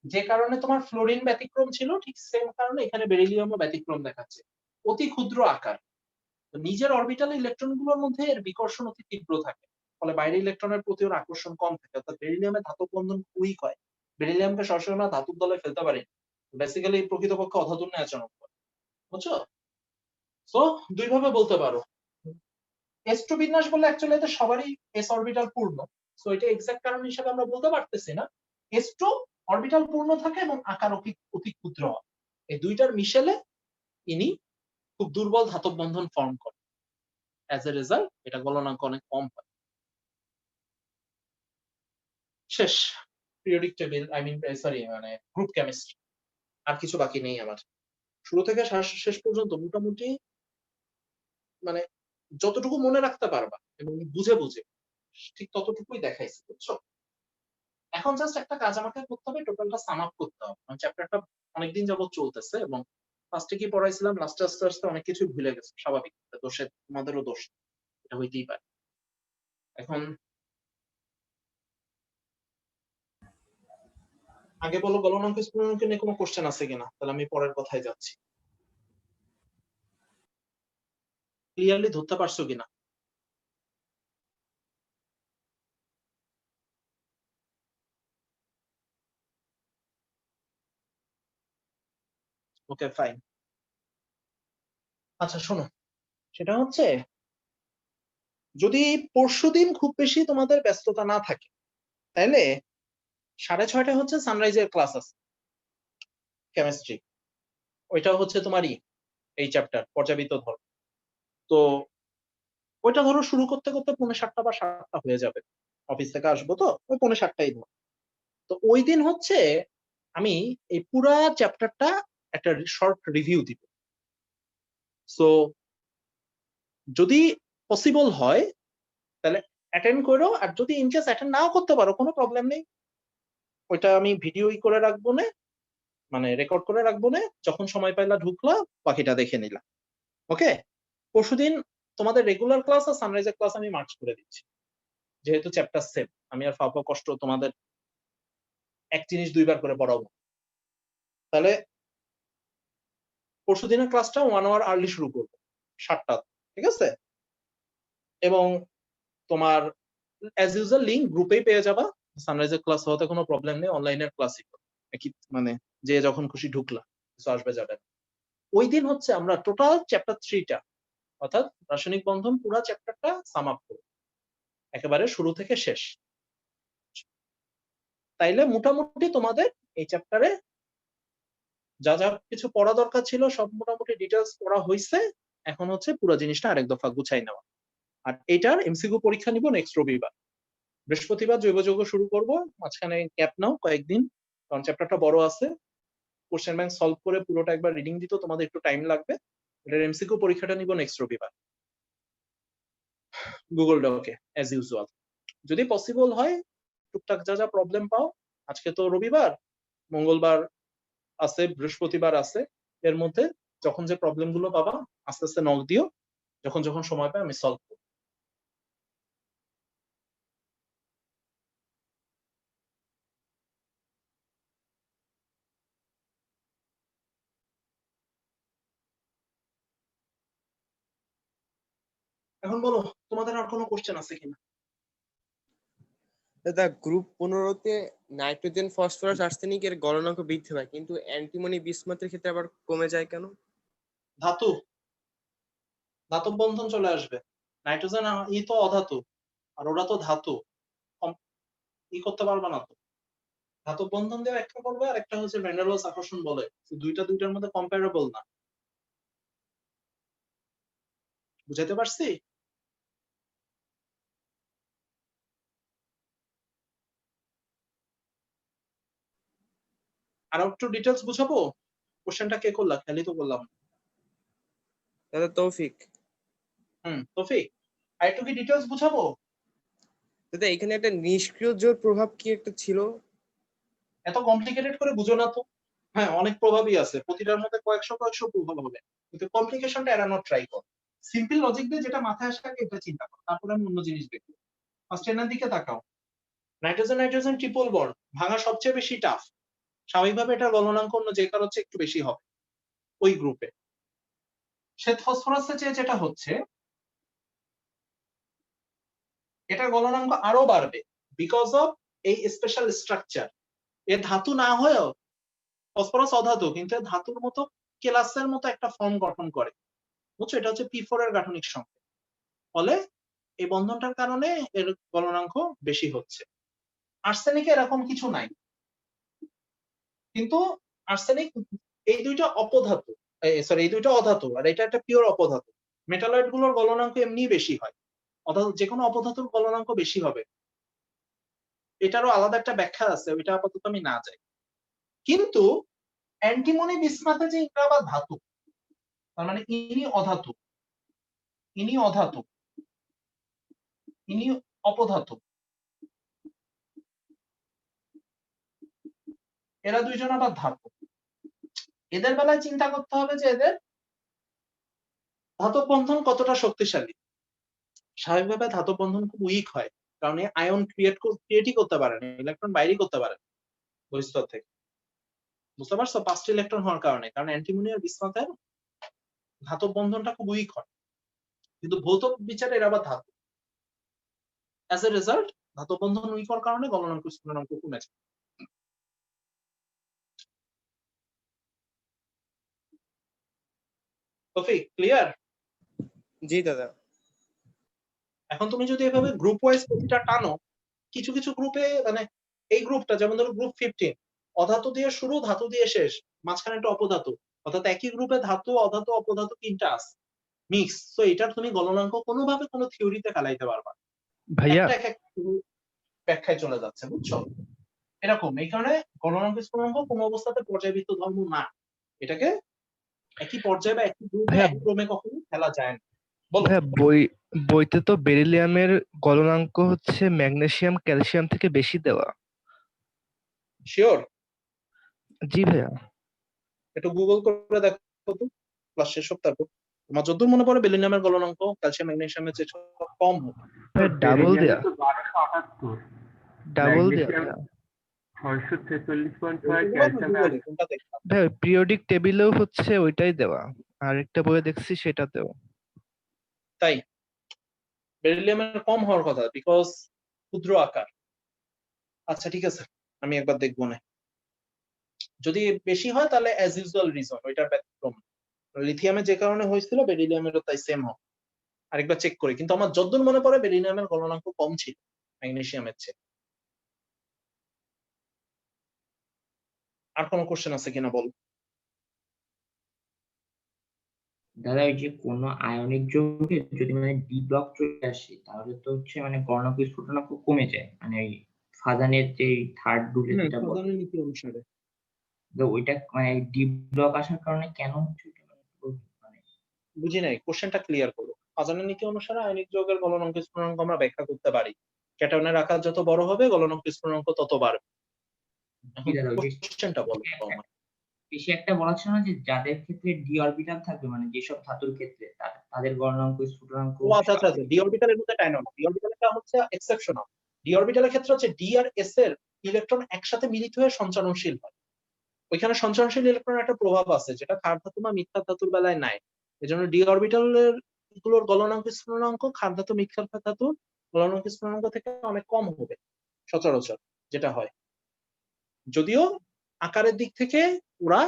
যে কারণে তোমার ফ্লোরিন ব্যতিক্রম ছিল, ঠিক সেম কারণে এখানে বেরিলিয়ামও ব্যতিক্রম দেখাচ্ছে, অতি ক্ষুদ্র আকার। তো নিজের অরবিটাল ইলেকট্রন গুলোর মধ্যে এর বিকর্ষণ অতি তীব্র থাকে, ফলে বাইরে ইলেকট্রনের প্রতি ওর আকর্ষণ কম থাকে। অর্থাৎ বেরিলিয়ামে ধাতব বন্ধন উইক হয়। বেরিলিয়ামকে সরাসরি আমরা ধাতুর দলে ফেলতে পারি, বেসিক্যালি প্রকৃতপক্ষে অধাতুর ন্যায় আচরণ করে, বুঝছো? তো দুই ভাবে বলতে পারো। s2 বিন্যাস বললে অ্যাকচুয়ালি এটা সবারই s অরবিটাল পূর্ণ, সো এটা এক্সাক্ট কারণ হিসেবে আমরা বলতে পারতেছি না। s2 অরবিটাল পূর্ণ থাকে এবং আকার অতি ক্ষুদ্র হয়। এই দুইটার মিশেলে ইনি খুব দুর্বল ধাতব বন্ধন ফর্ম করে। অ্যাজ এ রেজাল্ট এটা গলনাঙ্ক অনেক কম হয়। শেষ periodic table, I mean sorry মানে গ্রুপ কেমিস্ট্রি। আর কিছু বাকি নেই আমার। শুরু থেকে শেষ পর্যন্ত মোটামুটি মানে যতটুকু মনে রাখতে পারবা এবং বুঝে বুঝে ঠিক ততটুকুই দেখাইছি, বুঝছো? এখন জাস্ট একটা কাজ আমাকে করতে হবে, টোটালটা সাম আপ করতে হবে। কারণ চ্যাপ্টারটা অনেকদিন যাবত চলতেছে এবং ফার্স্টে কি পড়াইছিলাম, লাস্টে আস্তে আস্তে অনেক কিছু ভুলে গেছে। স্বাভাবিক, দোষে তোমাদেরও দোষ, এটা হইতেই পারে। এখন আগে বলো গলনাঙ্ক স্ফুটনাঙ্ক নিয়ে কোনো কোশ্চেন আছে কিনা, তাহলে আমি পরের কথায় যাচ্ছি। ক্লিয়ারলি ধরতে পারছো কিনা? Okay fine. আচ্ছা শোনো, সেটা হচ্ছে যদি পরশুদিন খুব বেশি তোমাদের ব্যস্ততা না থাকে, তাহলে 6:30 হচ্ছে সানরাইজের ক্লাস আছে কেমিস্ট্রি। ওইটা হচ্ছে তোমারই এই চ্যাপ্টার পর্যাবৃত্ত ধর্ম। তো ওইটা ধরো শুরু করতে করতে 6:45 বা 7টা হয়ে যাবে। অফিস থেকে আসবো তো ওই 7:45 ধরো। তো ওই দিন হচ্ছে আমি এই পুরা চ্যাপ্টারটা একটা শর্ট রিভিউ দিব। সো যদি পসিবল হয় তাহলে অ্যাটেন্ড করো, আর যদি ইনকেস অ্যাটেন্ড নাও করতে পারো কোনো প্রবলেম নেই, ওইটা আমি ভিডিওই করে রাখবো না, মানে রেকর্ড করে রাখবো না, যখন সময় পাইলা ঢুকলা বাকিটা দেখে নিলাম। ওকে, পরশুদিন তোমাদের রেগুলার ক্লাস আর সানরাইজের ক্লাস আমি মার্চ করে দিচ্ছি, যেহেতু চ্যাপ্টার সেম। আমি আর ফাপা কষ্ট তোমাদের এক জিনিস দুইবার করে পড়াবো। তাহলে পরশুদিনের ক্লাসটা 1 আওয়ার আর্লি শুরু করবো, 7টা, ঠিক আছে? এবং তোমার অ্যাজ ইউজুয়াল লিংক গ্রুপেই পেয়ে যাবা। সানরাইজের ক্লাস হওয়াতে কোনো প্রবলেম নেই, অনলাইনের ক্লাসই একই, মানে যে যখন খুশি ঢুকলা, কিছু আসবে যাবে। ওই দিন হচ্ছে আমরা টোটাল চ্যাপ্টার 3টা অর্থাৎ রাসায়নিক বন্ধন পুরা চ্যাপ্টারটা সাম আপ করব একেবারে শুরু থেকে শেষ। তাইলে মোটামুটি তোমাদের এই চ্যাপ্টারে যা যা কিছু পড়া দরকার ছিল সব মোটামুটি ডিটেলস পড়া হয়েছে। এখন হচ্ছে পুরো জিনিসটা আরেক দফা গুছাই নেওয়া। আর এটার এমসিকিউ পরীক্ষা নিব নেক্সট রবিবার। বৃহস্পতিবার জৈব যৌগ শুরু করব, মাঝখানে গ্যাপ নাও কয়েকদিন, কারণ চ্যাপ্টারটা বড় আছে। কোশ্চেন ব্যাংক সলভ করে পুরোটা একবার রিডিং দিতে তোমাদের একটু টাইম লাগবে। এটার এমসিকিউ পরীক্ষাটা নিব নেক্সট রবিবার গুগল ডকে অ্যাজ ইউজুয়াল। যদি পসিবল হয় টুকটাক যা যা প্রবলেম পাও, আজকে তো রবিবার, মঙ্গলবার আছে, বৃহস্পতিবার আছে, এর মধ্যে যখন যে প্রবলেম গুলো পাবা আস্তে আস্তে নক দিও, যখন যখন সময় পাই আমি সলভ করব। এখন বলো তোমাদের আর কোনো কোশ্চেন আছে কিনা? দাদা গ্রুপ 15-তে নাইট্রোজেন ফসফরাস আর্সেনিকের গলনাঙ্ক বৃদ্ধি পায়, কিন্তু অ্যান্টিমনি বিসমাথের ক্ষেত্রে আবার কমে যায় কেন? ধাতু, ধাতব বন্ধন চলে আসবে। নাইট্রোজেন ই তো অধাতু, আর ওরা তো ধাতু, ই করতে পারবে না তো। ধাতব বন্ধন দিয়ে একটা করবে, আর একটা হচ্ছে ভ্যান ডার ওয়ালস আকর্ষণ বলে, দুইটার মধ্যে কম্পারেবল না। বুঝাইতে পারছি? আর একটু ডিটেলস বুঝাবো? কোশ্চেনটা কে করলা? খেয়ালই তো করলাম। দাদা তৌফিক। তৌফিক, আর একটু কি ডিটেলস বুঝাবো? দাদা এখানে একটা নিষ্ক্রিয় জোর প্রভাব কি একটা ছিল? এত কমপ্লিকেটেড করে বুঝো না তো। হ্যাঁ, অনেক প্রভাবই আছে, প্রতিটার মধ্যে কয়েকশো প্রভাব হবে, কিন্তু কমপ্লিকেশনটা এড়ানোর ট্রাই করো। সিম্পল লজিক দিয়ে যেটা মাথায় আসে আগে এটা চিন্তা করো, তারপরে আমি অন্য জিনিস দেখবো। ফার্স্ট এর দিকে তাকাও। নাইট্রোজেন নাইট্রোজেন ট্রিপল বন্ড ভাঙা সবচেয়ে বেশি টাফ। স্বাভাবিকভাবে এটা গলনাঙ্ক অন্য যে কারো হচ্ছে একটু বেশি হবে ওই গ্রুপে। শ্বেত ফসফরাসের চেয়ে যেটা হচ্ছে এটার গলনাঙ্ক আরো বাড়বে বিকজ অফ এই স্পেশাল স্ট্রাকচার। এ ধাতু না হয়েও ফসফরাস অধাতু, কিন্তু ধাতুর মতো কেলাসের মতো একটা ফর্ম গঠন করে, বুঝছো? এটা হচ্ছে P4 এর গাঠনিক সংকেত। ফলে এই বন্ধনটার কারণে এর গলনাঙ্ক বেশি হচ্ছে। আর্সেনিকে এরকম কিছু নাই, কিন্তু আর্সেনিক এই দুইটা অপধাতু, সরি এই দুইটা অধাতু, আর এটা একটা পিওর অপধাতু। মেটালয়েড গুলোর গলনাঙ্ক এমনি বেশি হয়, অর্থাৎ যে কোনো অপধাতুর গলনাঙ্ক বেশি হবে। এটারও আলাদা একটা ব্যাখ্যা আছে, ওইটা আপাতত আমি না যাই। কিন্তু অ্যান্টিমনি বিসমাথে যে এটা আবার ধাতু, তার মানে ইনি অধাতু, ইনি অধাতু, ইনি অপধাতু, এরা দুইজন আবার ধাতু। এদের বেলায় চিন্তা করতে হবে যে এদের ধাতব বন্ধন কতটা শক্তিশালী। স্বাভাবিকভাবে ধাতব বন্ধন খুব উইক হয়, কারণ আয়ন ক্রিয়েটই করতে পারে না, ইলেকট্রন বাইরেই করতে পারে বহিঃস্তর থেকে, বুঝতে পারছো? 5টি ইলেকট্রন হওয়ার কারণে, কারণ অ্যান্টিমনি আর বিসমাথের ধাতব বন্ধনটা খুব উইক হয়, কিন্তু ভৌত বিচারে এরা আবার ধাতু। অ্যাজ এ রেজাল্ট ধাতব বন্ধন উইক হওয়ার কারণে গলনাঙ্ক স্ফুটনাঙ্ক কমেছে। তৌফিক, ক্লিয়ার? জি দাদা। এখন তুমি যদি এভাবে গ্রুপ ওয়াইজ প্রতিটা টানো, কিছু কিছু গ্রুপে মানে এই গ্রুপটা যেমন ধরো গ্রুপ 15 অধাতু দিয়ে শুরু, ধাতু দিয়ে শেষ, মাঝখানে একটা অপধাতু, অর্থাৎ একই গ্রুপে ধাতু অধাতু অপধাতু তিনটা আছে মিক্স। তো এটার তুমি গলনাঙ্ক কোনোভাবে কোনো থিওরিতে ফেলাইতে পারবা না। ভাইয়া একটা এক এক ব্যাখ্যায় চলে যাচ্ছে, বুঝছো? এরকম, এই কারণে গলনাঙ্ক স্ফুটনাঙ্ক কোনো অবস্থাতে পর্যায়বৃত্ত ধর্ম না, এটাকে একই পর্যায়ে বা একই গ্রুপে ভাইয়া এক ক্রমে কখনো ফেলা যায় না। বলো। ভাইয়া বইতে তো বেরিলিয়ামের গলনাঙ্ক হচ্ছে ম্যাগনেসিয়াম ক্যালসিয়াম থেকে বেশি দেওয়া। শিওর? জি ভাইয়া। একটু গুগল করে দেখো তো ক্লাস শেষ হোক, তারপর তোমার যতদূর মনে পড়ে বেলিনিয়ামের গলনাঙ্ক ক্যালসিয়াম ম্যাগনেসিয়ামের চেয়ে কম হবে। ডাবল দেয়া, তো 1278, ডাবল দেয়া ম্যাগনেসিয়াম ভাইয়া। 646.6, ক্যালসিয়াম কোনটা দেখলাম? ভাই পিরিয়ডিক টেবিলেও হচ্ছে ওইটাই দেওয়া, আর একটা বইয়ে দেখছি সেটাতেও। তাই বেরিলিয়ামের কম হওয়ার কথা, বিকজ ক্ষুদ্র আকার। আচ্ছা ঠিক আছে, আমি একবার দেখবো না। যদি বেশি হয় তাহলে অ্যাজ ইউজুয়াল রিজন, ওইটার ব্যতিক্রম। লিথিয়ামে যে কারণে হয়েছিল বেরিলিয়ামেরও তাই সেম হবে। আরেকবার চেক করি, কিন্তু আমার যতদূর মনে পড়ে বেরিলিয়ামের গলনাঙ্ক কম ছিল ম্যাগনেসিয়ামের চেয়ে। আর কোনো কোশ্চেন আছে কিনা বল। দাদা ওই যে কোনো আয়নিক যৌগে যদি মানে ডি ব্লক চলে আসে তাহলে তো হচ্ছে মানে গলনাঙ্ক স্ফুটনাঙ্ক কমে যায়, মানে ওই ফাজানের যে থার্ড রুলে যেটা বলে, ফাজানের নীতি অনুসারে। তো ওইটা মানে ডি ব্লক আসার কারণে কেন হচ্ছে ওটা মানে বুঝি নাই, কোশ্চেনটা ক্লিয়ার করো। ফাজানের নীতি অনুসারে আয়নিক যৌগের গলনাঙ্ক স্ফুটনাঙ্ক আমরা ব্যাখ্যা করতে পারি, ক্যাটায়নের আকার যত বড় হবে গলনাঙ্ক স্ফুটনাঙ্ক তত বাড়বে। কি দাদা ওই যে কোশ্চেনটা বলো আমার। বেশি একটা বলা ছিল না যে যাদের ক্ষেত্রে ডি অরবিটাল থাকবে মানে যেসব ধাতুর ক্ষেত্রে তাদের গলনাঙ্ক স্ফুটনাঙ্ক। ও আচ্ছা আচ্ছা, ডি অরবিটালের মধ্যে টাইনো না, ডি অরবিটালটা হচ্ছে এক্সেপশনাল। ডি অরবিটালের ক্ষেত্রে হচ্ছে ডি আর এস এর ইলেকট্রন একসাথে মিলিত হয়ে সঞ্চারণশীল হয়। ওইখানে সঞ্চারণশীল ইলেকট্রনের একটা প্রভাব আছে যেটা ক্ষার ধাতু বা মিথ্যা ধাতুর বেলায় নাই। এজন্য ডি অরবিটালের গুলোর গলনাঙ্ক স্ফুটনাঙ্ক ক্ষার ধাতু মিথ্যা ধাতু গলনাঙ্ক স্ফুটনাঙ্ক থেকে অনেক কম হবে সচরাচর যেটা হয়। যদিও আকারের দিক থেকে ওরা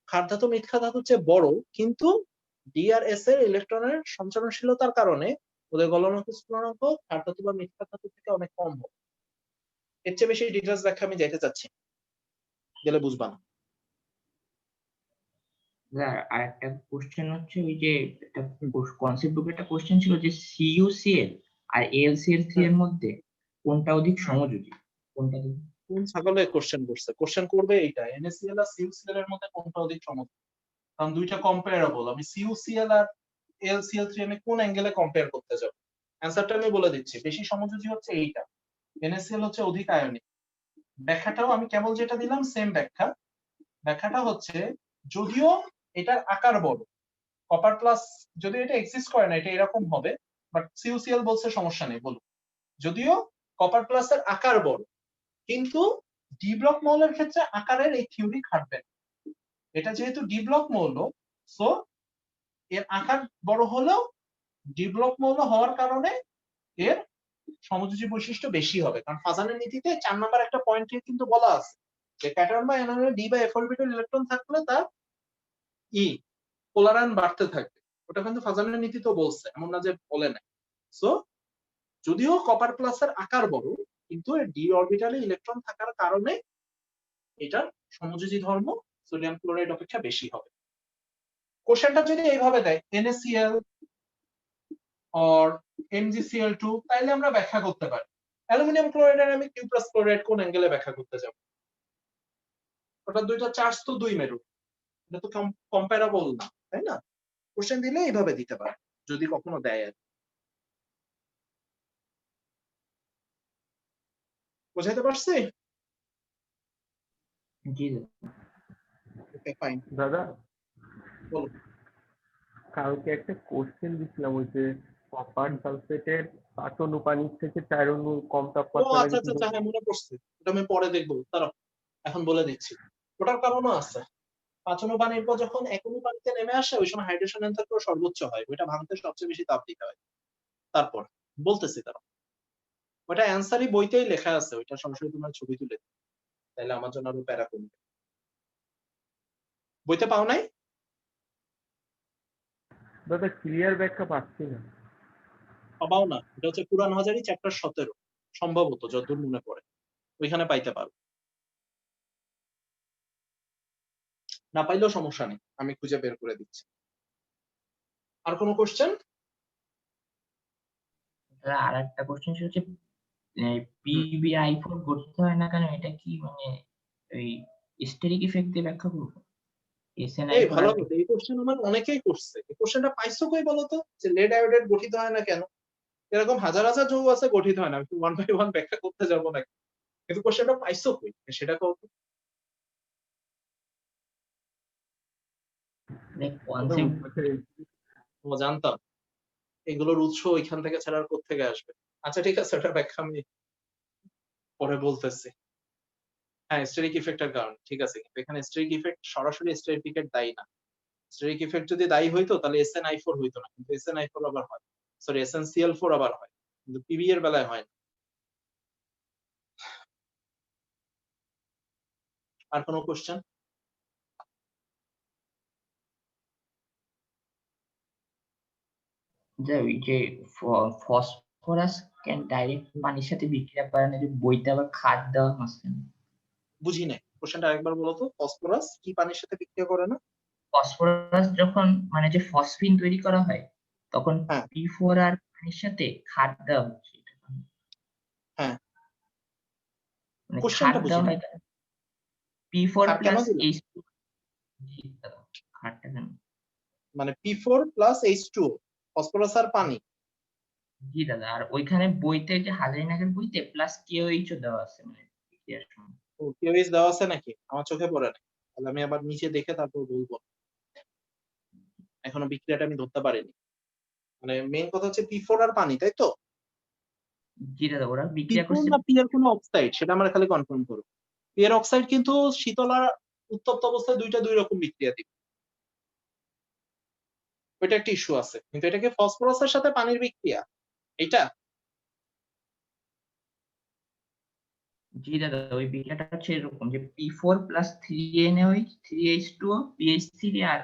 ক্ষার ধাতু মিথ্যা ধাতুর চেয়ে বড়, কিন্তু ডি আর এস এর ইলেকট্রনের সঞ্চারণশীলতার কারণে ওদের গলনাঙ্ক স্ফুটনাঙ্ক ক্ষার ধাতু বা মিথ্যা ধাতু থেকে অনেক কম হবে। এর চেয়ে বেশি ডিটেলস ব্যাখ্যা আমি যাইতে চাচ্ছি, গেলে বুঝবা না। আর একটা কোশ্চেন হচ্ছে ওই যে একটা কনসেপ্ট বুকে একটা কোশ্চেন ছিল যে CuCl আর AlCl3 এর মধ্যে কোনটা অধিক সমযোজী, কোনটা কোন ছাগলে কোশ্চেন করছে? কোশ্চেন করবে এইটা NaCl আর CuCl এর মধ্যে কোনটা অধিক সমযোজী, কারণ দুইটা কম্পারেবল। আমি CuCl আর AlCl3 আমি কোন অ্যাঙ্গেলে কম্পেয়ার করতে যাব? অ্যানসারটা আমি বলে দিচ্ছি, বেশি সমযোজী হচ্ছে এইটা, NaCl হচ্ছে অধিক আয়নিক। ব্যাখ্যাটাও আমি কেবল যেটা দিলাম সেম ব্যাখ্যা। ব্যাখ্যাটা হচ্ছে যদিও এটার আকার বড়, কপার প্লাস যদি এটা এক্সিস্ট করে না এটা এরকম হবে, বাট CuCl বলছে সমস্যা নেই বলুন। যদিও কপার প্লাসের আকার বড়, কিন্তু ডি ব্লক মৌলের ক্ষেত্রে আকারের এই থিওরি খাটবে না। এটা যেহেতু ডি ব্লক মৌল, সো এর আকার বড় হলেও ডি ব্লক মৌল হওয়ার কারণে এর সমযোজী বৈশিষ্ট্য বেশি হবে। কারণ ফাজানের নীতিতে 4 নাম্বার একটা পয়েন্টে কিন্তু বলা আছে যে ক্যাটায়ন বা অ্যানায়নে ডি বা এফ অরবিটাল ইলেকট্রন থাকলে তার পোলারায়ন বাড়তে থাকবে। ওটা কিন্তু ফাজানের নীতিতেও বলছে, এমন না যে বলে নাই। সো যদিও কপার প্লাসের আকার বড়, কিন্তু ডি অরবিটালে ইলেকট্রন থাকার কারণে এটার সমযোজী ধর্ম সোডিয়াম ক্লোরাইড অপেক্ষা বেশি হবে। কোশ্চেনটা যদি এইভাবে দেয় NaCl or MgCl2, তাইলে আমরা ব্যাখ্যা করতে পারি। অ্যালুমিনিয়াম ক্লোরাইড আর আমি Q+ ক্লোরাইড কোন অ্যাঙ্গেলে ব্যাখ্যা করতে যাব? ওটা দুইটা চার্জ তো 2 মেরু, এটা তো কম্পারেবল না, তাই না? কোশ্চেন দিলে এইভাবে দিতে পারে যদি কখনো দেয়। আর বুঝাইতে পারছি? জি ওকে ফাইন। দাদা বলো। কালকে একটা কোশ্চেন দিছিলাম ওই যে কপার সালফেটের 5 অণু পানির থেকে 4 অণু কম ও তাপমাত্রা আচ্ছা লাগে আচ্ছা, হ্যাঁ মনে পড়ছে, ওটা আমি পরে দেখবো, তারা এখন বলে দিচ্ছি। ওটার কারণও আছে। 5 অণু পানির পর যখন 1 অণু পানিতে নেমে আসে ওই সময় হাইড্রেশন এনথালপি সর্বোচ্চ হয়, ওইটা ভাঙতে সবচেয়ে বেশি তাপ দিতে হয়। তারপর বলতেছি তারা, ওটা অ্যান্সারই বইতেই লেখা আছে, ওইটা সরাসরি তোমার ছবি তুলে দিই, তাইলে আমার জন্য আরো প্যারা কমবে। বইতে পাও নাই? দাদা ক্লিয়ার ব্যাখ্যা পাচ্ছি না। পাবাও না, এটা হচ্ছে কুরআন হাজারি চ্যাপ্টার 17 সম্ভবত, যতদূর মনে পড়ে ওইখানে পাইতে পারো। না পাইলেও সমস্যা নেই, আমি খুঁজে বের করে দিচ্ছি। আর কোনো কোশ্চেন? আর একটা কোশ্চেন ছিল যে PbI4 গঠিত হয় না কেন, এটা কি মানে ওই স্টেরিক ইফেক্ট দিয়ে ব্যাখ্যা করব? এই ভালো কথা, এই কোশ্চেন আমার অনেকেই করছে। এই কোশ্চেনটা পাইছো কই বলো তো, যে লেড আয়োডাইড গঠিত হয় না কেন? এরকম হাজার হাজার যৌগ আছে গঠিত হয় না, আমি 1 বাই 1 ব্যাখ্যা করতে যাব না, কিন্তু কোশ্চেনটা পাইছো কই সেটা কও তো। ও জানতাম, এগুলোর উৎস ওইখান থেকে ছাড়া আর কোত্থেকে আসবে। আচ্ছা ঠিক আছে, ওটা ব্যাখ্যা আমি পরে বলতেছি। হ্যাঁ স্টেরিক ইফেক্টের কারণে, ঠিক আছে, কিন্তু এখানে স্টেরিক ইফেক্ট সরাসরি স্টেরিক ইফেক্ট দায়ী না। স্টেরিক ইফেক্ট যদি দায়ী হইতো তাহলে SnI4 হইতো না, কিন্তু SnI4 আবার হয়, সরি SnCl4 আবার হয়, কিন্তু PB এর বেলায় হয় না। আর কোনো কোশ্চেন? যে ওই যে ফসফরাস ক্যান ডাইরেক্ট পানির সাথে বিক্রিয়া করে না, যে বইতে আবার খাদ দেওয়া আছে। বুঝি নাই, কোশ্চেনটা আরেকবার বলো তো। ফসফরাস কি পানির সাথে বিক্রিয়া করে না? ফসফরাস যখন মানে যে ফসফিন তৈরি করা হয় তখন P4 আর পানির সাথে খাদ দেওয়া হচ্ছে। হ্যাঁ মানে কোশ্চেনটা খাদ বুঝি দেওয়া নাই। হয় P4 খাদ কেন প্লাস দিলাম? H2। খাদটা কেন? মানে P4 প্লাস H2O, ফসফরাস আর পানি। জি দাদা, আর ওইখানে বইতে যে হাজারিনাগের বইতে প্লাস KOH ও দেওয়া আছে মানে বিক্রিয়ার সময়। ও KOH দেওয়া আছে নাকি? আমার চোখে পড়ে না, তাহলে আমি আবার নিচে দেখে তারপর বলবো। এখনো বিক্রিয়াটা আমি ধরতে পারিনি। মানে মেইন কথা হচ্ছে P4 আর পানি, তাই তো? জি দাদা, ওরা বিক্রিয়া P4 করছে। না P এর কোনো অক্সাইড সেটা আমরা খালি কনফার্ম করব। P এর অক্সাইড কিন্তু শীতল আর উত্তপ্ত অবস্থায় দুইটা দুই রকম বিক্রিয়া দিবে, ওইটা একটা ইস্যু আছে। কিন্তু এটা কি ফসফরাসের সাথে পানির বিক্রিয়া এটা? জি দাদা, ওই বিক্রিয়াটা হচ্ছে এরকম যে P4 plus 3NaOH 3H2O PH3 আর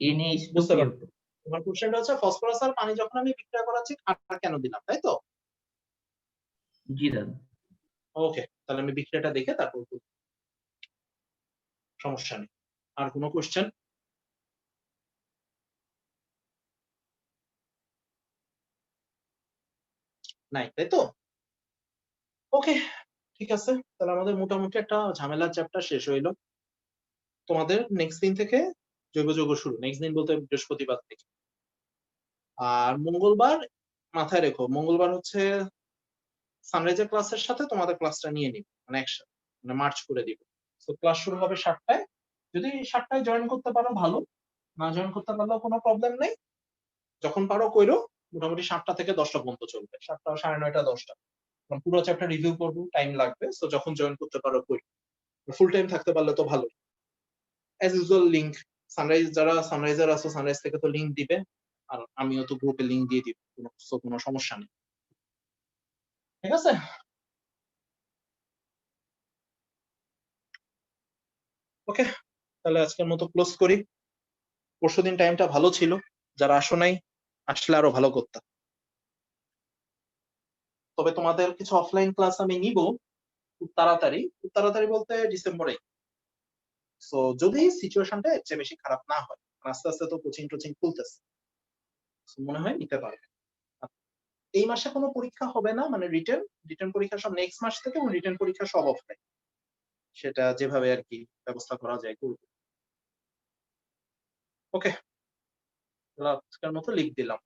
NaH2 বুঝতে পারছো? তোমার কোশ্চেনটা হচ্ছে ফসফরাস আর পানি যখন আমি বিক্রিয়া করাচ্ছি খাদটা কেন দিলাম, তাই তো? জি দাদা। ওকে, তাহলে আমি বিক্রিয়াটা দেখে তারপর বলবো, সমস্যা নেই। আর কোনো কোশ্চেন? নাই, তাই তো? ওকে ঠিক আছে, তাহলে আমাদের মোটামুটি একটা ঝামেলার চ্যাপ্টার শেষ হইলো। তোমাদের নেক্সট দিন থেকে জৈব যৌগ শুরু, নেক্সট দিন বলতে বৃহস্পতিবার থেকে। আর মঙ্গলবার মাথায় রেখো, মঙ্গলবার হচ্ছে সানরাইজের ক্লাসের সাথে তোমাদের ক্লাসটা নিয়ে নিব, মানে একসাথে, মানে মার্চ করে দিব। তো ক্লাস শুরু হবে 7টায়। যদি 7টায় জয়েন করতে পারো ভালো, না জয়েন করতে পারলেও কোনো প্রবলেম নেই। যখন পারো কইরো, মোটামুটি 7টা থেকে 10টা পর্যন্ত চলবে, 7টা 9:30 10টা, কারণ পুরো চ্যাপ্টার রিভিউ করবো, টাইম লাগবে। সো যখন জয়েন করতে পারো কইরো, ফুল টাইম থাকতে পারলে তো ভালো। অ্যাজ ইউজুয়াল লিংক সানরাইজ, যারা সানরাইজার আছো সানরাইজ থেকে তো লিংক দিবে, আর আমিও তো গ্রুপে লিংক দিয়ে দিব, কোনো সমস্যা নেই। ঠিক আছে, ওকে, তাহলে আজকের মতো ক্লোজ করি। পরশুদিন টাইমটা ভালো ছিল, যারা আসো নাই আসলে আরো ভালো করতাম। তবে তোমাদের কিছু অফলাইন ক্লাস আমি নিব খুব তাড়াতাড়ি বলতে ডিসেম্বরে। সো যদি সিচুয়েশনটা এর চেয়ে বেশি খারাপ না হয়, আস্তে আস্তে তো কোচিং টোচিং খুলতেছে, মনে হয় নিতে পারবে। এই মাসে কোনো পরীক্ষা হবে না, মানে রিটেন পরীক্ষা সব নেক্সট মাস থেকে, এবং রিটেন পরীক্ষা সব অফলাইন, সেটা যেভাবে আর কি ব্যবস্থা করা যায় করব। ওকে, আজকের মতো লিখ দিলাম।